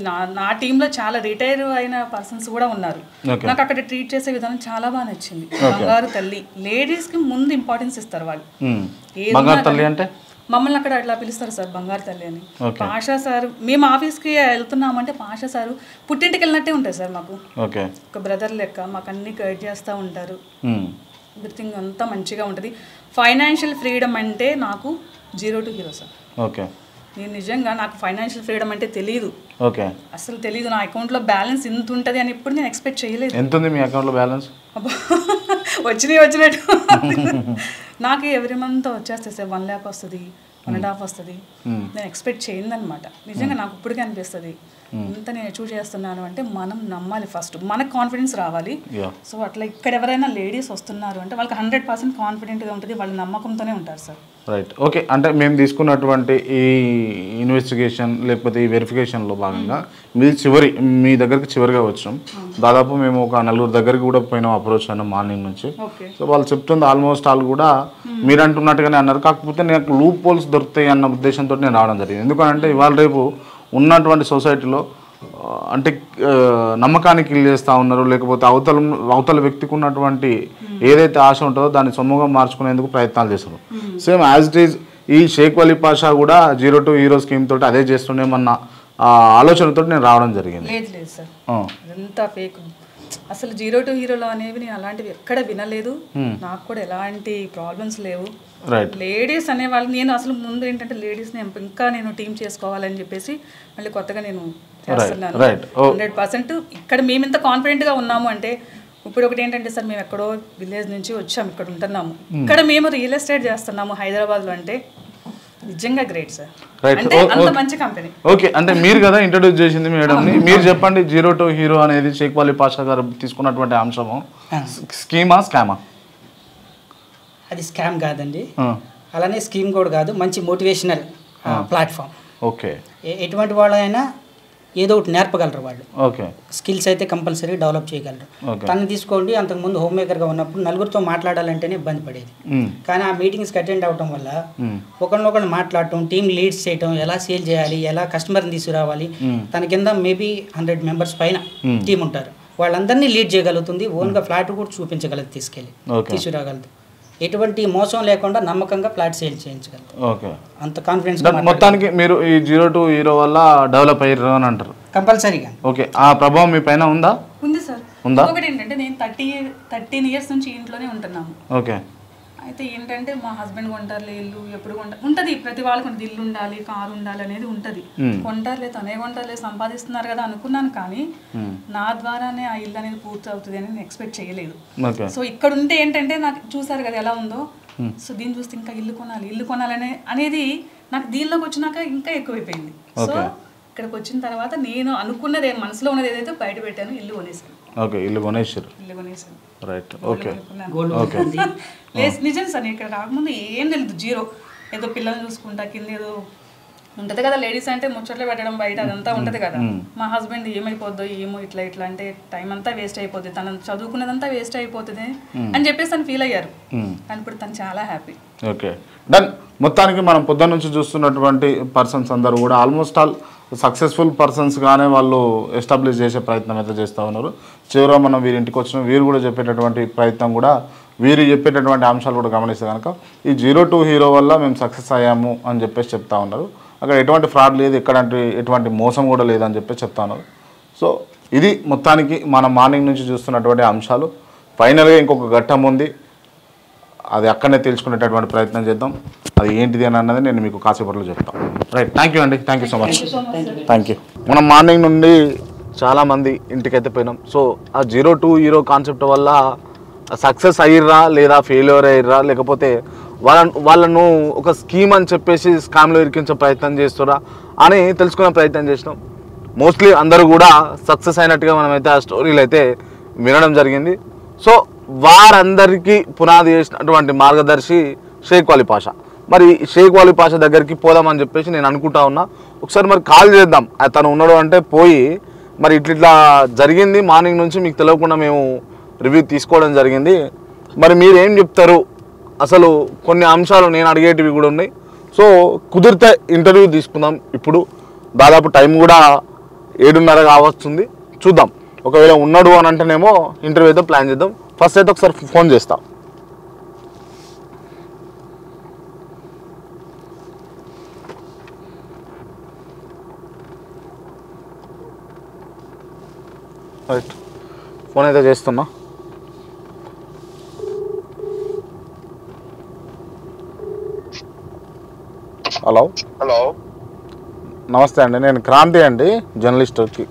నా టీంలో చాలా రిటైర్ అయిన పర్సన్స్ కూడా ఉన్నారు. నాకు అక్కడ ట్రీట్ చేసే విధానం చాలా బాగా నచ్చింది. బంగారు తల్లి, లేడీస్కి ముందు ఇంపార్టెన్స్ ఇస్తారు వాళ్ళు. బంగారు తల్లి అంటే మమ్మల్ని అక్కడ అట్లా పిలుస్తారు సార్, బంగారు తల్లి అని. పాషా సార్, మేము ఆఫీస్కి వెళ్తున్నామంటే పాషా సార్ పుట్టింటికి వెళ్ళినట్టే ఉంటుంది సార్ మాకు. ఒక బ్రదర్ లెక్క మాకు అన్ని గైడ్ చేస్తూ ఉంటారు. ఎవ్రీథింగ్ అంతా మంచిగా ఉంటుంది. ఫైనాన్షియల్ ఫ్రీడమ్ అంటే నాకు 02 హీరో సార్. నేను నిజంగా నాకు ఫైనాన్షియల్ ఫ్రీడమ్ అంటే తెలియదు, అసలు తెలియదు. నా అకౌంట్లో బ్యాలెన్స్ ఇంత ఉంటుంది అని ఇప్పుడు నేను ఎక్స్పెక్ట్ చేయలేదు. ఎంత ఉంది మీ అకౌంట్లో బ్యాలెన్స్? వచ్చినట్టు నాకు ఎవ్రీ మంత్ వచ్చేస్తాయి సార్, 1 lakh వస్తుంది, 1.5 వస్తుంది. నేను ఎక్స్పెక్ట్ చేయను అనమాట. నిజంగా నాకు ఇప్పటికే అనిపిస్తుంది, ఇంత నేను అచీవ్ చేస్తున్నాను అంటే మనం నమ్మాలి, ఫస్ట్ మనకు కాన్ఫిడెన్స్ రావాలి. సో అట్లా ఇక్కడ ఎవరైనా లేడీస్ వస్తున్నారు అంటే వాళ్ళకి 100% కాన్ఫిడెంట్గా ఉంటుంది, వాళ్ళ నమ్మకంతోనే ఉంటారు సార్. Right, okay. అంటే మేము తీసుకున్నటువంటి ఈ ఇన్వెస్టిగేషన్ లేకపోతే ఈ వెరిఫికేషన్లో భాగంగా మీ దగ్గరికి చివరిగా వచ్చాం. దాదాపు మేము ఒక 4 దగ్గరికి కూడా పోయినాం, అప్రోచ్ అయినాం మార్నింగ్ నుంచి. సో వాళ్ళు చెప్తుంది ఆల్మోస్ట్ వాళ్ళు కూడా మీరు అంటున్నట్టుగానే అన్నారు. కాకపోతే నాకు లూప్ హోల్స్ దొరుకుతాయి అన్న ఉద్దేశంతో నేను రావడం జరిగింది. ఎందుకంటే ఇవాళ రేపు ఉన్నటువంటి సొసైటీలో అంటే నమ్మకానికి కిల్ చేస్తూ ఉన్నారు, లేకపోతే అవతల వ్యక్తికి ఉన్నటువంటి ఏదైతే ఆశ ఉంటుందో దాన్ని సొమ్ముగా మార్చుకునేందుకు ప్రయత్నాలు చేస్తున్నారు. సేమ్ యాజ్ ఇట్ ఈజ్ ఈ షేక్ వలీ పాషా కూడా 02 హీరో స్కీమ్ తోటి అదే చేస్తుండేమన్న ఆలోచనతో నేను రావడం జరిగింది. లేదు సార్, అదంతా ఫేక్. అసలు 02 హీరోలో అనేవి నేను అలాంటివి ఎక్కడ వినలేదు, నాకు కూడా ఎలాంటి ప్రాబ్లమ్స్ లేవు. లేడీస్ అనేవాళ్ళు నేను అసలు ముందు ఏంటంటే లేడీస్ని ఇంకా నేను టీం చేసుకోవాలని చెప్పేసి మళ్ళీ కొత్తగా నేను చేస్తున్నాను. 100% ఇక్కడ మేము ఇంత కాన్ఫిడెంట్గా ఉన్నాము అంటే ఇప్పుడు ఒకటి ఏంటంటే సార్, మేము ఎక్కడో విలేజ్ నుంచి వచ్చాము, ఇక్కడ ఉంటున్నాము, ఇక్కడ మేము రియల్ ఎస్టేట్ చేస్తున్నాము హైదరాబాద్లో అంటే నిజంగా గ్రేట్ సార్. అంటే అంత మంచి కంపెనీ. ఓకే, అంటే మీరు కదా ఇంట్రడ్యూస్ చేసింది మేడంని, మీరు చెప్పండి 02 హీరో అనేది షేక్ వలీ పాషా గారు తీసుకున్నటువంటి అంశము స్కీమా స్కామా? అది స్కామ్ కాదండి, అలానే స్కీమ్ కూడా కాదు, మంచి మోటివేషనల్ ప్లాట్ఫామ్. ఓకే, ఎటువంటి వాళ్ళైనా ఏదో ఒకటి నేర్పగలరు వాళ్ళు. ఓకే, స్కిల్స్ అయితే కంపల్సరీ డెవలప్ చేయగలరు. తను తీసుకోండి, అంతకుముందు హోమ్ మేకర్గా ఉన్నప్పుడు నలుగురితో మాట్లాడాలంటేనే ఇబ్బంది పడేది. కానీ ఆ మీటింగ్స్కి అటెండ్ అవ్వడం వల్ల ఒకరినొకరు మాట్లాడటం, టీమ్ లీడ్స్ చేయటం, ఎలా సేల్ చేయాలి, ఎలా కస్టమర్ని తీసుకురావాలి, తన కింద మేబీ 100 మెంబర్స్ పైన టీం ఉంటారు, వాళ్ళందరినీ లీడ్ చేయగలుగుతుంది. ఓన్గా ఫ్లాట్ కూడా చూపించగలదు, తీసుకురాగలదు. ఎటువంటి మోసం లేకుండా నమ్మకంగా ఫ్లాట్ సేల్ చేయించగలరు. ఓకే, అంత కాన్ఫిడెన్స్. మొత్తానికి మీరు ఈ 02 హీరో వల్ల డెవలప్ అయ్యారు అని అంటారు కంపల్సరీగా. ఓకే, ఆ ప్రభావం మీ పైన ఉందా? ఉంది సార్. ఉందా? ఒకటి ఏంటంటే నేను 13 ఇయర్స్ నుంచి ఇంట్లోనే ఉంటున్నాము. ఓకే. అయితే ఏంటంటే మా హస్బెండ్ కొంటారులే ఇల్లు, ఎప్పుడు ఉంటుంది ప్రతి వాళ్ళకి ఉంటుంది, ఇల్లు ఉండాలి, కారు ఉండాలి అనేది ఉంటుంది. కొంటారులే, తనే కొంటారులే, సంపాదిస్తున్నారు కదా అనుకున్నాను. కానీ నా ద్వారానే ఆ ఇల్లు అనేది పూర్తి అవుతుంది అని నేను ఎక్స్పెక్ట్ చేయలేదు. సో ఇక్కడ ఉంటే ఏంటంటే నాకు చూసారు కదా ఎలా ఉందో, సో దీన్ని చూస్తే ఇంకా ఇల్లు కొనాలి అనేది నాకు దీనిలోకి వచ్చినాక ఇంకా ఎక్కువైపోయింది. సో ఇక్కడికి వచ్చిన తర్వాత నేను అనుకున్నది మనసులో ఉన్నది ఏదైతే బయట పెట్టాను, ఇల్లు కొనేసాను. ఓకే, ఇల్లు కొనేసారు. రైట్. ఓకే. నిజం సార్, నేను ఇక్కడ రాకముందు ఏం తెలియదు, జీరో. ఏదో పిల్లల్ని చూసుకుంటా, కింద ఏదో ఉంటుంది కదా లేడీస్ అంటే ముచ్చట్లు పెట్టడం బయట అదంతా ఉంటుంది కదా. మా హస్బెండ్ ఏమైపోద్దో ఏమో ఇట్లా అంటే టైం అంతా వేస్ట్ అయిపోతుంది, తను చదువుకున్నదంతా వేస్ట్ అయిపోతుంది అని చెప్పేసి తను ఫీల్ అయ్యారు. కానీ ఇప్పుడు తను చాలా హ్యాపీ. Okay, done. మొత్తానికి మనం పొద్దున్న నుంచి చూస్తున్నటువంటి పర్సన్స్ అందరూ కూడా ఆల్మోస్ట్ ఆల్ సక్సెస్ఫుల్ పర్సన్స్గానే వాళ్ళు ఎస్టాబ్లిష్ చేసే ప్రయత్నం అయితే చేస్తూ ఉన్నారు. చివరిగా మనం వీరి ఇంటికి వచ్చిన వీరు కూడా చెప్పేటటువంటి ప్రయత్నం కూడా, వీరు చెప్పేటటువంటి అంశాలు కూడా గమనిస్తే కనుక ఈ 0 to హీరో వల్ల మేము సక్సెస్ అయ్యాము అని చెప్పేసి చెప్తా ఉన్నారు. అక్కడ ఎటువంటి ఫ్రాడ్ లేదు, ఎటువంటి మోసం కూడా లేదని చెప్పేసి చెప్తా ఉన్నారు. సో ఇది మొత్తానికి మనం మార్నింగ్ నుంచి చూస్తున్నటువంటి అంశాలు. ఫైనల్గా ఇంకొక ఘట్టం ఉంది, అది అక్కడనే తెలుసుకునేటటువంటి ప్రయత్నం చేద్దాం. అది ఏంటిది అని అన్నది నేను మీకు కాసేపట్లో చెప్తాను. రైట్, థ్యాంక్ యూ అండి, thank you so much. Thank you. మనం మార్నింగ్ నుండి చాలామంది ఇంటికైతే పోయినాం. సో ఆ 0 to హీరో కాన్సెప్ట్ వల్ల సక్సెస్ అయ్యిర్రా లేదా ఫెయిల్యూర్ అయ్యిర్రా, లేకపోతే వాళ్ళను ఒక స్కీమ్ అని చెప్పేసి స్కామ్లో ఇరికించే ప్రయత్నం చేస్తురా అని తెలుసుకునే ప్రయత్నం చేసినాం. మోస్ట్లీ అందరూ కూడా సక్సెస్ అయినట్టుగా మనమైతే ఆ స్టోరీలు అయితే వినడం జరిగింది. సో వారందరికీ పునాది చేసినటువంటి మార్గదర్శి షేక్ వాలీ పాషా. మరి షేక్ వాలీ పాషా దగ్గరికి పోదామని చెప్పేసి నేను అనుకుంటా ఉన్నా. ఒకసారి మరి కాల్ చేద్దాం, తను ఉన్నాడు అంటే పోయి మరి ఇట్లా జరిగింది, మార్నింగ్ నుంచి మీకు తెలియకుండా మేము రివ్యూ తీసుకోవడం జరిగింది, మరి మీరు ఏం చెప్తారు, అసలు కొన్ని అంశాలు నేను అడిగేటివి కూడా ఉన్నాయి. సో కుదిరితే ఇంటర్వ్యూ తీసుకుందాం. ఇప్పుడు దాదాపు టైం కూడా 7:30 కావస్తుంది, చూద్దాం. ఒకవేళ ఉన్నాడు అని అంటేనేమో ఇంటర్వ్యూ అయితే ప్లాన్ చేద్దాం. ఫస్ట్ అయితే ఒకసారి ఫోన్ చేస్తా. రైట్, ఫోన్ అయితే చేస్తున్నా. హలో. నమస్తే అండి, నేను క్రాంతి అండి, జర్నలిస్ట్కి.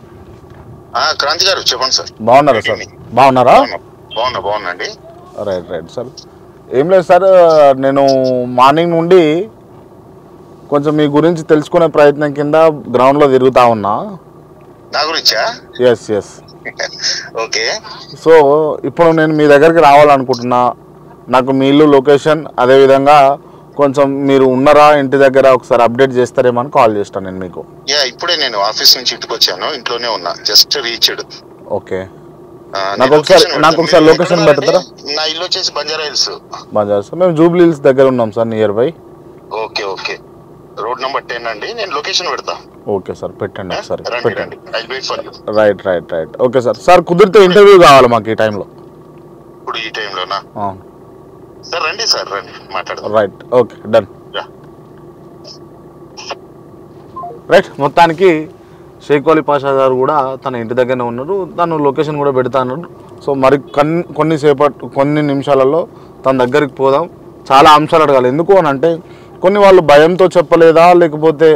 క్రాంతి గారు చెప్పండి సార్. బాగున్నారా సార్? బాగున్నారా? బాగున్నాండి. Right sir. ఏం లేదు సార్, నేను మార్నింగ్ నుండి కొంచెం మీ గురించి తెలుసుకునే ప్రయత్నం కింద గ్రౌండ్లో తిరుగుతా ఉన్నా. నా గురించా? ఎస్. ఓకే. సో ఇప్పుడు నేను మీ దగ్గరికి రావాలనుకుంటున్నా. నాకు మీ ఇల్లు లొకేషన్, అదేవిధంగా కొంచెం మీరు ఉన్నారా ఇంటి దగ్గర ఒకసారి అప్డేట్ చేస్తారేమో అని కాల్ చేస్తాను నేను మీకు. ఇప్పుడే నేను ఆఫీస్ నుంచి ఇంటికి వచ్చాను, ఇంట్లోనే ఉన్నా, జస్ట్ రీచ్డ్. ఓకే, నాకు ఒకసారి లొకేషన్ పెడతారా? నా ఇల్లు వచ్చేసి బంజారా హిల్స్. మేము జూబ్లీ హిల్స్ దగ్గర ఉన్నాం sir, near by. Okay, road number 10 అండి. నేను లొకేషన్ పెడతా. ఓకే సార్, పెట్టండి ఒకసారి. రైట్. ఓకే సార్ కుదిరితే ఇంటర్వ్యూ కావాలి మాకు ఈ టైంలో. ఇప్పుడు ఈ టైంలోనా? సార్ రండి మాట్లాడదాం. Right, okay, done. రైట్, మొత్తానికి షేక్ వాలీ పాషా గారు కూడా తన ఇంటి దగ్గరనే ఉన్నారు, తను లొకేషన్ కూడా పెడతా అన్నారు. సో మరి కొన్ని నిమిషాలలో తన దగ్గరికి పోదాం. చాలా అంశాలు అడగాలి. ఎందుకు అని అంటే కొన్ని వాళ్ళు భయంతో చెప్పలేదా, లేకపోతే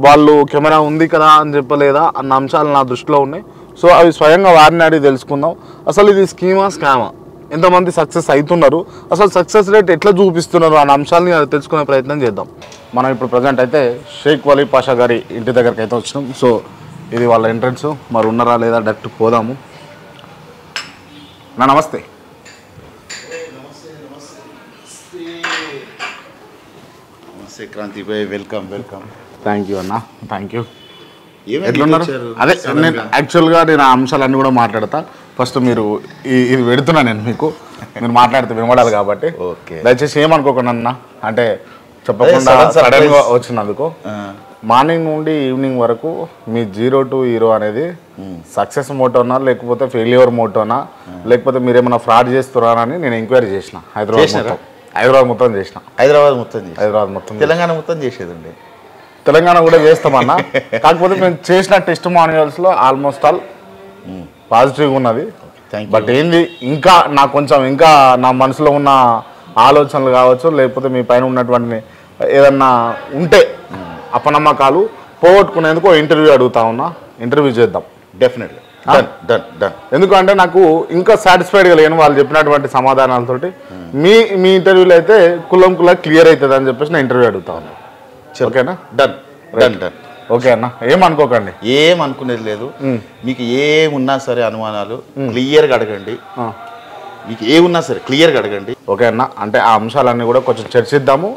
వాళ్ళు కెమెరా ఉంది కదా అని చెప్పలేదా అన్న అంశాలు నా దృష్టిలో ఉన్నాయి. సో అవి స్వయంగా వారిని అడిగి తెలుసుకుందాం. అసలు ఇది స్కామా, ఎంతమంది సక్సెస్ అవుతున్నారు, అసలు సక్సెస్ రేట్ ఎట్లా చూపిస్తున్నారు అన్న అంశాలని తెలుసుకునే ప్రయత్నం చేద్దాం. మనం ఇప్పుడు ప్రజెంట్ అయితే షేక్ వాలీ పాషా గారి ఇంటి దగ్గరికి అయితే వచ్చినాం. సో ఇది వాళ్ళ ఎంట్రన్స్, మరి ఉన్నారా లేదా డైరెక్ట్ పోదాము. నమస్తే. క్రాంతి భాయ్, వెల్కమ్. థ్యాంక్ యూ అన్న, థ్యాంక్ యూ. ఎట్లున్నారు? అదే నేను యాక్చువల్గా నేను ఆ అంశాలన్నీ కూడా మాట్లాడతా. ఫస్ట్ మీరు ఇది పెడుతున్నా నేను మీకు, మీరు మాట్లాడితే వినబడాలి కాబట్టి దయచేసి ఏమనుకోకుండా అన్న, అంటే చెప్పకుండా సడన్గా వచ్చినందుకు. మార్నింగ్ నుండి ఈవినింగ్ వరకు మీ 0 to హీరో అనేది సక్సెస్ మోటోనా, లేకపోతే ఫెయిల్యూర్ మోటోనా, లేకపోతే మీరేమన్నా ఫ్రాడ్ చేస్తున్నారా అని నేను ఎంక్వైరీ చేసిన. హైదరాబాద్ మొత్తం చేసిన. హైదరాబాద్ మొత్తం తెలంగాణ మొత్తం చేసేదండి. తెలంగాణ కూడా చేస్తామన్నా, కాకపోతే మేము చేసిన టెస్ట్ మాన్యువల్స్లో ఆల్మోస్ట్ ఆల్ పాజిటివ్గా ఉన్నది. బట్ ఏంది ఇంకా నాకు కొంచెం ఇంకా నా మనసులో ఉన్న ఆలోచనలు కావచ్చు, లేకపోతే మీ పైన ఉన్నటువంటి ఏదన్నా ఉంటే అపనమ్మకాలు పోగొట్టుకునేందుకు ఇంటర్వ్యూ అడుగుతా ఉన్నా. ఇంటర్వ్యూ చేద్దాం డెఫినెట్గా. డన్. ఎందుకంటే నాకు ఇంకా సాటిస్ఫైడ్గా లేను వాళ్ళు చెప్పినటువంటి సమాధానాలతోటి. మీ ఇంటర్వ్యూలో అయితే కుల క్లియర్ అవుతుంది అని చెప్పేసి నేను ఇంటర్వ్యూ అడుగుతా ఉన్నా. ఓకేనా? డన్. ఓకే అన్న, ఏమనుకోకండి. ఏమనుకునేది లేదు. మీకు ఏమున్నా సరే అనుమానాలు క్లియర్గా అడగండి. మీకు ఏమున్నా సరే క్లియర్గా అడగండి. ఓకే అన్న, అంటే ఆ అంశాలన్నీ కూడా కొంచెం చర్చిద్దాము.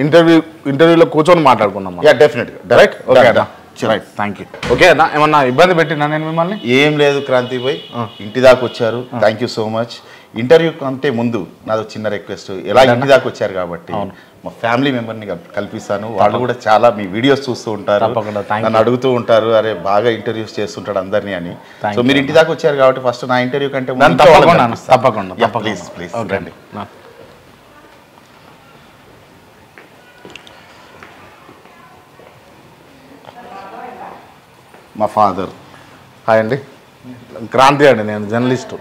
ఇంటర్వ్యూలో కూర్చొని మాట్లాడుకుందాం. డెఫినెట్గా. రైట్. ఓకే అన్న, రైట్, థ్యాంక్ యూ. ఓకే అన్న, ఏమన్నా ఇబ్బంది పెట్టినా నేను మిమ్మల్ని? ఏం లేదు క్రాంతి భాయ్, ఇంటి దాకా వచ్చారు. Thank you so much. Interview కంటే ముందు నాది చిన్న రిక్వెస్ట్. ఎలా ఇంటి దాకా వచ్చారు కాబట్టి మా ఫ్యామిలీ మెంబర్ని కల్పిస్తాను. వాళ్ళు కూడా చాలా మీ వీడియోస్ చూస్తూ ఉంటారు, నన్ను అడుగుతూ ఉంటారు, అరే బాగా ఇంటర్వ్యూస్ చేస్తుంటాడు అందరినీ అని. సో మీరు ఇంటి దాకా వచ్చారు కాబట్టి ఫస్ట్ నా ఇంటర్వ్యూ కంటే తప్పకుండా ప్లీజ్ రండి. మా ఫాదర్. హాయ్ అండి, క్రాంతి అండి, నేను జర్నలిస్టు.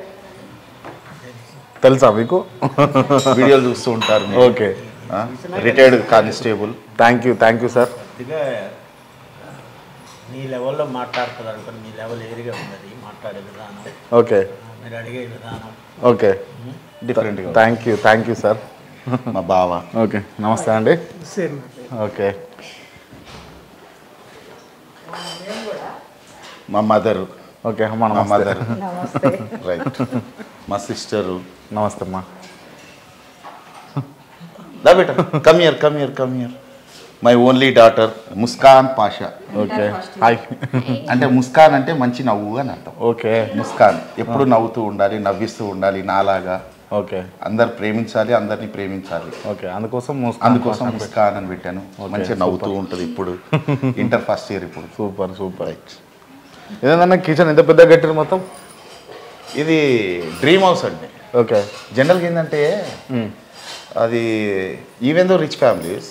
తెలుసా మీకు? వీడియోలు చూస్తూ ఉంటారు. Okay, retired constable. Thank you sir. మీ లెవెల్లో మాట్లాడుతుంది అనుకోండి, మీ లెవెల్ ఏరిగా ఉన్నది మాట్లాడే విధానం. ఓకే, మీరు అడిగే విధానం. ఓకే, డిఫరెంట్గా. Thank you sir. మా బావ. ఓకే, నమస్తే అండి. ఓకే, మా మదర్. ఓకే, మా మదర్. రైట్. మా సిస్టరు. నమస్తే అమ్మా. దా బేటా, come here. My only daughter Muskan Pasha. Okay, hi. అంటే ముస్కాన్ అంటే మంచి నవ్వు అని అర్థం. ఓకే, ముస్కాన్ ఎప్పుడు నవ్వుతూ ఉండాలి, నవ్విస్తూ ఉండాలి నాలాగా. ఓకే, అందరు ప్రేమించాలి, అందరినీ ప్రేమించాలి. ఓకే, అందుకోసం ముస్కాన్ అని పెట్టాను. మంచిగా నవ్వుతూ ఉంటుంది. ఇప్పుడు ఇంటర్ ఫస్ట్ ఇయర్. ఇప్పుడు సూపర్. ఏదన్నా కిచెన్ ఎంత పెద్ద కట్టారు మొత్తం? ఇది డ్రీమ్ హౌస్ అండి. ఓకే, జనరల్గా ఏంటంటే అది ఈవెన్ దో రిచ్ ఫ్యామిలీస్,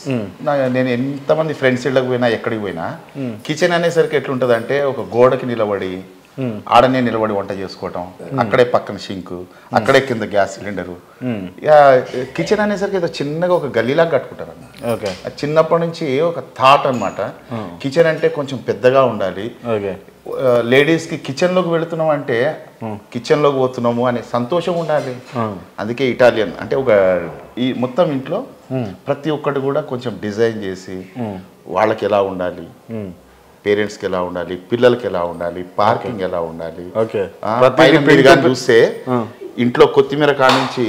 నేను ఎంతమంది ఫ్రెండ్స్ ఇళ్ళకి పోయినా ఎక్కడికి పోయినా కిచెన్ అనేసరికి ఎట్లుంటుంది అంటే ఒక గోడకి నిలబడి ఆడనే నిలబడి వంట చేసుకోవటం, అక్కడే పక్కన షింక్, అక్కడే కింద గ్యాస్ సిలిండరు. కిచెన్ అనేసరికి ఏదో చిన్నగా ఒక గల్లీలాగా కట్టుకుంటారు అన్న. ఓకే, చిన్నప్పటి నుంచి ఒక థాట్ అనమాట. కిచెన్ అంటే కొంచెం పెద్దగా ఉండాలి. లేడీస్కి కిచెన్లోకి వెళుతున్నాం అంటే కిచెన్లోకి పోతున్నాము అనే సంతోషం ఉండాలి. అందుకే ఇటాలియన్ అంటే ఒక ఈ మొత్తం ఇంట్లో ప్రతి ఒక్కటి కూడా కొంచెం డిజైన్ చేసి వాళ్ళకి ఎలా ఉండాలి, పేరెంట్స్కి ఎలా ఉండాలి, పిల్లలకి ఎలా ఉండాలి, పార్కింగ్ ఎలా ఉండాలి. చూస్తే ఇంట్లో కొత్తిమీర కానుంచి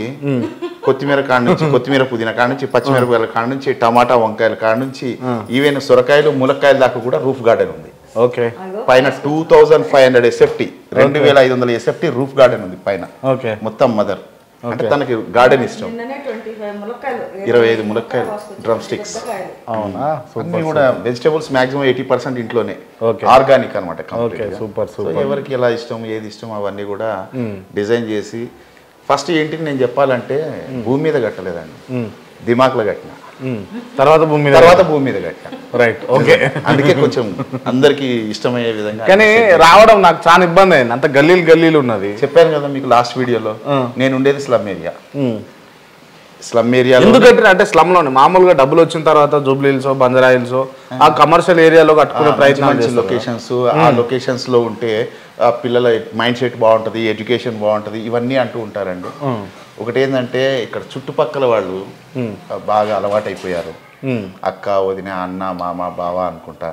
కొత్తిమీర పుదీనా కానుంచి పచ్చిమిరపకాయల కానుంచి టమాటా వంకాయల కానుంచి ఈవెన్ సొరకాయలు ములక్కాయల దాకా కూడా రూఫ్ గార్డెన్ ఉంది. ఓకే, పైన 2500 SFT 2500 SFT రూఫ్ గార్డెన్ ఉంది పైన. ఓకే, మొత్తం మదర్ అంటే తనకి గార్డెన్ ఇష్టం. 25 ములక్కాయలు, డ్రమ్ స్టిక్స్. అవునా? అన్నీ కూడా వెజిటేబుల్స్ మాక్సిమం 80% ఇంట్లోనే ఆర్గానిక్ అనమాట. సూపర్. ఎవరికి ఎలా ఇష్టం, ఏది ఇష్టం అవన్నీ కూడా డిజైన్ చేసి ఫస్ట్ ఏంటికి నేను చెప్పాలంటే భూమి మీద కట్టలేదండి, దిమాక్లో కట్టిన. తర్వాత భూమి మీద కట్టిన. రైట్. ఓకే, అందుకే కొంచెం అందరికి ఇష్టమయ్యే విధంగా. కానీ రావడం నాకు చాలా ఇబ్బంది అయింది. అంత గల్లీలు ఉన్నది. చెప్పాను కదా మీకు లాస్ట్ వీడియోలో, నేను ఉండేది స్లమ్ ఏరియా. ఎందుకు కట్టిన అంటే స్లమ్ లోనే మామూలుగా డబ్బులు వచ్చిన తర్వాత జూబ్లీ హిల్స్, బంజారా హిల్స్, ఆ కమర్షియల్ ఏరియాలో కట్టుకునే ప్రయత్నం. లొకేషన్స్, ఆ లొకేషన్స్ లో ఉంటే పిల్లల మైండ్ సెట్ బాగుంటుంది, ఎడ్యుకేషన్ బాగుంటుంది, ఇవన్నీ అంటూ ఉంటారండి. ఒకటి ఏంటంటే ఇక్కడ చుట్టుపక్కల వాళ్ళు బాగా అలవాటు అయిపోయారు. అక్క, వదిన, అన్న, మామ, బావ అనుకుంటా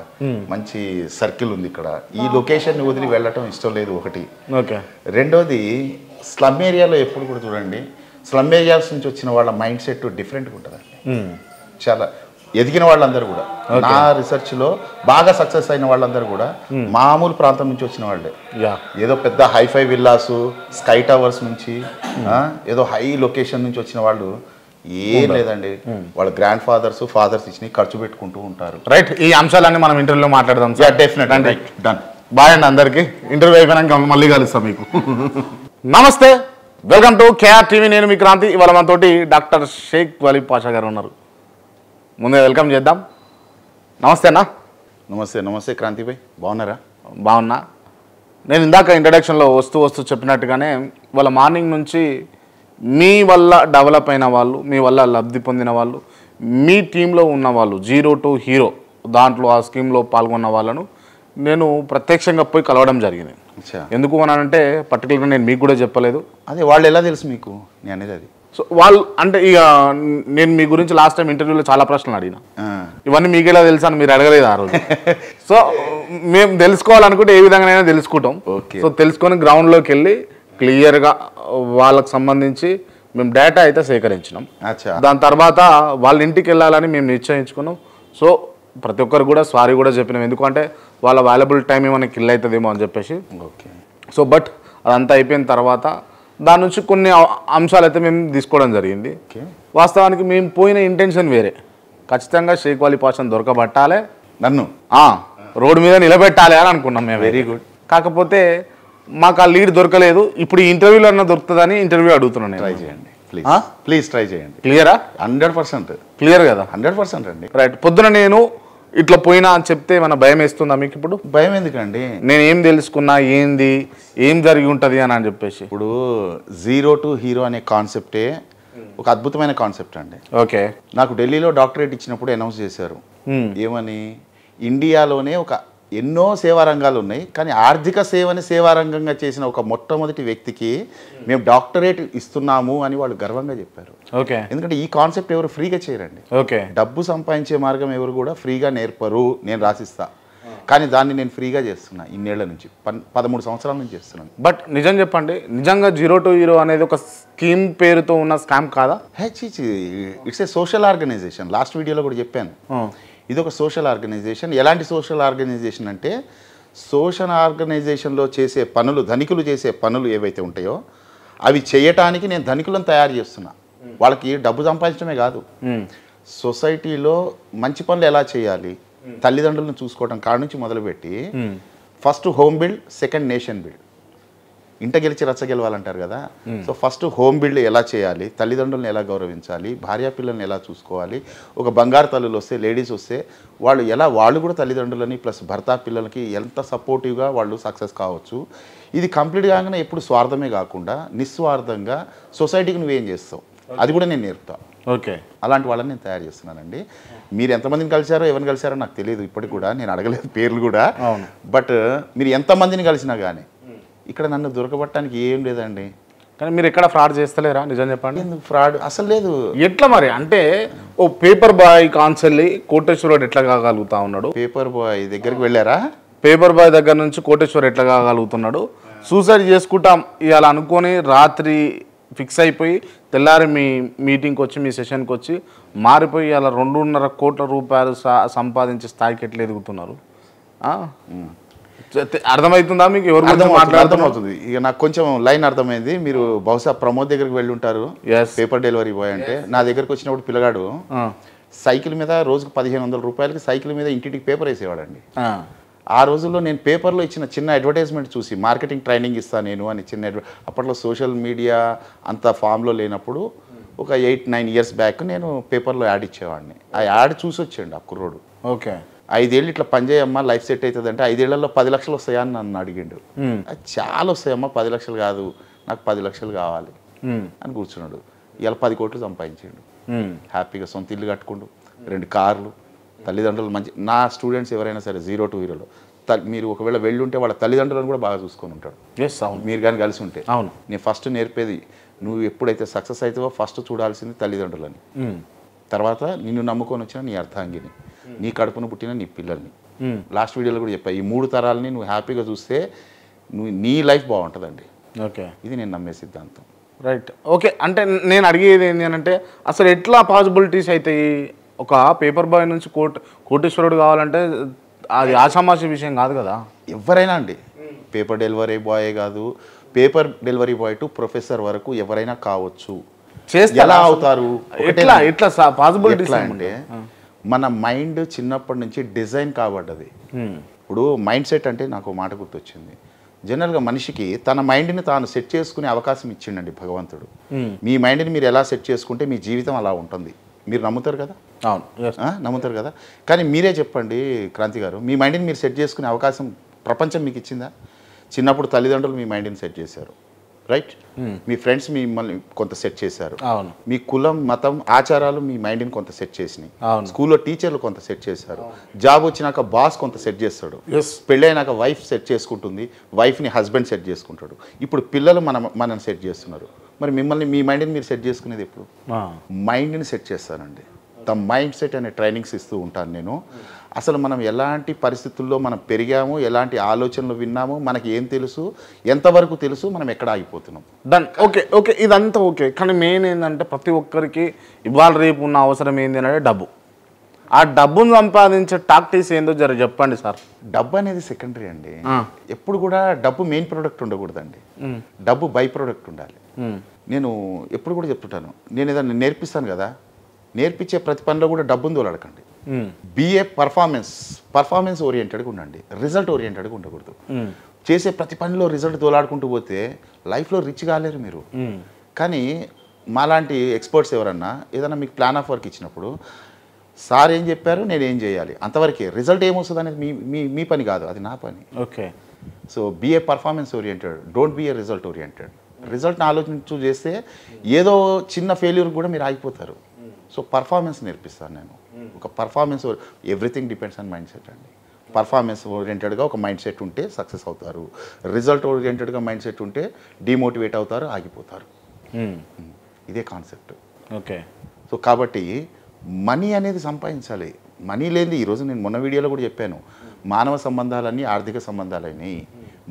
మంచి సర్కిల్ ఉంది ఇక్కడ. ఈ లొకేషన్ ని వదిలి వెళ్ళటం ఇష్టం లేదు ఒకటి. రెండోది స్లమ్ ఏరియాలో ఎప్పుడు కూడా చూడండి, స్లమ్ ఏరియాస్ నుంచి వచ్చిన వాళ్ళ మైండ్ సెట్ డిఫరెంట్గా ఉంటుందండి. చాలా ఎదిగిన వాళ్ళందరూ కూడా నా రీసెర్చ్లో బాగా సక్సెస్ అయిన వాళ్ళందరూ కూడా మామూలు ప్రాంతం నుంచి వచ్చిన వాళ్ళే. ఏదో పెద్ద హైఫై విల్లాసు, స్కై టవర్స్ నుంచి, ఏదో హై లొకేషన్ నుంచి వచ్చిన వాళ్ళు ఏం లేదండి. వాళ్ళ గ్రాండ్ ఫాదర్స్ ఇచ్చి ఖర్చు పెట్టుకుంటూ ఉంటారు. రైట్, ఈ అంశాలన్నీ మనం ఇంటర్వ్యూలో మాట్లాడదాం. డెఫినెట్ అండి. డన్. బాయ్ అండి అందరికీ. ఇంటర్వ్యూ అయిపోయినాక మళ్ళీ కలుస్తాం మీకు. నమస్తే, వెల్కమ్ టు కేఆర్ టీవీ. నేను మీ క్రాంతి. ఇవాళ మనతోటి డాక్టర్ షేక్ వలీ పాషా గారు ఉన్నారు. ముందే వెల్కమ్ చేద్దాం. నమస్తే అన్న. నమస్తే క్రాంతి భాయ్, బాగున్నారా? బాగున్నా. నేను ఇందాక ఇంట్రడక్షన్లో వస్తూ చెప్పినట్టుగానే వాళ్ళ మార్నింగ్ నుంచి మీ వల్ల డెవలప్ అయిన వాళ్ళు, మీ వల్ల లబ్ధి పొందిన వాళ్ళు, మీ టీంలో ఉన్న వాళ్ళు, 0 to హీరో దాంట్లో ఆ స్కీమ్లో పాల్గొన్న వాళ్ళను నేను ప్రత్యక్షంగా పోయి కలవడం జరిగింది. ఎందుకు అనంటే పర్టికులర్గా నేను మీకు కూడా చెప్పలేదు. అదే వాళ్ళు ఎలా తెలుసు మీకు నేను అనేది అది. సో వాళ్ళు అంటే ఇక నేను మీ గురించి లాస్ట్ టైం ఇంటర్వ్యూలో చాలా ప్రశ్నలు అడిగిన, ఇవన్నీ మీకు ఎలా తెలుసు అని మీరు అడగలేదు ఆ రోజు. సో మేము తెలుసుకోవాలనుకుంటే ఏ విధంగానైనా తెలుసుకుంటాం. సో తెలుసుకొని గ్రౌండ్లోకి వెళ్ళి క్లియర్గా వాళ్ళకి సంబంధించి మేము డేటా అయితే సేకరించినాం. దాని తర్వాత వాళ్ళ ఇంటికి వెళ్ళాలని మేము నిశ్చయించుకున్నాం. సో ప్రతి ఒక్కరు కూడా సారీ కూడా చెప్పినాం, ఎందుకంటే వాళ్ళ వాల్యుబుల్ టైం ఏమైనా కిల్ అవుతుందేమో అని చెప్పేసి. సో బట్ అదంతా అయిపోయిన తర్వాత దాని నుంచి కొన్ని అంశాలు అయితే మేము తీసుకోవడం జరిగింది. వాస్తవానికి మేము పోయిన ఇంటెన్షన్ వేరే, ఖచ్చితంగా షేక్ వాలీ పాషాను దొరకబట్టాలి, నన్ను రోడ్డు మీద నిలబెట్టాలి అని అనుకున్నాం మేము. Very good. కాకపోతే మాకు ఆ లీడ్ దొరకలేదు. ఇప్పుడు ఈ ఇంటర్వ్యూలో అన్న దొరుకుతుందని ఇంటర్వ్యూ అడుగుతున్నాను. ట్రై చేయండి ప్లీజ్ ట్రై చేయండి. క్లియరా? 100% క్లియర్ కదా? 100% అండి. రైట్. పొద్దున నేను ఇట్లా పోయినా అని చెప్తే ఏమైనా భయం వేస్తుందా మీకు? ఇప్పుడు భయం ఎందుకండి, నేను ఏం తెలుసుకున్నా, ఏంది ఏం జరిగి ఉంటుంది అని చెప్పేసి. ఇప్పుడు 0 to హీరో అనే కాన్సెప్టే ఒక అద్భుతమైన కాన్సెప్ట్ అండి. ఓకే. నాకు ఢిల్లీలో డాక్టరేట్ ఇచ్చినప్పుడు అనౌన్స్ చేశారు ఏమని, ఇండియాలోనే ఒక ఎన్నో సేవా రంగాలు ఉన్నాయి, కానీ ఆర్థిక సేవని సేవారంగంగా చేసిన ఒక మొట్టమొదటి వ్యక్తికి మేము డాక్టరేట్ ఇస్తున్నాము అని వాళ్ళు గర్వంగా చెప్పారు. ఓకే. ఎందుకంటే ఈ కాన్సెప్ట్ ఎవరు ఫ్రీగా చేయరండి. ఓకే. డబ్బు సంపాదించే మార్గం ఎవరు కూడా ఫ్రీగా నేర్పరు. నేను రాసిస్తా, కానీ దాన్ని నేను ఫ్రీగా చేస్తున్నా ఇన్నేళ్ల నుంచి, 13 సంవత్సరాల నుంచి చేస్తున్నాను. బట్ నిజం చెప్పండి, నిజంగా 0 to హీరో అనేది ఒక స్కీమ్ పేరుతో ఉన్న స్కామ్ కాదా? It's a social organisation. Last వీడియోలో కూడా చెప్పాను, ఇది ఒక సోషల్ ఆర్గనైజేషన్. ఎలాంటి సోషల్ ఆర్గనైజేషన్ అంటే, సోషల్ ఆర్గనైజేషన్లో చేసే పనులు, ధనికులు చేసే పనులు ఏవైతే ఉంటాయో అవి చేయటానికి నేను ధనికులను తయారు చేస్తున్నా. వాళ్ళకి డబ్బు సంపాదించడమే కాదు, సొసైటీలో మంచి పనులు ఎలా చేయాలి, తల్లిదండ్రులను చూసుకోవడం కాడ నుంచి మొదలుపెట్టి first home build, second nation build. ఇంట గెలిచి రచ్చ గెలవాలంటారు కదా. సో ఫస్ట్ హోమ్ బిల్డ్ ఎలా చేయాలి, తల్లిదండ్రులను ఎలా గౌరవించాలి, భార్యా పిల్లల్ని ఎలా చూసుకోవాలి, ఒక బంగారు తల్లులు వస్తే, లేడీస్ వస్తే వాళ్ళు కూడా తల్లిదండ్రులని ప్లస్ భర్త పిల్లలకి ఎంత సపోర్టివ్గా వాళ్ళు సక్సెస్ కావచ్చు. ఇది కంప్లీట్ కాగానే ఎప్పుడు స్వార్థమే కాకుండా నిస్వార్థంగా సొసైటీకి నువ్వేం చేస్తావు అది కూడా నేను నేర్పుతా. ఓకే. అలాంటి వాళ్ళని నేను తయారు చేస్తున్నానండి. మీరు ఎంతమందిని కలిసారో ఎవరిని కలిసారో నాకు తెలియదు, ఇప్పటికి కూడా నేను అడగలేదు పేర్లు కూడా. బట్ మీరు ఎంతమందిని కలిసినా కానీ ఇక్కడ నన్ను దొరకబట్టడానికి ఏం లేదండి. కానీ మీరు ఎక్కడ ఫ్రాడ్ చేస్తలేరా? నిజం చెప్పండి. ఎందుకు ఫ్రాడ్? అసలు లేదు. ఎట్లా మరి అంటే ఓ పేపర్ బాయ్ కాన్సెల్లి కోటేశ్వరుడు ఎట్లా కాగలుగుతా ఉన్నాడు? పేపర్ బాయ్ దగ్గరికి వెళ్ళారా? పేపర్ బాయ్ దగ్గర నుంచి కోటేశ్వర్ ఎట్లా కాగలుగుతున్నాడు? సూసైడ్ చేసుకుంటాం ఇవాళ అనుకొని రాత్రి ఫిక్స్ అయిపోయి తెల్లారి మీ మీటింగ్కి వచ్చి, మీ సెషన్కి వచ్చి మారిపోయి అలా 2.5 కోట్ల రూపాయలు సంపాదించే స్థాయికి ఎట్లా ఎదుగుతున్నారు? అర్థమవుతుందా మీకు? ఎవరు అర్థమవుతుంది. ఇక నాకు కొంచెం లైన్ అర్థమైంది. మీరు బహుశా ప్రమోద్ దగ్గరికి వెళ్ళి ఉంటారు, పేపర్ డెలివరీ బాయ్ అంటే. నా దగ్గరకు వచ్చినప్పుడు పిల్లగాడు సైకిల్ మీద రోజుకు 1500 రూపాయలకి సైకిల్ మీద ఇంటింటికి పేపర్ వేసేవాడండి. ఆ రోజుల్లో నేను పేపర్లో ఇచ్చిన చిన్న అడ్వర్టైజ్మెంట్ చూసి మార్కెటింగ్ ట్రైనింగ్ ఇస్తాను నేను అని చిన్న అప్పట్లో సోషల్ మీడియా అంత ఫామ్లో లేనప్పుడు ఒక 8-9 ఇయర్స్ బ్యాక్ నేను పేపర్లో యాడ్ ఇచ్చేవాడిని. ఆ యాడ్ చూసి వచ్చాడు ఆ కుర్రోడు. ఓకే. 5 ఏళ్ళు ఇట్లా పనిచేయమ్మా లైఫ్ సెట్ అవుతుంది అంటే 5 ఏళ్లలో 10 లక్షలు వస్తాయా అని నన్ను అడిగిండు. అది చాలా వస్తాయమ్మా, 10 లక్షలు కాదు, నాకు 10 లక్షలు కావాలి అని కూర్చున్నాడు. ఇవాళ 10 కోట్లు సంపాదించాడు. హ్యాపీగా సొంత ఇల్లు కట్టుకుంటూ 2 కార్లు, తల్లిదండ్రులు మంచి. నా స్టూడెంట్స్ ఎవరైనా సరే 0 to హీరోలో మీరు ఒకవేళ వెళ్ళి ఉంటే వాళ్ళ తల్లిదండ్రులను కూడా బాగా చూసుకొని ఉంటాడు. మీరు కానీ కలిసి ఉంటే. అవును. నేను ఫస్ట్ నేర్పేది, నువ్వు ఎప్పుడైతే సక్సెస్ అవుతావో ఫస్ట్ చూడాల్సింది తల్లిదండ్రులని, తర్వాత నిన్ను నమ్ముకొని వచ్చిన నీ అర్ధాంగిని, నీ కడుపును పుట్టిన నీ పిల్లల్ని. లాస్ట్ వీడియోలో కూడా చెప్పా, ఈ 3 తరాలని నువ్వు హ్యాపీగా చూస్తే నీ లైఫ్ బాగుంటుందండి. ఓకే. ఇది నేను నమ్మే సిద్ధాంతం. రైట్. ఓకే. అంటే నేను అడిగేది ఏంటి అని అంటే, అసలు ఎట్లా పాసిబిలిటీస్ అవుతాయి? ఒక పేపర్ బాయ్ నుంచి కోటేశ్వరుడు కావాలంటే అది ఆషామాషి విషయం కాదు కదా. ఎవరైనా అండి, పేపర్ డెలివరీ బాయే కాదు, paper delivery boy to professor వరకు ఎవరైనా కావచ్చు. ఎలా అవుతారు? ఎట్లా పాసిబిలిటీస్ అంటే మన మైండ్ చిన్నప్పటి నుంచి డిజైన్ కాబడ్డది. ఇప్పుడు మైండ్ సెట్ అంటే నాకు మాట గుర్తొచ్చింది. జనరల్గా మనిషికి తన మైండ్ని తాను సెట్ చేసుకునే అవకాశం ఇచ్చిండండి భగవంతుడు. మీ మైండ్ని మీరు ఎలా సెట్ చేసుకుంటే మీ జీవితం అలా ఉంటుంది. మీరు నమ్ముతారు కదా? అవును, నమ్ముతారు కదా. కానీ మీరే చెప్పండి క్రాంతి గారు, మీ మైండ్ని మీరు సెట్ చేసుకునే అవకాశం ప్రపంచం మీకు ఇచ్చిందా? చిన్నప్పుడు తల్లిదండ్రులు మీ మైండ్ని సెట్ చేశారు, రైట్? మీ ఫ్రెండ్స్ మిమ్మల్ని కొంత సెట్ చేశారు, అవును. మీ కులం మతం ఆచారాలు మీ మైండ్ని కొంత సెట్ చేసినాయి, అవును. స్కూల్లో టీచర్లు కొంత సెట్ చేశారు, జాబ్ వచ్చినాక బాస్ కొంత సెట్ చేస్తాడు, పెళ్ళైనాక వైఫ్ సెట్ చేసుకుంటుంది, వైఫ్ని హస్బెండ్ సెట్ చేసుకుంటాడు, ఇప్పుడు పిల్లలు మనల్ని సెట్ చేస్తున్నారు. మరి మిమ్మల్ని మీ మైండ్ని మీరు సెట్ చేసుకునేది ఎప్పుడు? మైండ్ని సెట్ చేస్తానండి. ద మైండ్ సెట్ అనే ట్రైనింగ్స్ ఇస్తూ ఉంటాను నేను. అసలు మనం ఎలాంటి పరిస్థితుల్లో మనం పెరిగాము, ఎలాంటి ఆలోచనలు విన్నాము, మనకి ఏం తెలుసు, ఎంతవరకు తెలుసు, మనం ఎక్కడ ఆగిపోతున్నాం. డన్. ఓకే ఇదంతా ఓకే. కానీ మెయిన్ ఏంటంటే ప్రతి ఒక్కరికి ఇవాళ రేపు ఉన్న అవసరం ఏంటి అంటే డబ్బు. ఆ డబ్బును సంపాదించే టాక్టిక్స్ ఏందో జర చెప్పండి సార్. డబ్బు అనేది సెకండరీ అండి. ఎప్పుడు కూడా డబ్బు మెయిన్ ప్రోడక్ట్ ఉండకూడదండి, డబ్బు బై ప్రోడక్ట్ ఉండాలి. నేను ఎప్పుడు కూడా చెప్తుంటాను, నేను ఏదైనా నేర్పిస్తాను కదా, నేర్పించే ప్రతి పనిలో కూడా డబ్బును తోలాడకండి. బిఏ పర్ఫార్మెన్స్ ఓరియంటెడ్గా ఉండండి, రిజల్ట్ ఓరియంటెడ్గా ఉండకూడదు. చేసే ప్రతి పనిలో రిజల్ట్ తోలాడుకుంటూ పోతే లైఫ్లో రిచ్ కాలేరు మీరు. కానీ మాలాంటి ఎక్స్పర్ట్స్ ఎవరన్నా ఏదైనా మీకు ప్లాన్ ఆఫ్ వర్క్ ఇచ్చినప్పుడు సార్ ఏం చెప్పారు, నేను ఏం చేయాలి, అంతవరకే. రిజల్ట్ ఏమొస్తుంది అనేది మీ పని కాదు, అది నా పని. Okay. So be a performance oriented, don't be a result oriented. రిజల్ట్ని ఆలోచించు చేస్తే ఏదో చిన్న ఫెయిల్యూర్ కూడా మీరు ఆగిపోతారు. సో పర్ఫార్మెన్స్ నేర్పిస్తాను నేను. ఒక performance, everything depends on mind set అండి. పర్ఫార్మెన్స్ ఓరియంటెడ్గా ఒక మైండ్ సెట్ ఉంటే సక్సెస్ అవుతారు, రిజల్ట్ ఓరియంటెడ్గా మైండ్ సెట్ ఉంటే డిమోటివేట్ అవుతారు, ఆగిపోతారు. ఇదే కాన్సెప్ట్. ఓకే. సో కాబట్టి మనీ అనేది సంపాదించాలి. మనీ లేనిది, ఈరోజు నేను మొన్న వీడియోలో కూడా చెప్పాను, మానవ సంబంధాలన్నీ ఆర్థిక సంబంధాలన్నీ.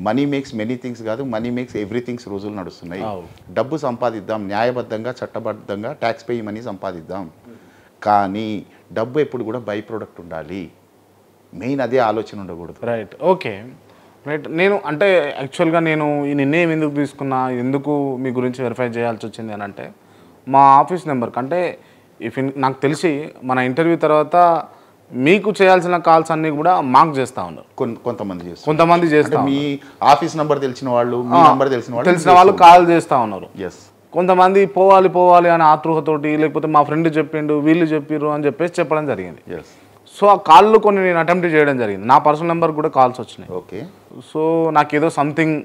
మనీ మేక్స్ మెనీ థింగ్స్ కాదు, మనీ మేక్స్ ఎవ్రీథింగ్స్ రోజులు నడుస్తున్నాయి. డబ్బు సంపాదిద్దాం, న్యాయబద్ధంగా చట్టబద్ధంగా ట్యాక్స్ పే మనీ సంపాదిద్దాం. కానీ డబ్బు ఎప్పుడు కూడా బై ప్రోడక్ట్ ఉండాలి, మెయిన్ అదే ఆలోచన ఉండకూడదు. రైట్. Okay right. నేను అంటే యాక్చువల్గా నేను ఈ నిర్ణయం ఎందుకు తీసుకున్నా, ఎందుకు మీ గురించి వెరిఫై చేయాల్సి వచ్చింది అని అంటే, మా ఆఫీస్ నెంబర్కి అంటే నాకు తెలిసి మన ఇంటర్వ్యూ తర్వాత మీకు చేయాల్సిన కాల్స్ అన్నీ కూడా మాకు చేస్తూ ఉన్నారు. కొంతమంది చేస్తారు. మీ ఆఫీస్ నెంబర్ తెలిసిన వాళ్ళు, మీ నెంబర్ తెలిసిన వాళ్ళు కాల్ చేస్తూ ఉన్నారు. కొంతమంది పోవాలి అని ఆతృహతోటి, లేకపోతే మా ఫ్రెండ్ చెప్పిండు, వీళ్ళు చెప్పిర్రు అని చెప్పేసి చెప్పడం జరిగింది. సో ఆ కాళ్ళు కొన్ని నేను అటెంప్ట్ చేయడం జరిగింది. నా పర్సనల్ నెంబర్ కూడా కాల్స్ వచ్చినాయి. ఓకే. సో నాకేదో సంథింగ్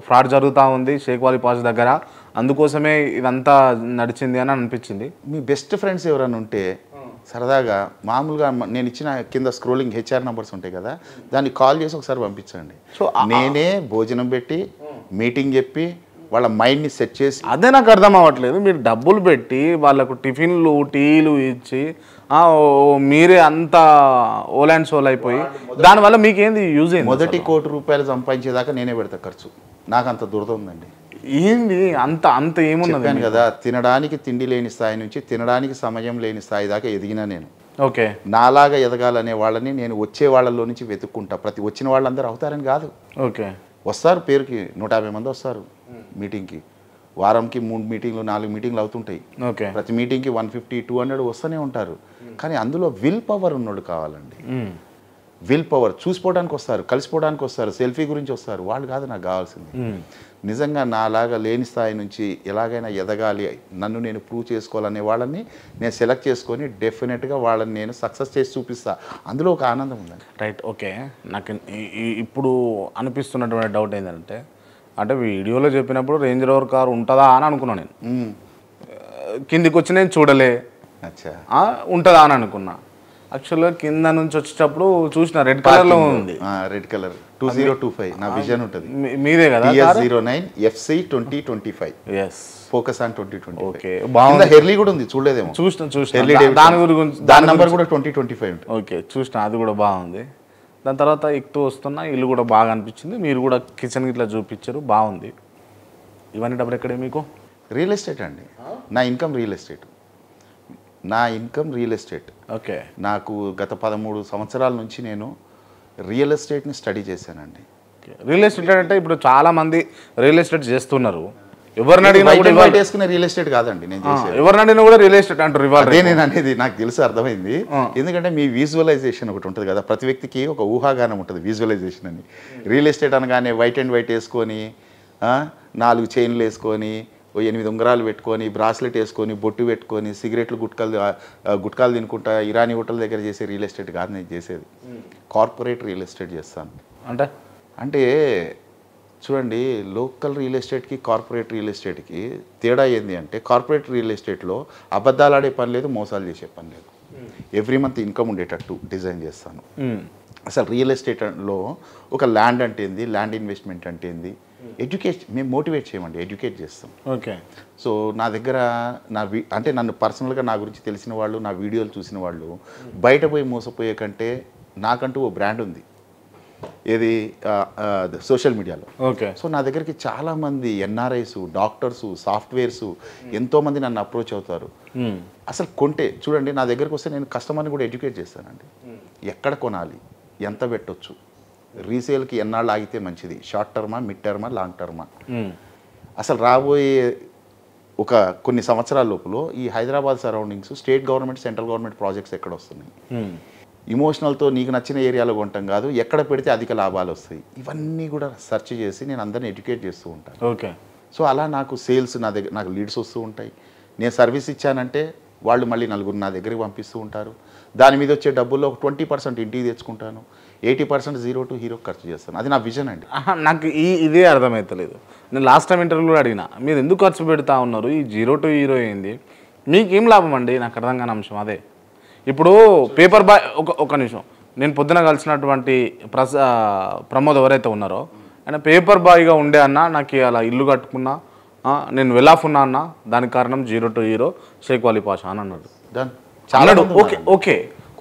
ఫ్రాడ్ జరుగుతూ ఉంది షేక్ వాలీ పాస్ దగ్గర, అందుకోసమే ఇదంతా నడిచింది అని అనిపించింది. మీ బెస్ట్ ఫ్రెండ్స్ ఎవరైనా ఉంటే సరదాగా మామూలుగా నేను ఇచ్చిన కింద స్క్రోలింగ్ హెచ్ఆర్ నెంబర్స్ ఉంటాయి కదా, దాన్ని కాల్ చేసి ఒకసారి పంపించండి. సో నేనే భోజనం పెట్టి మీటింగ్ చెప్పి వాళ్ళ మైండ్ని సెట్ చేసి. అదే నాకు అర్థం అవ్వట్లేదు, మీరు డబ్బులు పెట్టి వాళ్ళకు టిఫిన్లు టీలు ఇచ్చి మీరే అంత ఓల్ అండ్ సోల్ అయిపోయి దానివల్ల మీకేంది యూజ్ అయింది? మొదటి ₹1 కోటి సంపాదించేదాకా నేనే పెడతా ఖర్చు. నాకు అంత దురద ఉందండి. ఏంది అంత ఏమున్నది కదా, తినడానికి తిండి లేని స్థాయి నుంచి తినడానికి సమయం లేని స్థాయి దాకా ఎదిగినా నేను. ఓకే. నాలాగా ఎదగాలనే వాళ్ళని నేను వచ్చే వాళ్ళలో నుంచి వెతుక్కుంటా. ప్రతి వచ్చిన వాళ్ళందరూ అవుతారని కాదు. ఓకే. వస్తారు, పేరుకి 150 మంది వస్తారు మీటింగ్కి. వారంకి 3 మీటింగ్లు 4 మీటింగ్లు అవుతుంటాయి. ఓకే. ప్రతి మీటింగ్కి 150 200 వస్తూనే ఉంటారు. కానీ అందులో విల్ పవర్ ఉన్నోడు కావాలండి. Will power. చూసిపోవడానికి వస్తారు, కలిసిపోవడానికి వస్తారు, సెల్ఫీ గురించి వస్తారు, వాళ్ళు కాదు నాకు కావాల్సింది. నిజంగా నాలాగా లేని స్థాయి నుంచి ఎలాగైనా ఎదగాలి, నన్ను నేను ప్రూవ్ చేసుకోవాలనే వాళ్ళని నేను సెలెక్ట్ చేసుకొని డెఫినెట్గా వాళ్ళని నేను సక్సెస్ చేసి చూపిస్తా. అందులో ఒక ఆనందం ఉందండి. రైట్. ఓకే. నాకు ఇప్పుడు అనిపిస్తున్నటువంటి డౌట్ ఏంటంటే, అంటే వీడియోలో చెప్పినప్పుడు రేంజ్ రోవర్ కార్ ఉంటుందా అని అనుకున్నాను నేను. కిందికి వచ్చి నేను చూడలే, ఉంటుందా అని అనుకున్నా. యాక్చువల్గా కింద నుంచి వచ్చేటప్పుడు చూసిన రెడ్ కలర్లో ఉంది. రెడ్ కలర్ 2025 నా విజన్ ఉంటుంది. మీదే కదా? 09 FC 2025. Focus on 2020. ఓకే. బాగుంది. హెర్లీ కూడా ఉంది, చూడలేదేమో. చూసిన దాని గురించి, దాని నెంబర్ కూడా 2025 ఉంటుంది. ఓకే, చూసిన, అది కూడా బాగుంది. దాని తర్వాత ఎక్కుతూ వస్తున్నా, ఇల్లు కూడా బాగా అనిపించింది. మీరు కూడా కిచెన్ ఇట్లా చూపించారు, బాగుంది. ఇవన్నీ డబ్బులు ఎక్కడే మీకు? రియల్ ఎస్టేట్ అండి. నా ఇన్కమ్ రియల్ ఎస్టేట్. ఓకే. నాకు గత 13 సంవత్సరాల నుంచి నేను రియల్ ఎస్టేట్ని స్టడీ చేశానండి. రియల్ ఎస్టేట్ అంటే ఇప్పుడు చాలా మంది రియల్ ఎస్టేట్ చేస్తున్నారు. ఎవరిని అడిగినా వేసుకునే రియల్ ఎస్టేట్ కాదండి నేను చేసేది. ఎవరిని అడిగినా కూడా రియల్ ఎస్టేట్ అంటారు. అదే నేను అనేది నాకు తెలుసు, అర్థమైంది. ఎందుకంటే మీ విజువలైజేషన్ ఒకటి ఉంటుంది కదా, ప్రతి వ్యక్తికి ఒక ఊహాగానం ఉంటుంది విజువలైజేషన్ అని. రియల్ ఎస్టేట్ అనగానే వైట్ అండ్ వైట్ వేసుకొని 4 చైన్లు వేసుకొని 8 ఉంగరాలు పెట్టుకొని బ్రాస్లెట్ వేసుకొని బొట్టు పెట్టుకొని సిగరెట్లు గుట్కాలు తినుకుంటా ఇరానీ హోటల్ దగ్గర చేసే రియల్ ఎస్టేట్ కాదు నేను చేసేది. కార్పొరేట్ రియల్ ఎస్టేట్ చేస్తాను. అంటే చూడండి, లోకల్ రియల్ ఎస్టేట్కి కార్పొరేట్ రియల్ ఎస్టేట్కి తేడా ఏంది అంటే, కార్పొరేట్ రియల్ ఎస్టేట్లో అబద్ధాలు ఆడే పని లేదు, మోసాలు చేసే పని లేదు. ఎవ్రీ మంత్ ఇన్కమ్ ఉండేటట్టు డిజైన్ చేస్తాను. అసలు రియల్ ఎస్టేట్లో ఒక ల్యాండ్ అంటే ఏంది, ల్యాండ్ ఇన్వెస్ట్మెంట్ అంటే ఏంది, ఎడ్యుకేట్ మేము మోటివేట్ చేయమండి, ఎడ్యుకేట్ చేస్తాం. ఓకే. సో నా దగ్గర అంటే నన్ను పర్సనల్గా నా గురించి తెలిసిన వాళ్ళు, నా వీడియోలు చూసిన వాళ్ళు బయట పోయి మోసపోయే కంటే నాకంటూ ఓ బ్రాండ్ ఉంది, ఏది సోషల్ మీడియాలో. ఓకే. సో నా దగ్గరికి చాలామంది ఎన్ఆర్ఐస్, డాక్టర్స్, సాఫ్ట్వేర్స్ ఎంతోమంది నన్ను అప్రోచ్ అవుతారు. అసలు కొంటే చూడండి, నా దగ్గరకు వస్తే నేను కస్టమర్ని కూడా ఎడ్యుకేట్ చేస్తానండి. ఎక్కడ కొనాలి, ఎంత పెట్టొచ్చు, రీసేల్కి ఎన్నాళ్ళు ఆగితే మంచిది, షార్ట్ టర్మా, మిడ్ టర్మా, లాంగ్ టర్మా, అసలు రాబోయే ఒక కొన్ని సంవత్సరాల లోపల ఈ Hyderabad surroundings state government, central government projects ఎక్కడ వస్తున్నాయి, ఇమోషనల్తో నీకు నచ్చిన ఏరియాలో కొంటాం కాదు, ఎక్కడ పెడితే అధిక లాభాలు వస్తాయి, ఇవన్నీ కూడా సెర్చ్ చేసి నేను అందరిని ఎడ్యుకేట్ చేస్తూ ఉంటాను. ఓకే. సో అలా నాకు సేల్స్ నా దగ్గర, నాకు లీడ్స్ వస్తూ ఉంటాయి. నేను సర్వీస్ ఇచ్చానంటే వాళ్ళు మళ్ళీ నలుగురు నా దగ్గరికి పంపిస్తూ ఉంటారు. దాని మీద వచ్చే డబ్బుల్లో ఒక 20% ఇంటికి తెచ్చుకుంటాను, 80% జీరో టు హీరో ఖర్చు చేస్తాను. అది నా విజన్ అండి. నాకు ఇదే అర్థమవుతలేదు. నేను లాస్ట్ టైం ఇంటర్వ్యూలో అడిగిన, మీరు ఎందుకు ఖర్చు పెడతా ఉన్నారు, ఈ జీరో టు హీరో ఏంది, మీకేం లాభం అండి? నాకు అర్థం కాని అంశం అదే. ఇప్పుడు పేపర్ బాయ్ ఒక నిమిషం, నేను పొద్దున కలిసినటువంటి ప్రమోద్ ఎవరైతే ఉన్నారో ఆయన పేపర్ బాయ్గా ఉండే అన్న, నాకు అలా ఇల్లు కట్టుకున్నా, నేను వెలాఫ్ ఉన్నా అన్న, దానికి కారణం zero to hero Sheikh Wali Pasha అని అన్నాడు. అన్నాడు. ఓకే ఓకే,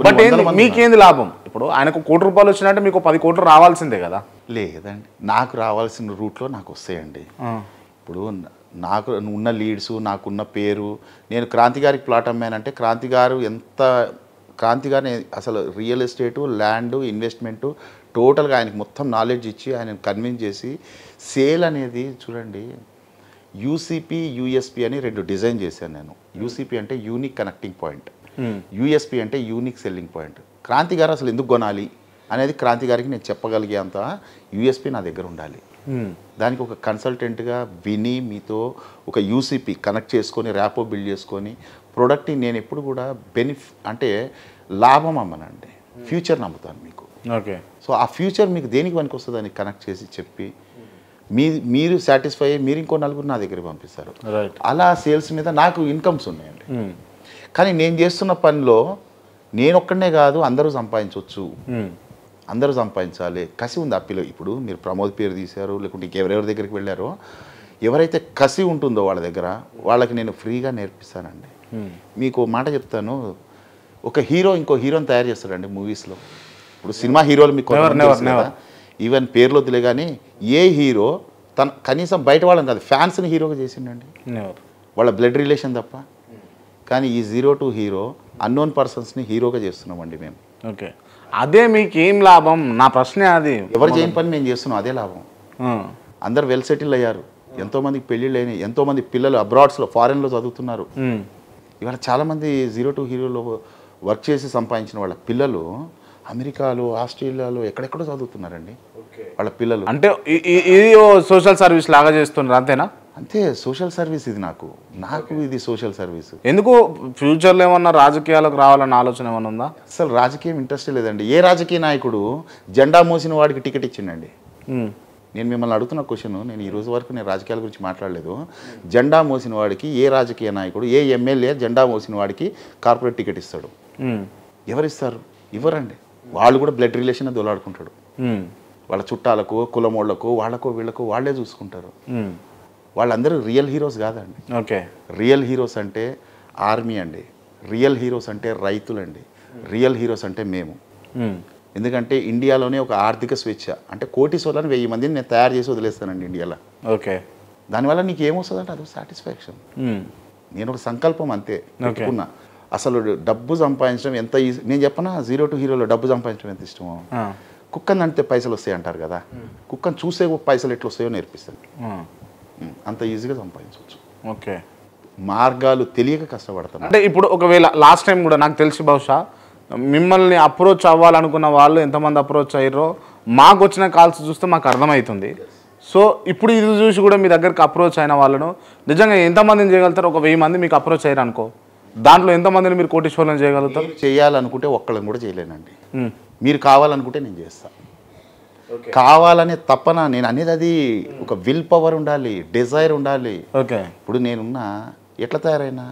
బట్ ఏంది మీకేంది లాభం? ఇప్పుడు ఆయనకు ₹1 కోటి వచ్చినట్టే మీకు 10 కోట్లు రావాల్సిందే కదా? లేదండి, నాకు రావాల్సిన రూట్లో నాకు వస్తాయండి. ఇప్పుడు నాకు ఉన్న లీడ్స్, నాకున్న పేరు, నేను క్రాంతి గారికి ప్లాట్ అమ్మానంటే క్రాంతి గారు క్రాంతిగానే అసలు రియల్ ఎస్టేటు, ల్యాండ్, ఇన్వెస్ట్మెంటు టోటల్గా ఆయనకి మొత్తం నాలెడ్జ్ ఇచ్చి ఆయన కన్విన్స్ చేసి సేల్ అనేది చూడండి, యూసీపీ, యూఎస్పీ అని 2 డిజైన్ చేశాను నేను. యూసీపీ అంటే యూనిక్ కనెక్టింగ్ పాయింట్, యూఎస్పీ అంటే యూనిక్ సెల్లింగ్ పాయింట్. క్రాంతి గారు అసలు ఎందుకు కొనాలి అనేది క్రాంతి గారికి నేను చెప్పగలిగే అంత యూఎస్పీ నా దగ్గర ఉండాలి. దానికి ఒక కన్సల్టెంట్గా విని మీతో ఒక యూసీపీ కనెక్ట్ చేసుకొని, ర్యాపో బిల్డ్ చేసుకొని, ప్రోడక్ట్ని నేను ఎప్పుడు కూడా అంటే లాభం అమ్మనండి, ఫ్యూచర్ నమ్ముతాను మీకు. ఓకే. సో ఆ ఫ్యూచర్ మీకు దేనికి పనికి వస్తుంది అని కనెక్ట్ చేసి చెప్పి మీరు సాటిస్ఫై అయ్యి మీరు ఇంకో నలుగురు నా దగ్గర పంపిస్తారు. అలా సేల్స్ మీద నాకు ఇన్కమ్స్ ఉన్నాయండి. కానీ నేను చేస్తున్న పనిలో నేను ఒక్కడనే కాదు, అందరూ సంపాదించవచ్చు, అందరూ సంపాదించాలి, కసి ఉంది ఆ పిల్ల. ఇప్పుడు మీరు ప్రమోద్ పేరు తీశారు, లేకుంటే ఇంకెవరెవరి దగ్గరికి వెళ్ళారో, ఎవరైతే కసి ఉంటుందో వాళ్ళ దగ్గర, వాళ్ళకి నేను ఫ్రీగా నేర్పిస్తానండి. మీకు మాట చెప్తాను, ఒక హీరో ఇంకో హీరోని తయారు చేస్తాడండి మూవీస్లో. ఇప్పుడు సినిమా హీరోలు మీకు ఈవెన్ పేర్లు వదిలే, కానీ ఏ హీరో కనీసం బయట వాళ్ళని కాదు ఫ్యాన్స్ని హీరోగా చేసిండండి, వాళ్ళ బ్లడ్ రిలేషన్ తప్ప. కానీ ఈ జీరో టు హీరో అన్నోన్ పర్సన్స్ని హీరోగా చేస్తున్నామండి మేము. ఓకే, అదే మీకు ఏం లాభం? నా ప్రశ్నే అది. ఎవరు చేయని పని మేము చేస్తున్నాం, అదే లాభం. అందరు వెల్ సెటిల్ అయ్యారు, ఎంతోమందికి పెళ్ళిళ్ళు అయినాయి, ఎంతోమంది పిల్లలు అబ్రాడ్స్లో, ఫారెన్లో చదువుతున్నారు. ఇవాళ చాలామంది జీరో టు హీరోలో వర్క్ చేసి సంపాదించిన వాళ్ళ పిల్లలు అమెరికాలో, ఆస్ట్రేలియాలో ఎక్కడెక్కడో చదువుతున్నారండి వాళ్ళ పిల్లలు. అంటే ఇది సోషల్ సర్వీస్ లాగా చేస్తున్నారు అంతేనా? అంతే, సోషల్ సర్వీస్ ఇది. నాకు ఇది సోషల్ సర్వీస్. ఎందుకు ఫ్యూచర్లో ఏమన్నా రాజకీయాలకు రావాలన్న ఆలోచన ఏమన్నా ఉందా? అసలు రాజకీయం ఇంట్రెస్ట్ లేదండి. ఏ రాజకీయ నాయకుడు జెండా మోసిన వాడికి టికెట్ ఇచ్చిండండి? నేను మిమ్మల్ని అడుగుతున్న క్వశ్చన్, నేను ఈ రోజు వరకు నేను రాజకీయాల గురించి మాట్లాడలేదు. జెండా మోసిన వాడికి ఏ రాజకీయ నాయకుడు, ఏ ఎమ్మెల్యే జెండా మోసిన వాడికి కార్పొరేట్ టికెట్ ఇస్తాడు? ఎవరిస్తారు? ఇవ్వరండి. వాళ్ళు కూడా బ్లడ్ రిలేషన్ దొలాడుకుంటాడు. వాళ్ళ చుట్టాలకు, కులమోళ్లకు, వాళ్ళకు వీళ్ళకు వాళ్ళే చూసుకుంటారు. వాళ్ళందరూ రియల్ హీరోస్ కాదండి. ఓకే, రియల్ హీరోస్ అంటే ఆర్మీ అండి, రియల్ హీరోస్ అంటే రైతులండి, రియల్ హీరోస్ అంటే మేము. ఎందుకంటే ఇండియాలోనే ఒక ఆర్థిక స్వేచ్ఛ అంటే కోటీశ్వర్లను 1000 మందిని నేను తయారు చేసి వదిలేస్తానండి ఇండియాలో. ఓకే, దానివల్ల నీకు ఏమొస్తుందంటే అది సాటిస్ఫాక్షన్. నేను ఒక సంకల్పం అంతే పెట్టుకున్నా. అసలు డబ్బు సంపాదించడం ఎంత ఈజీ నేను చెప్పనా? జీరో టు హీరోలో డబ్బు సంపాదించడం ఎంత ఇష్టమో. కుక్కని అంటే పైసలు వస్తాయి అంటారు కదా, కుక్కను చూసే పైసలు ఎట్లా వస్తాయో నేర్పిస్తాను. అంత ఈజీగా సంపాదించవచ్చు. ఓకే, మార్గాలు తెలియక కష్టపడతాను. అంటే ఇప్పుడు ఒకవేళ లాస్ట్ టైం కూడా నాకు తెలిసి బహుశా మిమ్మల్ని అప్రోచ్ అవ్వాలనుకున్న వాళ్ళు ఎంతమంది అప్రోచ్ అయ్యారో మాకు వచ్చిన కాల్స్ చూస్తే మాకు అర్థమవుతుంది. సో ఇప్పుడు ఇది చూసి కూడా మీ దగ్గరికి అప్రోచ్ అయిన వాళ్ళను నిజంగా ఎంతమందిని చేయగలుగుతారు? ఒక 1000 మంది మీకు అప్రోచ్ అయ్యారు అనుకో, దాంట్లో ఎంతమందిని మీరు కోటీశ్వరులను చేయగలుగుతారు? చేయాలనుకుంటే ఒక్కళ్ళని కూడా చేయలేనండి. మీరు కావాలనుకుంటే నేను చేస్తాను. కావాలనే తప్పన నేను అనేది అది ఒక విల్ పవర్ ఉండాలి, డిజైర్ ఉండాలి. ఓకే. ఇప్పుడు నేనున్నా ఎట్లా తయారైనా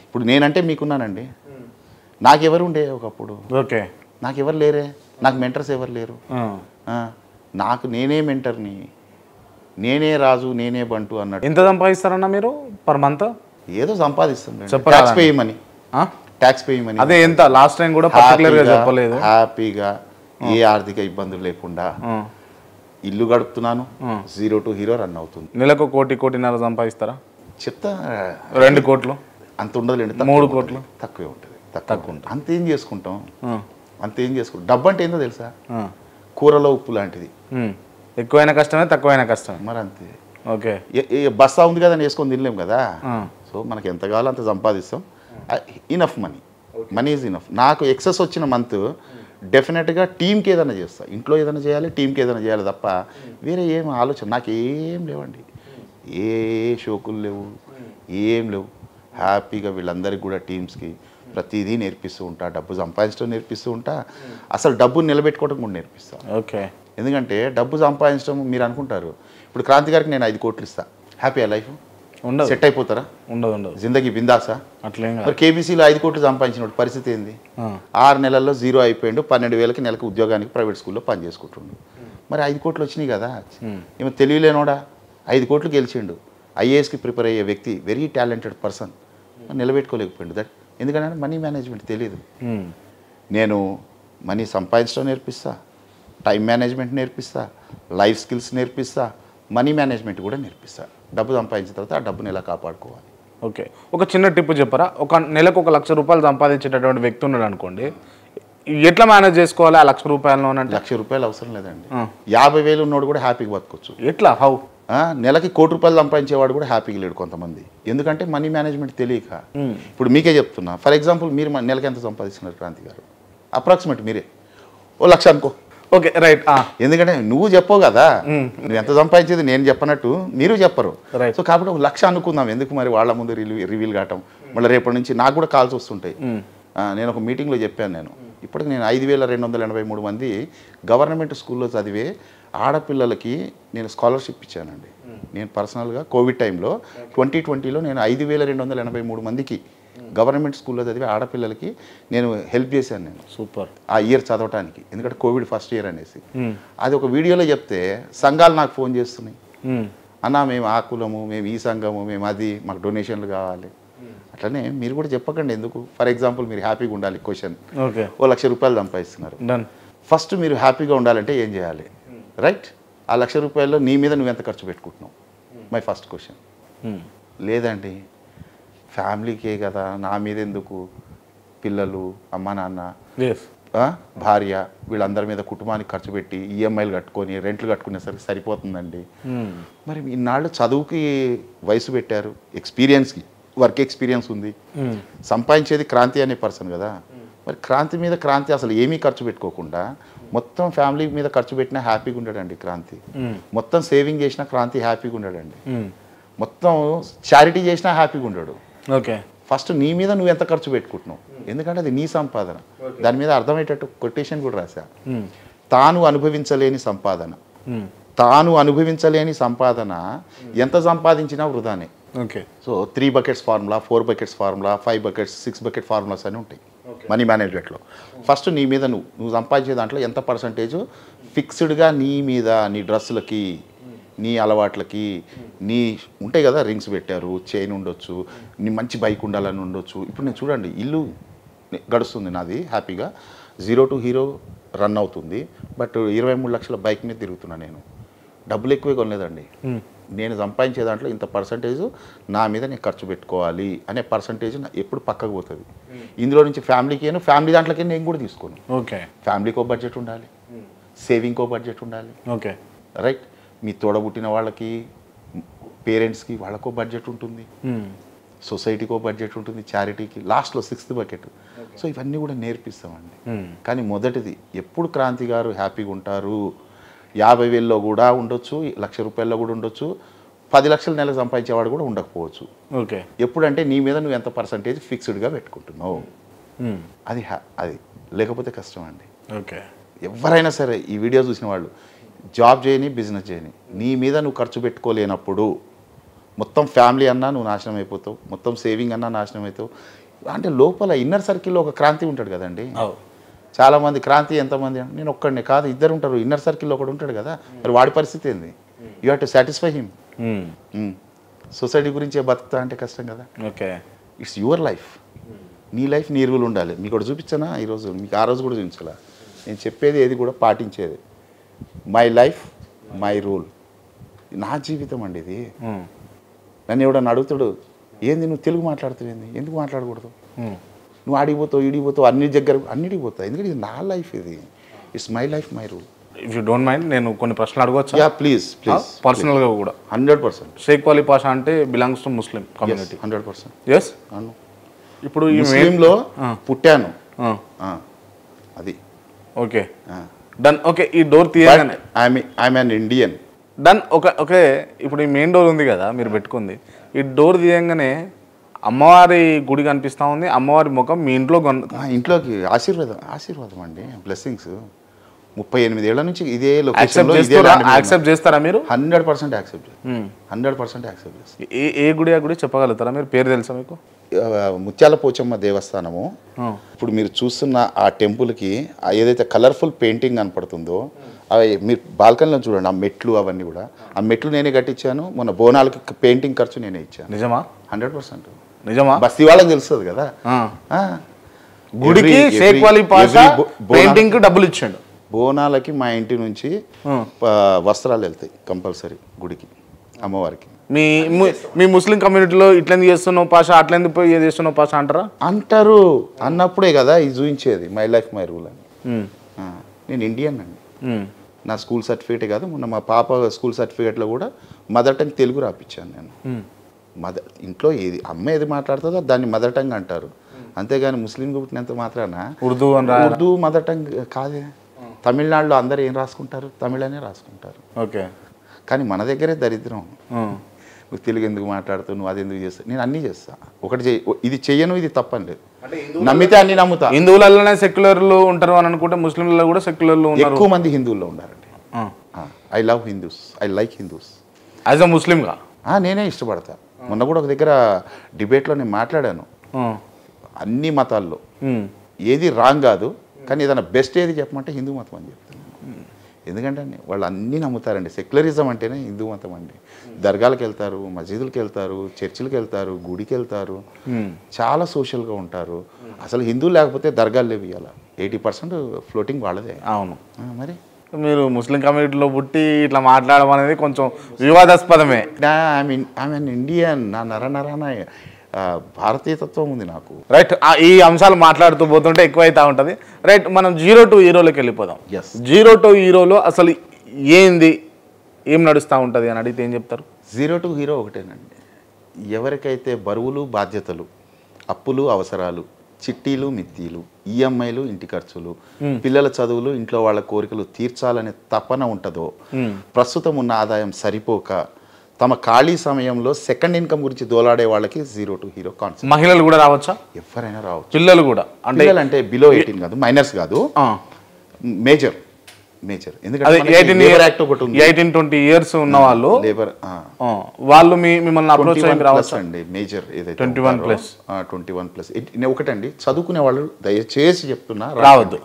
ఇప్పుడు నేనంటే మీకున్నానండి, నాకెవరు ఉండే ఒకప్పుడు? ఓకే. నాకెవరు లేరే, నాకు మెంటర్స్ ఎవరు లేరు. నాకు నేనే మెంటర్ని, నేనే రాజు నేనే బంటు అన్నట్టు. ఎంత సంపాదిస్తారన్నా మీరు పర్ మంత్? ఏదో సంపాదిస్తాం, ట్యాక్స్ పేయమని. ట్యాక్స్ పేయమని. అదే ఎంత? లాస్ట్ టైం కూడా పర్టికులర్గా చెప్పలేదు. హ్యాపీగా ఏ ఆర్థిక ఇబ్బందులు లేకుండా ఇల్లు గడుపుతున్నాను. 0 to hero రన్ అవుతుంది. నెలకు 1 కోటిన్నర సంపాదిస్తారా? చెప్తా 2 కోట్లు అంత ఉండదులేండి, 3 కోట్లు తక్కువే ఉంటుంది. తక్కువ ఉంటుంది. అంతేం చేసుకుంటాం, అంతేం చేసుకుంటాం. డబ్బు అంటే ఏందో తెలుసా? కూరలో ఉప్పు లాంటిది. ఎక్కువైన కష్టమే, తక్కువైన కష్టమే. మరి అంతే. ఓకే. బస్తా ఉంది కదా అని వేసుకొని తినలేం కదా. సో మనకి ఎంత కావాలో అంత సంపాదిస్తాం. Enough money is enough. నాకు ఎక్సెస్ వచ్చిన మంత్ డెఫినెట్గా టీంకి ఏదైనా చేస్తా, ఇంట్లో ఏదైనా చేయాలి, టీంకి ఏదైనా చేయాలి తప్ప వేరే ఏం ఆలోచన నాకేం లేవండి. ఏ షోకులు లేవు, ఏం లేవు. హ్యాపీగా వీళ్ళందరికీ కూడా టీమ్స్కి ప్రతిదీ నేర్పిస్తూ ఉంటా, డబ్బు సంపాదించడం నేర్పిస్తూ ఉంటా, అసలు డబ్బుని నిలబెట్టుకోవడం కూడా నేర్పిస్తా. ఓకే. ఎందుకంటే డబ్బు సంపాదించడం మీరు అనుకుంటారు, ఇప్పుడు క్రాంతి గారికి నేను 5 కోట్లు ఇస్తా, హ్యాపీయా లైఫ్? ఉండదు. సెట్ అయిపోతారా? ఉండదు. జిందగీ బిందాసా? అట్లేం కాదు. మరి కేబీసీలో 5 కోట్లు సంపాదించిన పరిస్థితి ఏంది? 6 నెలల్లో 0 అయిపోయిండు, 12,000కి నెలకు ఉద్యోగానికి ప్రైవేట్ స్కూల్లో పని చేసుకుంటుండు. మరి 5 కోట్లు వచ్చినాయి కదా. ఏమో తెలియలేనోడా 5 కోట్లు గెలిచిండు. ఐఏఎస్కి ప్రిపేర్ అయ్యే వ్యక్తి, వెరీ టాలెంటెడ్ పర్సన్, నిలబెట్టుకోలేకపోయిండు. దట్ ఎందుకంటే మనీ మేనేజ్మెంట్ తెలియదు. నేను మనీ సంపాదించడం నేర్పిస్తా, టైం మేనేజ్మెంట్ నేర్పిస్తా, లైఫ్ స్కిల్స్ నేర్పిస్తా, మనీ మేనేజ్మెంట్ కూడా నేర్పిస్తా. డబ్బు సంపాదించిన తర్వాత ఆ డబ్బుని ఎలా కాపాడుకోవాలి. ఓకే. ఒక చిన్న టిప్ చెప్పరా? ఒక నెలకు 1 లక్ష రూపాయలు సంపాదించేటటువంటి వ్యక్తి ఉన్నాడు అనుకోండి, ఎట్లా మేనేజ్ చేసుకోవాలి ఆ 1 లక్ష రూపాయలు? 1 లక్ష రూపాయలు అవసరం లేదండి. 50,000 ఉన్నోడు కూడా హ్యాపీగా బతకొచ్చు. ఎట్లా? హౌ? నెలకి 1 కోటి రూపాయలు సంపాదించేవాడు కూడా హ్యాపీగా లేడు కొంతమంది. ఎందుకంటే మనీ మేనేజ్మెంట్ తెలియక. ఇప్పుడు మీకే చెప్తున్నా, ఫర్ ఎగ్జాంపుల్ మీరు నెలకి ఎంత సంపాదిస్తున్నారు క్రాంతి గారు? అప్రాక్సిమేట్ మీరే 1 లక్ష అనుకో. Okay, right. ఎందుకంటే నువ్వు చెప్పవు కదా, నువ్వు ఎంత సంపాదించేది నేను చెప్పనట్టు మీరు చెప్పరు. సో కాబట్టి 1 లక్ష అనుకుందాం. ఎందుకు మరి వాళ్ళ ముందు రివీల్ కావటం? మళ్ళీ రేపటి నుంచి నాకు కూడా కాల్స్ వస్తుంటాయి. నేను ఒక మీటింగ్లో చెప్పాను, నేను ఇప్పటికి నేను 5,283 మంది గవర్నమెంట్ స్కూల్లో చదివే ఆడపిల్లలకి నేను స్కాలర్షిప్ ఇచ్చానండి. నేను పర్సనల్గా కోవిడ్ టైంలో 2020లో నేను 5,283 మందికి గవర్నమెంట్ స్కూల్లో చదివే ఆడపిల్లలకి నేను హెల్ప్ చేశాను. నేను సూపర్ ఆ ఇయర్ చదవటానికి, ఎందుకంటే కోవిడ్ ఫస్ట్ ఇయర్ అనేసి. అది ఒక వీడియోలో చెప్తే సంఘాలు నాకు ఫోన్ చేస్తున్నాయి, అన్నా మేము ఆ కులము, మేము ఈ సంఘము, మేము అది, మాకు డొనేషన్లు కావాలి. అట్లనే మీరు కూడా చెప్పకండి ఎందుకు. ఫర్ ఎగ్జాంపుల్ మీరు హ్యాపీగా ఉండాలి, క్వశ్చన్ 1 లక్ష రూపాయలు సంపాదిస్తున్నారు. ఫస్ట్ మీరు హ్యాపీగా ఉండాలంటే ఏం చేయాలి? రైట్. ఆ 1 లక్ష రూపాయల్లో నీ మీద నువ్వు ఎంత ఖర్చు పెట్టుకుంటున్నావు? My first question. లేదండి ఫ్యామిలీకే కదా, నా మీద ఎందుకు, పిల్లలు, అమ్మ నాన్న, భార్య, వీళ్ళందరి మీద కుటుంబానికి ఖర్చు పెట్టి ఈఎంఐలు కట్టుకొని రెంట్లు కట్టుకునేసరికి సరిపోతుందండి. మరి ఇన్నాళ్ళు చదువుకి వయసు పెట్టారు, ఎక్స్పీరియన్స్కి వర్క్ ఎక్స్పీరియన్స్ ఉంది, సంపాదించేది క్రాంతి అనే పర్సన్ కదా. మరి క్రాంతి మీద క్రాంతి అసలు ఏమీ ఖర్చు పెట్టుకోకుండా మొత్తం ఫ్యామిలీ మీద ఖర్చు పెట్టినా హ్యాపీగా ఉండడండి క్రాంతి. మొత్తం సేవింగ్ చేసినా క్రాంతి హ్యాపీగా ఉండడండి. మొత్తం చారిటీ చేసినా హ్యాపీగా ఉండడు. ఓకే. ఫస్ట్ నీ మీద నువ్వు ఎంత ఖర్చు పెట్టుకుంటున్నావు, ఎందుకంటే అది నీ సంపాదన. దాని మీద అర్థమయ్యేటట్టు కొటేషన్ కూడా రాశా, తాను అనుభవించలేని సంపాదన. తాను అనుభవించలేని సంపాదన ఎంత సంపాదించినా వృధానే. ఓకే. So 3 buckets formula, 4 buckets formula, 5 buckets, 6 bucket formulas అని ఉంటాయి మనీ మేనేజ్మెంట్లో. ఫస్ట్ నీ మీద నువ్వు సంపాదించే దాంట్లో ఎంత పర్సంటేజ్ ఫిక్స్డ్గా నీ మీద, నీ డ్రెస్సులకి, నీ అలవాట్లకి, నీ ఉంటాయి కదా, రింగ్స్ పెట్టారు, చైన్ ఉండొచ్చు, నీ మంచి బైక్ ఉండాలని ఉండొచ్చు. ఇప్పుడు నేను చూడండి, ఇల్లు గడుస్తుంది నాది హ్యాపీగా, 0 to hero రన్ అవుతుంది. బట్ 23 లక్షల బైక్ మీద తిరుగుతున్నా నేను. డబ్బులు ఎక్కువే కొనలేదండి. నేను సంపాదించే దాంట్లో ఇంత పర్సంటేజ్ నా మీద నేను ఖర్చు పెట్టుకోవాలి అనే పర్సంటేజ్ ఎప్పుడు పక్కకు పోతుంది. ఇందులో నుంచి ఫ్యామిలీ దాంట్లోకి నేను కూడా తీసుకోను. ఓకే. ఫ్యామిలీకో బడ్జెట్ ఉండాలి, సేవింగ్కో బడ్జెట్ ఉండాలి. ఓకే. రైట్. మీ తోడబుట్టిన వాళ్ళకి, పేరెంట్స్కి వాళ్ళకో బడ్జెట్ ఉంటుంది, సొసైటీకో బడ్జెట్ ఉంటుంది, చారిటీకి, లాస్ట్లో 6th bucket. సో ఇవన్నీ కూడా నేర్పిస్తామండి. కానీ మొదటిది ఎప్పుడు క్రాంతి గారు హ్యాపీగా ఉంటారు, 50,000లో కూడా ఉండొచ్చు, 1 లక్ష రూపాయల్లో కూడా ఉండొచ్చు, 10 లక్షల నెలకు సంపాదించేవాడు కూడా ఉండకపోవచ్చు. ఓకే. ఎప్పుడంటే నీ మీద నువ్వు ఎంత పర్సంటేజ్ ఫిక్స్డ్గా పెట్టుకుంటున్నావు, అది లేకపోతే కష్టం అండి. ఓకే. ఎవరైనా సరే ఈ వీడియో చూసిన వాళ్ళు జాబ్ చేయని, బిజినెస్ చేయని, నీ మీద నువ్వు ఖర్చు పెట్టుకోలేనప్పుడు మొత్తం ఫ్యామిలీ అన్నా నువ్వు నాశనం అయిపోతావు, మొత్తం సేవింగ్ అన్నా నాశనం అవుతావు. అంటే లోపల ఇన్నర్ సర్కిల్లో ఒక క్రాంతి ఉంటాడు కదండి. చాలామంది క్రాంతి ఎంతమంది, నేను ఒక్కడినే కాదు, ఇద్దరు ఉంటారు. ఇన్నర్ సర్కిల్లో ఒకడు ఉంటాడు కదా, మరి వాడి పరిస్థితి ఏంది? You have to satisfy him. Society గురించే బతుకుతా అంటే కష్టం కదా. ఓకే, ఇట్స్ యువర్ లైఫ్, నీ లైఫ్ నీ రూల్ ఉండాలి. మీకు ఒకటి చూపించానా ఈరోజు, మీకు ఆ రోజు కూడా చూపించాలా? నేను చెప్పేది ఏది కూడా పాటించేది. మై లైఫ్ మై రూల్, నా జీవితం అండి ఇది. నన్ను ఎవడన్నా అడుగుతాడు, ఏంది నువ్వు తెలుగు మాట్లాడుతావేంది, ఎందుకు మాట్లాడకూడదు, నువ్వు ఆడిపోతావు ఈడిపోతావు అన్నిటికి పోతావు, ఎందుకంటే ఇది నా లైఫ్, ఇది it's my life my rule. If you don't mind నేను కొన్ని ప్రశ్నలు అడగవచ్చు? Ya please please. పర్సనల్గా కూడా 100%. షేక్ వాలీ పాషా అంటే బిలాంగ్స్ టు ముస్లిం కమ్యూనిటీ. 100%. ఎస్. ఇప్పుడు ఈ ముస్లింలో పుట్టాను, అది ఓకే డన్. ఓకే, ఈ డోర్ తీయగానే I'm an Indian. Done. Okay, ఇప్పుడు ఈ మెయిన్ డోర్ ఉంది కదా మీరు పెట్టుకుంది, ఈ డోర్ తీయంగానే అమ్మవారి గుడి కనిపిస్తూ ఉంది, అమ్మవారి ముఖం మీ ఇంట్లోకి ఆశీర్వాదం అండి, బ్లెస్సింగ్స్. 38 ఏళ్ల నుంచి ఇదే లొకేషన్లో యాక్సెప్ట్ చేస్తారా మీరు? 100% యాక్సెప్ట్. 100% యాక్సెప్ట్ చేస్తారు. ఏ గుడి ఆ గుడి చెప్పగలుగుతారా మీరు? పేరు తెలుసా మీకు? ముత్యాల పోచమ్మ దేవస్థానము. ఇప్పుడు మీరు చూస్తున్న ఆ టెంపుల్కి ఏదైతే కలర్ఫుల్ పెయింటింగ్ కనపడుతుందో అవి మీరు బాల్కనీలో చూడండి, ఆ మెట్లు అవన్నీ కూడా, ఆ మెట్లు నేనే కట్టించాను. మొన్న బోనాలకి పెయింటింగ్ ఖర్చు నేనే ఇచ్చాను. నిజమా? 100%. నిజమా? బస్తీ వాళ్ళకి తెలుస్తుంది కదా. గుడికి షేక్ వాలీ పాషా పెయింటింగ్ డబ్బులు ఇచ్చాడు. బోనాలకి మా ఇంటి నుంచి వస్త్రాలు వెళ్తాయి కంపల్సరీ గుడికి, అమ్మవారికి. మీ ముస్లిం కమ్యూనిటీలో ఇట్లెందుకు చేస్తున్నావు పాషా, అట్లెందుకు పోయి ఏది చేస్తున్నావు పాషా అంటారు. అన్నప్పుడే కదా ఇది చూపించేది మై లైఫ్ మై రూల్ అని. నేను ఇండియన్ అండి, నా స్కూల్ సర్టిఫికేటే కాదు, మొన్న మా పాప స్కూల్ సర్టిఫికేట్లో కూడా మదర్ టంగ్ తెలుగు రాపించాను నేను. ఇంట్లో ఏది అమ్మ ఏది మాట్లాడుతుందో దాన్ని మదర్ టంగ్ అంటారు, అంతేగాని ముస్లిం పుట్టినంత మాత్రాన ఉర్దూ మదర్ టంగ్ కాదే. తమిళనాడులో అందరు ఏం రాసుకుంటారు? తమిళనే రాసుకుంటారు. ఓకే, కానీ మన దగ్గరే దరిద్రం. నువ్వు తెలుగు ఎందుకు మాట్లాడుతావు, నువ్వు అది ఎందుకు చేస్తావు? నేను అన్నీ చేస్తా. ఒకటి ఇది చెయ్యను, ఇది తప్పని లేదు, నమ్మితే అన్ని నమ్ముతా. హిందువులలోనే సెక్యులర్లు ఉంటారు అని అనుకుంటే ముస్లింలలో కూడా సెక్యులర్లు ఎక్కువ మంది హిందువుల్లో ఉన్నారండి. I love Hindus, I like Hindus. As a ముస్లింగా నేనే ఇష్టపడతా. మొన్న కూడా ఒక దగ్గర డిబేట్లో నేను మాట్లాడాను, అన్ని మతాల్లో ఏది రాంగ్ కాదు, కానీ ఏదైనా బెస్ట్ ఏది చెప్పమంటే హిందూ మతం అని చెప్తాను. ఎందుకంటే వాళ్ళు అన్నీ నమ్ముతారండి. సెక్యులరిజం అంటేనే హిందూ మతం అండి. దర్గాలకు వెళ్తారు, మసీదులకు వెళ్తారు, చర్చిలకు వెళ్తారు, గుడికి వెళ్తారు, చాలా సోషల్గా ఉంటారు. అసలు హిందూ లేకపోతే దర్గాలు లేవు. ఇవాళ 80% ఫ్లోటింగ్ వాళ్ళదే. అవును, మరి మీరు ముస్లిం కమ్యూనిటీలో పుట్టి ఇట్లా మాట్లాడడం అనేది కొంచెం వివాదాస్పదమే. ఐ మీన్ ఇండియన్, నా నరనరాన భారతీయతత్వం ఉంది నాకు. రైట్, ఈ అంశాలు మాట్లాడుతూ పోతుంటే ఎక్కువైతా ఉంటుంది. రైట్, మనం 0 to హీరోలోకి వెళ్ళిపోదాం. 0 to హీరోలో అసలు ఏంది, ఏం నడుస్తూ ఉంటుంది అని అడిగితే ఏం చెప్తారు? 0 to హీరో ఒకటేనండి. ఎవరికైతే బరువులు బాధ్యతలు, అప్పులు అవసరాలు, చిట్టీలు మిత్తీలు, ఈఎంఐలు ఇంటి ఖర్చులు, పిల్లల చదువులు, ఇంట్లో వాళ్ళ కోరికలు తీర్చాలనే తపన ఉంటుందో, ప్రస్తుతం ఉన్న ఆదాయం సరిపోక తమ ఖాళీ సమయంలో సెకండ్ ఇన్కమ్ గురించి దోలాడే వాళ్ళకి 0 to హీరో కాన్సెప్ట్. మహిళలు కూడా రావచ్చా? ఎవరైనా రావచ్చు. పిల్లలు కూడా అంటే బిలో 18 కాదు, మైనర్స్ కాదు, మేజర్. ఎందుకంటే 18-20 ఇయర్స్ ఉన్న వాళ్ళు లేబర్ వాళ్ళు మిమ్మల్ని అప్రోచ్ రావచ్చు అండి. మేజర్ ఏదైతే 21+. ఒకటండి, చదువుకునే వాళ్ళు దయచేసి చెప్తున్నా రావద్దు,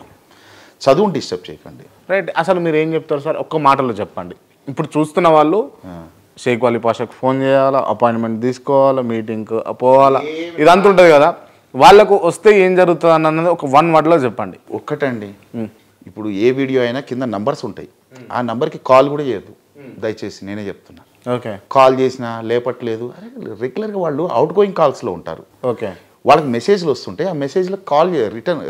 చదువుని డిస్టర్బ్ చేయకండి. రైట్, అసలు మీరు ఏం చెప్తారు సార్? ఒక్క మాటలో చెప్పండి. ఇప్పుడు చూస్తున్న వాళ్ళు షేక్ వాలీ పాషాకు ఫోన్ చేయాలా, అపాయింట్మెంట్ తీసుకోవాలా, మీటింగ్కి పోవాలా, ఇదంతా ఉంటుంది కదా, వాళ్ళకు వస్తే ఏం జరుగుతుంది అన్నది ఒక 1 wordలో చెప్పండి. ఒక్కటండి, ఇప్పుడు ఏ వీడియో అయినా కింద నంబర్స్ ఉంటాయి, ఆ నంబర్కి కాల్ కూడా చేయొద్దు దయచేసి, నేనే చెప్తున్నా. ఓకే, కాల్ చేసినా లేపట్లేదు, రెగ్యులర్గా వాళ్ళు అవుట్ గోయింగ్ కాల్స్లో ఉంటారు. ఓకే, వాళ్ళకి మెసేజ్లు వస్తుంటాయి, ఆ మెసేజ్లో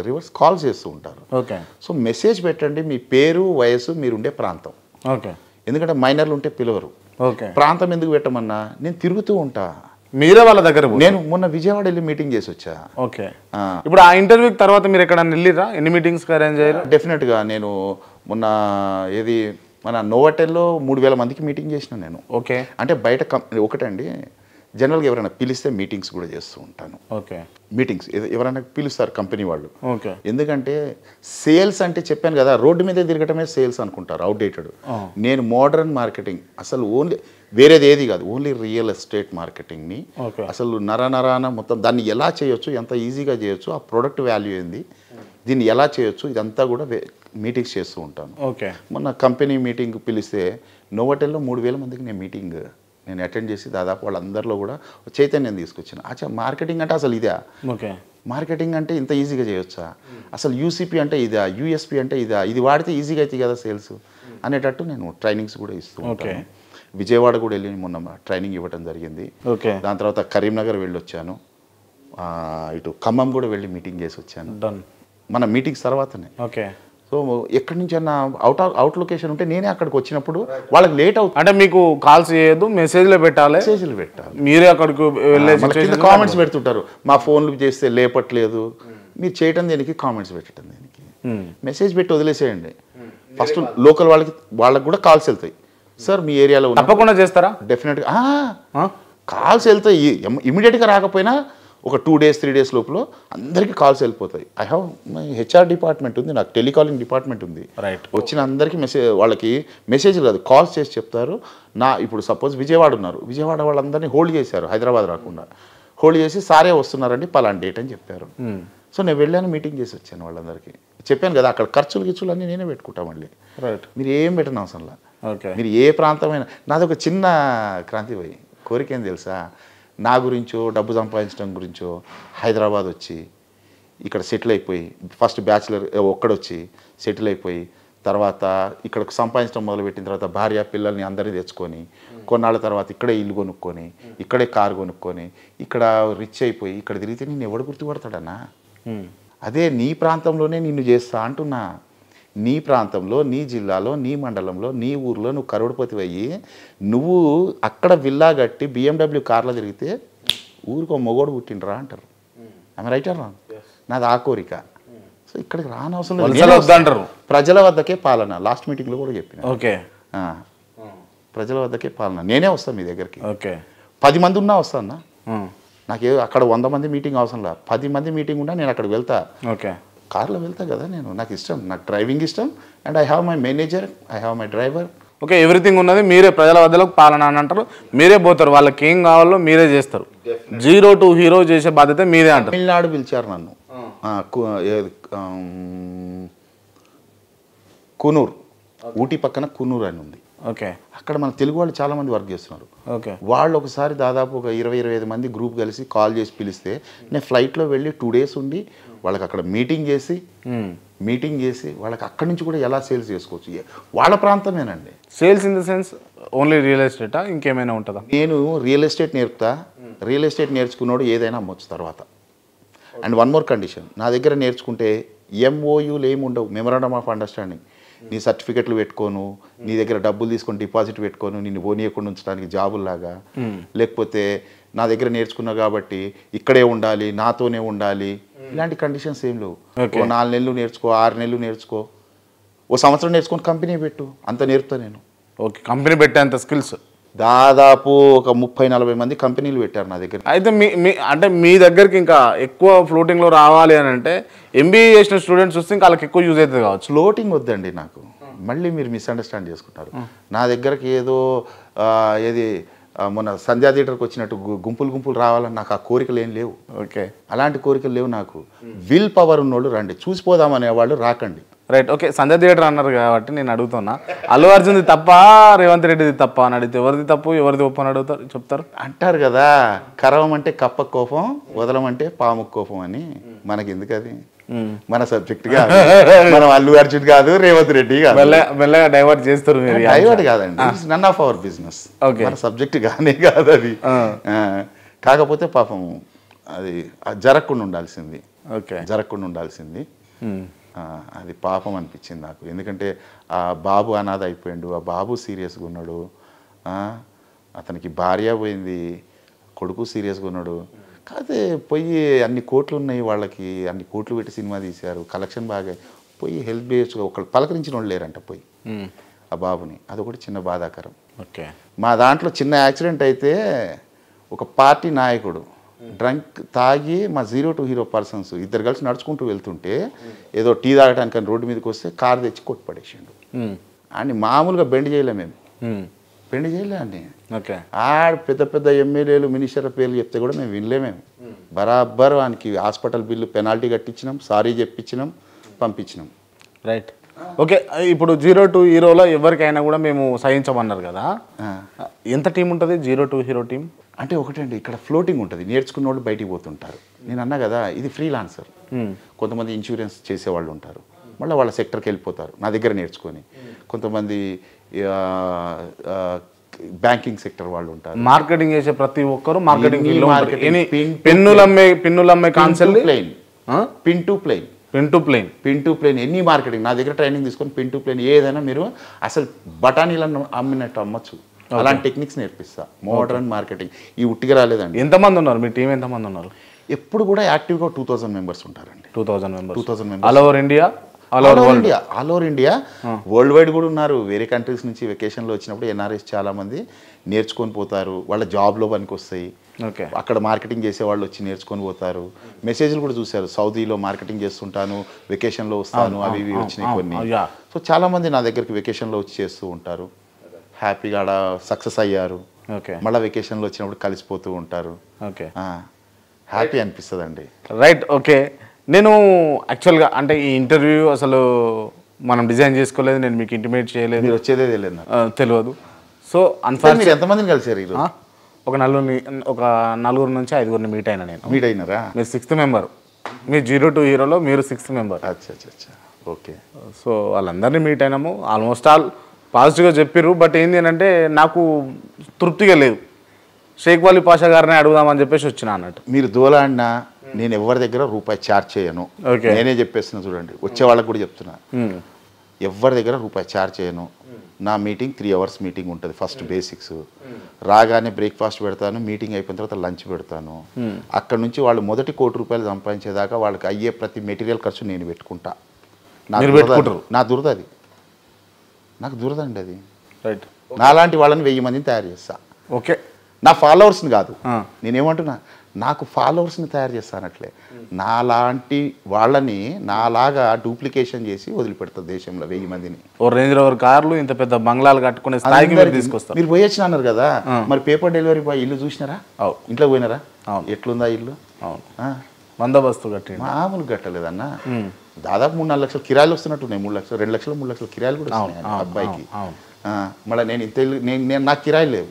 రివర్స్ కాల్ చేస్తూ ఉంటారు. ఓకే, సో మెసేజ్ పెట్టండి, మీ పేరు, వయసు, మీరుండే ప్రాంతం. ఓకే, ఎందుకంటే మైనర్లు ఉంటే పిలవరు. ఓకే, ప్రాంతం ఎందుకు పెట్టమన్నా, నేను తిరుగుతూ ఉంటా, మీరే వాళ్ళ దగ్గర. నేను మొన్న విజయవాడ వెళ్ళి మీటింగ్ చేసి వచ్చా. ఓకే, ఇప్పుడు ఆ ఇంటర్వ్యూకి తర్వాత మీరు ఎక్కడన్నా వెళ్ళిరా? ఎన్ని మీటింగ్స్ అరేంజ్ అయ్యారు? డెఫినెట్గా నేను మొన్న మన నోవాటెల్లో 3000 మందికి మీటింగ్ చేసిన నేను. ఓకే, అంటే బయట ఒకటండి, జనరల్గా ఎవరైనా పిలిస్తే మీటింగ్స్ కూడా చేస్తూ ఉంటాను. ఓకే, మీటింగ్స్ ఎవరైనా పిలుస్తారు కంపెనీ వాళ్ళు. ఓకే, ఎందుకంటే సేల్స్ అంటే చెప్పాను కదా, రోడ్డు మీద తిరగటమే సేల్స్ అనుకుంటారు, అవుట్డేటెడ్. నేను మోడర్న్ మార్కెటింగ్, అసలు ఓన్లీ వేరేది ఏది కాదు, ఓన్లీ రియల్ ఎస్టేట్ మార్కెటింగ్ని అసలు నరాన మొత్తం దాన్ని ఎలా చేయొచ్చు, ఎంత ఈజీగా చేయొచ్చు, ఆ ప్రోడక్ట్ వాల్యూ ఏంది, దీన్ని ఎలా చేయొచ్చు, ఇదంతా కూడా మీటింగ్స్ చేస్తూ ఉంటాను. ఓకే, మొన్న కంపెనీ మీటింగ్ పిలిస్తే నోవటెల్లో 3000 మందికి నేను అటెండ్ చేసి దాదాపు వాళ్ళందరిలో కూడా చైతన్యం తీసుకొచ్చాను. అచ్చా, మార్కెటింగ్ అంటే అసలు ఇదా, ఓకే, మార్కెటింగ్ అంటే ఇంత ఈజీగా చేయొచ్చా, అసలు యూసీపీ అంటే ఇదా, యూఎస్పీ అంటే ఇదా, ఇది వాడితే ఈజీగా అవుతాయి కదా సేల్స్ అనేటట్టు నేను ట్రైనింగ్స్ కూడా ఇస్తూ ఉంటాను. విజయవాడ కూడా వెళ్ళి మొన్న ట్రైనింగ్ ఇవ్వడం జరిగింది. ఓకే, దాని తర్వాత కరీంనగర్ వెళ్ళొచ్చాను, ఇటు ఖమ్మం కూడా వెళ్ళి మీటింగ్ చేసి వచ్చాను. మన మీటింగ్స్ తర్వాతనే. ఓకే, సో ఎక్కడి నుంచి అన్న అవుట్ లొకేషన్ ఉంటే నేనే అక్కడికి వచ్చినప్పుడు వాళ్ళకి లేట్ అవుతుంది. అంటే మీకు కాల్స్ చేయొద్దు, మెసేజ్లో పెట్టాలి, మీరే అక్కడికి వెళ్ళే కామెంట్స్ పెడుతుంటారు, మా ఫోన్లు చేస్తే లేపట్లేదు, మీరు చేయటం దేనికి, కామెంట్స్ పెట్టడం దేనికి, మెసేజ్ పెట్టి వదిలేసేయండి. ఫస్ట్ లోకల్ వాళ్ళకి కూడా కాల్స్ వెళ్తాయి, సార్ మీ ఏరియాలో తప్పకుండా చేస్తారా, డెఫినెట్గా కాల్స్ వెళ్తాయి. ఇమీడియట్గా రాకపోయినా ఒక 2 days 3 days లోపల అందరికీ కాల్స్ వెళ్ళిపోతాయి. I have my HR department ఉంది, నాకు టెలికాలింగ్ డిపార్ట్మెంట్ ఉంది. రైట్, వచ్చిన అందరికీ వాళ్ళకి మెసేజ్ కాదు, కాల్స్ చేసి చెప్తారు. ఇప్పుడు సపోజ్ విజయవాడ ఉన్నారు, విజయవాడ వాళ్ళందరినీ హోల్డ్ చేశారు, హైదరాబాద్ రాకుండా హోల్డ్ చేసి సారే వస్తున్నారండి పలానా డేట్ అని చెప్పారు. సో నేను వెళ్ళాను, మీటింగ్ చేసి వచ్చాను వాళ్ళందరికీ. చెప్పాను కదా, అక్కడ ఖర్చులు అన్నీ నేనే పెట్టుకుంటా. మళ్ళీ రైట్, మీరు ఏం పెట్టిన అవసరంలా. ఓకే, మీరు ఏ ప్రాంతమైనా, నాది ఒక చిన్న క్రాంతి పోయి కోరిక ఏం తెలుసా, నా గురించో డబ్బు సంపాదించడం గురించో హైదరాబాద్ వచ్చి ఇక్కడ సెటిల్ అయిపోయి, ఫస్ట్ బ్యాచిలర్ ఒక్కడొచ్చి సెటిల్ అయిపోయి, తర్వాత ఇక్కడ సంపాదించడం మొదలుపెట్టిన తర్వాత భార్య పిల్లల్ని అందరినీ తెచ్చుకొని కొన్నాళ్ళ తర్వాత ఇక్కడే ఇల్లు కొనుక్కొని, ఇక్కడే కారు కొనుక్కొని, ఇక్కడ రిచ్ అయిపోయి ఇక్కడ తిరిగితే నిన్ను ఎవడు గుర్తుపడతాడన్నా. అదే నీ ప్రాంతంలోనే నిన్ను చేస్తా అంటున్నా. నీ ప్రాంతంలో, నీ జిల్లాలో, నీ మండలంలో, నీ ఊర్లో నువ్వు కరోడ్పతి అయ్యి నువ్వు అక్కడ విల్లా కట్టి BMW కార్లో తిరిగితే ఊరికో మొగోడు పుట్టిండ్రా అంటారు. ఆమె రైట్ అన్నా, నాది ఆ కోరిక. సో ఇక్కడికి రానవసరం లేదు, ప్రజల వద్దకే పాలన. లాస్ట్ మీటింగ్లో కూడా చెప్పిన, ఓకే, ప్రజల వద్దకే పాలన. నేనే వస్తాను మీ దగ్గరికి, ఓకే, 10 మంది ఉన్నా వస్తాను. నాకే అక్కడ 100 మంది మీటింగ్ అవసరం లేదు, 10 మంది మీటింగ్ ఉన్నా నేను అక్కడికి వెళ్తా. ఓకే, కార్లో వెళ్తా కదా నేను, నాకు ఇష్టం, నాకు డ్రైవింగ్ ఇష్టం. And I have my manager, I have my driver. Okay, everything ఉన్నది మీరే, ప్రజల వద్దలో పాలన అని అంటారు, మీరే పోతారు, వాళ్ళకి ఏం కావాలో మీరే చేస్తారు. 0 to హీరో చేసే బాధ్యత మీదే అంటారు. తమిళనాడు పిలిచారు నన్ను, కునూర్, ఊటీ పక్కన కునూర్ అని ఉంది. ఓకే, అక్కడ మన తెలుగు వాళ్ళు చాలా మంది వర్క్ చేస్తున్నారు. ఓకే, వాళ్ళు ఒకసారి దాదాపు ఒక 20-25 మంది గ్రూప్ కలిసి కాల్ చేసి పిలిస్తే నేను ఫ్లైట్లో వెళ్ళి 2 days ఉండి వాళ్ళకి అక్కడ మీటింగ్ చేసి వాళ్ళకి అక్కడి నుంచి కూడా ఎలా సేల్స్ చేసుకోవచ్చు, వాళ్ళ ప్రాంతమేనండి. Sales in the sense only real ఎస్టేటా, ఇంకేమైనా ఉంటుందా? నేను రియల్ ఎస్టేట్ నేర్పుతా, రియల్ ఎస్టేట్ నేర్చుకున్నాడు ఏదైనా అమ్మొచ్చు తర్వాత. అండ్ 1 more కండిషన్, నా దగ్గర నేర్చుకుంటే MOUలు ఏమి ఉండవు, మెమరాండమ్ ఆఫ్ అండర్స్టాండింగ్. నీ సర్టిఫికెట్లు పెట్టుకోను, నీ దగ్గర డబ్బులు తీసుకొని డిపాజిట్ పెట్టుకోను, నిన్ను పోనీయకుండా ఉంచడానికి జాబుల్లాగా, లేకపోతే నా దగ్గర నేర్చుకున్నా కాబట్టి ఇక్కడే ఉండాలి, నాతోనే ఉండాలి, ఇలాంటి కండిషన్స్ ఏం లేవు. 4 నెలలు నేర్చుకో, 6 నెలలు నేర్చుకో, 1 సంవత్సరం నేర్చుకొని కంపెనీ పెట్టు, అంత నేర్పుతా నేను. ఓకే, కంపెనీ పెట్టేంత స్కిల్స్ దాదాపు ఒక 30-40 మంది కంపెనీలు పెట్టారు నా దగ్గర. అయితే అంటే మీ దగ్గరికి ఇంకా ఎక్కువ ఫ్లోటింగ్లో రావాలి అని అంటే MBA చేసిన స్టూడెంట్స్ వస్తే ఇంకా వాళ్ళకి ఎక్కువ యూజ్ అవుతుంది కావచ్చు. ఫ్లోటింగ్ వద్దండి నాకు, మళ్ళీ మీరు మిస్అండర్స్టాండ్ చేసుకుంటారు. నా దగ్గరకి ఏది మొన్న సంధ్యా థియేటర్కి వచ్చినట్టు గుంపులు రావాలని నాకు ఆ కోరికలు ఏం లేవు. ఓకే, అలాంటి కోరికలు లేవు నాకు. విల్ పవర్ ఉన్నోళ్ళు రండి, చూసిపోదామనే వాళ్ళు రాకండి. రైట్, ఓకే, సంధ్యా థియేటర్ అన్నారు కాబట్టి నేను అడుగుతున్నా, అల్లు అర్జున్ది తప్ప రేవంత్ రెడ్డిది తప్ప అని అడిగితే ఎవరిది తప్పు ఎవరిది ఒప్పు అని అడుగుతారు, చెప్తారు. అంటారు కదా, కరవమంటే కప్ప కోపం, వదలమంటే పాము కోపం అని. మనకి ఎందుకు అది, మన సబ్జెక్ట్ కాదు, మనం అల్లు అర్జున్ కాదు, రేవంత్ రెడ్డి కాదు. మెల్లగా డైవర్ట్ చేస్తారు మీరు. డైవర్ట్ కాదండి, నన్ ఆఫ్ అవర్ బిజినెస్. మన సబ్జెక్ట్ కానీ కాదు అది. కాకపోతే పాపం అది జరగకుండా ఉండాల్సింది. ఓకే, జరగకుండా ఉండాల్సింది. అది పాపం అనిపించింది నాకు. ఎందుకంటే ఆ బాబు అనాథ అయిపోయాడు, ఆ బాబు సీరియస్గా ఉన్నాడు, అతనికి భార్య పోయింది, కొడుకు సీరియస్గా ఉన్నాడు. కాకపోతే పోయి అన్ని కోట్లు ఉన్నాయి వాళ్ళకి, అన్ని కోట్లు పెట్టి సినిమా తీశారు, కలెక్షన్ బాగా పోయి హెల్ప్ చేయొచ్చు, ఒకళ్ళు పలకరించిన వాళ్ళు లేరంట పోయి ఆ బాబుని. అదొకటి చిన్న బాధాకరం. ఓకే, మా దాంట్లో చిన్న యాక్సిడెంట్ అయితే ఒక పార్టీ నాయకుడు డ్రంక్ తాగి మా 0 to hero పర్సన్స్ ఇద్దరు కలిసి నడుచుకుంటూ వెళ్తుంటే ఏదో టీ తాగడానికి రోడ్డు మీదకి వస్తే కారు తెచ్చి కొట్టుపడేసిండు అని మామూలుగా బెండ్ చేయలే మేము బెండ్ చేయలే అని పెద్ద పెద్ద ఎమ్మెల్యేలు మినిస్టర్ల పేర్లు చెప్తే కూడా మేము వినలేమేము బరాబర్ వానికి హాస్పిటల్ బిల్లు పెనాల్టీ కట్టించినాం సారీ చెప్పించినాం పంపించినాం రైట్ ఓకే ఇప్పుడు 0 to hero ఎవరికైనా కూడా మేము సహించమన్నారు కదా ఎంత టీం ఉంటుంది 0 to hero టీం అంటే ఒకటండి ఇక్కడ ఫ్లోటింగ్ ఉంటుంది నేర్చుకున్న వాళ్ళు బయటికి పోతుంటారు నేను అన్నా కదా ఇది ఫ్రీలాన్సర్ కొంతమంది ఇన్సూరెన్స్ చేసేవాళ్ళు ఉంటారు మళ్ళీ వాళ్ళ సెక్టర్కి వెళ్ళిపోతారు నా దగ్గర నేర్చుకొని కొంతమంది బ్యాంకింగ్ సెక్టర్ వాళ్ళు ఉంటారు మార్కెటింగ్ చేసే ప్రతి ఒక్కరు మార్కెటింగ్ పెన్నులమ్మే కాన్సెప్ట్ పిన్ టు ప్లేన్ ఎన్ని మార్కెటింగ్ నా దగ్గర ట్రైనింగ్ తీసుకొని పిన్ టు ప్లేన్ ఏదైనా మీరు అసలు బఠానీలను అమ్మినట్టు అమ్మచ్చు అలాంటి టెక్నిక్స్ నేర్పిస్తా మోడర్న్ మార్కెటింగ్ ఈ ఉట్టిగా రాలేదండి ఎంతమంది ఉన్నారు మీ టీం ఎంతమంది ఉన్నారు ఎప్పుడు కూడా యాక్టివ్గా 2000 మెంబర్స్ ఉంటారండి 2000 members all over India all over India world wide కూడా ఉన్నారు వేరే కంట్రీస్ నుంచి వెకేషన్లో వచ్చినప్పుడు ఎన్ఆర్ఎస్ చాలామంది నేర్చుకొని పోతారు వాళ్ళ జాబ్లో పనికి వస్తాయి అక్కడ మార్కెటింగ్ చేసే వాళ్ళు వచ్చి నేర్చుకొని పోతారు మెసేజ్లు కూడా చూశారు సౌదీలో మార్కెటింగ్ చేస్తుంటాను వెకేషన్లో వస్తాను అవి ఇవి వచ్చినాయి కొన్ని సో చాలామంది నా దగ్గరికి వెకేషన్లో వచ్చి చేస్తూ ఉంటారు హ్యాపీగా ఆడ సక్సెస్ అయ్యారు మళ్ళీ వెకేషన్లో వచ్చినప్పుడు కలిసిపోతూ ఉంటారు హ్యాపీ అనిపిస్తుంది అండి రైట్ ఓకే నేను యాక్చువల్గా అంటే ఈ ఇంటర్వ్యూ అసలు మనం డిజైన్ చేసుకోలేదు నేను మీకు ఇంటిమేట్ చేయలేదు మీరు వచ్చేదే తెలియదు సో అన్ఫార్చునేట్ ఎంతమందిని కలిసారు ఈరోజు ఒక నలుగురు నుంచి 5గురిని మీట్ అయినా నేను మీట్ అయినారా మీరు 6th member me 0 to hero మీరు 6th మెంబర్ ఓకే సో వాళ్ళందరినీ మీట్ అయినాము ఆల్మోస్ట్ ఆల్ పాజిటివ్గా చెప్పారు బట్ ఏంటి అంటే నాకు తృప్తిగా లేదు షేక్ వాలీ పాషా గారిని అడుగుదామని చెప్పేసి వచ్చిన అన్నట్టు మీరు దూలాడినా నేను ఎవరి దగ్గర రూపాయి ఛార్జ్ చేయను నేనే చెప్పేస్తున్నా చూడండి వచ్చే వాళ్ళకి కూడా చెప్తున్నా ఎవరి దగ్గర రూపాయి ఛార్జ్ చేయను నా మీటింగ్ 3 hours మీటింగ్ ఉంటుంది ఫస్ట్ బేసిక్స్ రాగానే బ్రేక్ఫాస్ట్ పెడతాను మీటింగ్ అయిపోయిన తర్వాత లంచ్ పెడతాను అక్కడ నుంచి వాళ్ళు మొదటి ₹1 కోటి సంపాదించేదాకా వాళ్ళకి అయ్యే ప్రతి మెటీరియల్ ఖర్చు నేను పెట్టుకుంటా నా దురద అది నాకు దురదండి అది రైట్ నాలాంటి వాళ్ళని 1000 మందిని తయారు చేస్తా ఓకే నా ఫాలోవర్స్ని కాదు నేనేమంటున్నా నాకు ఫాలోవర్స్ని తయారు చేస్తానట్లే నాలాంటి వాళ్ళని నాలాగా డూప్లికేషన్ చేసి వదిలిపెడతా దేశంలో 1000 మందిని ఓ రేంజ్ రోవర్ కార్లు ఇంత పెద్ద బంగ్లాలు కట్టుకునే స్థాయికి మీరు తీసుకొస్తారు మీరు పోయొచ్చిన అన్నారు కదా మరి పేపర్ డెలివరీ బాయ్ ఇల్లు చూసినారా ఇంట్లో పోయినారా ఎట్లుందా ఇల్లు బందోబస్తు కట్టి మామూలు కట్టలేదన్న దాదాపు 3-4 లక్షలు కిరాయిలు వస్తున్నట్టున్నాయి 3 లక్షలు 2 లక్షలు 3 లక్షలు కిరాయిలు కూడా వస్తున్నాయి అబ్బాయికి మళ్ళీ నేను ఇంత నేను నాకు కిరాయిలు లేవు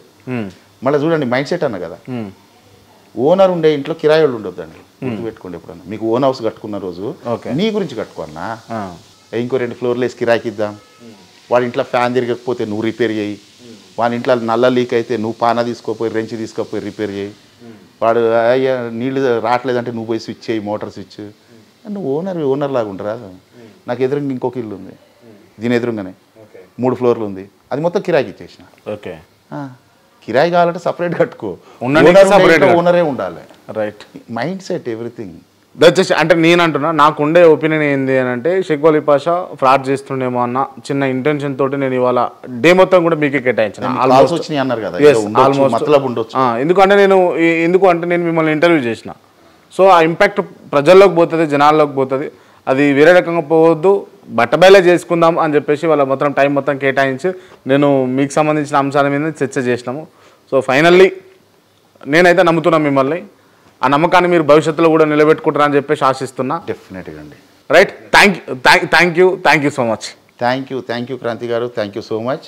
మళ్ళీ చూడండి మైండ్ సెట్ అన్న కదా ఓనర్ ఉండే ఇంట్లో కిరాయి వాళ్ళు ఉండొద్దండి గుర్తు పెట్టుకోండి ఎప్పుడన్నా మీకు ఓన్ హౌస్ కట్టుకున్న రోజు నీ గురించి కట్టుకోన్నా ఇంకో 2 ఫ్లోర్లు వేసి కిరాయికి ఇద్దాం వాడి ఇంట్లో ఫ్యాన్ తిరగకపోతే నువ్వు రిపేర్ చేయి వాడి ఇంట్లో నల్ల లీక్ అయితే నువ్వు పానా తీసుకోపోయి రెంచి తీసుకోపోయి రిపేర్ చేయి వాడు అయ్యా నీళ్ళు రావట్లేదంటే నువ్వు పోయి స్విచ్ చేయి మోటార్ స్విచ్ నువ్వు ఓనర్ లాగా ఉండరా నాకు ఎదురుగా ఇంకొక ఇల్లు ఉంది దీని ఎదురుగానే 3 ఫ్లోర్లు ఉంది అది మొత్తం కిరాయికి ఇచ్చేసిన ఓకే కిరాయి కావాలంటే సపరేట్ కట్టుకో ఓనరే ఉండాలి రైట్ మైండ్ సెట్ ఎవ్రీథింగ్ దయచేసి అంటే నేను అంటున్నా నాకుండే ఒపీనియన్ ఏంది అని అంటే షేక్ వాలీ పాషా ఫ్రాడ్ చేస్తుండేమో అన్న చిన్న ఇంటెన్షన్ తోటి నేను ఇవాళ డే మొత్తం కూడా మీకే కేటాయించిన ఎందుకంటే నేను మిమ్మల్ని ఇంటర్వ్యూ చేసిన సో ఆ ఇంపాక్ట్ ప్రజల్లోకి పోతుంది జనాల్లోకి పోతుంది అది వేరే రకంగా పోవద్దు బట్టబయలే చేసుకుందాం అని చెప్పేసి వాళ్ళ మొత్తం టైం మొత్తం కేటాయించి నేను మీకు సంబంధించిన అంశాల మీద చర్చ చేసినాము సో ఫైనల్లీ నేనైతే నమ్ముతున్నాను మిమ్మల్ని ఆ నమ్మకాన్ని మీరు భవిష్యత్తులో కూడా నిలబెట్టుకుంటారని చెప్పేసి ఆశిస్తున్నా డెఫినెట్గా అండి right thank you so much thank you Kranthi garu thank you so much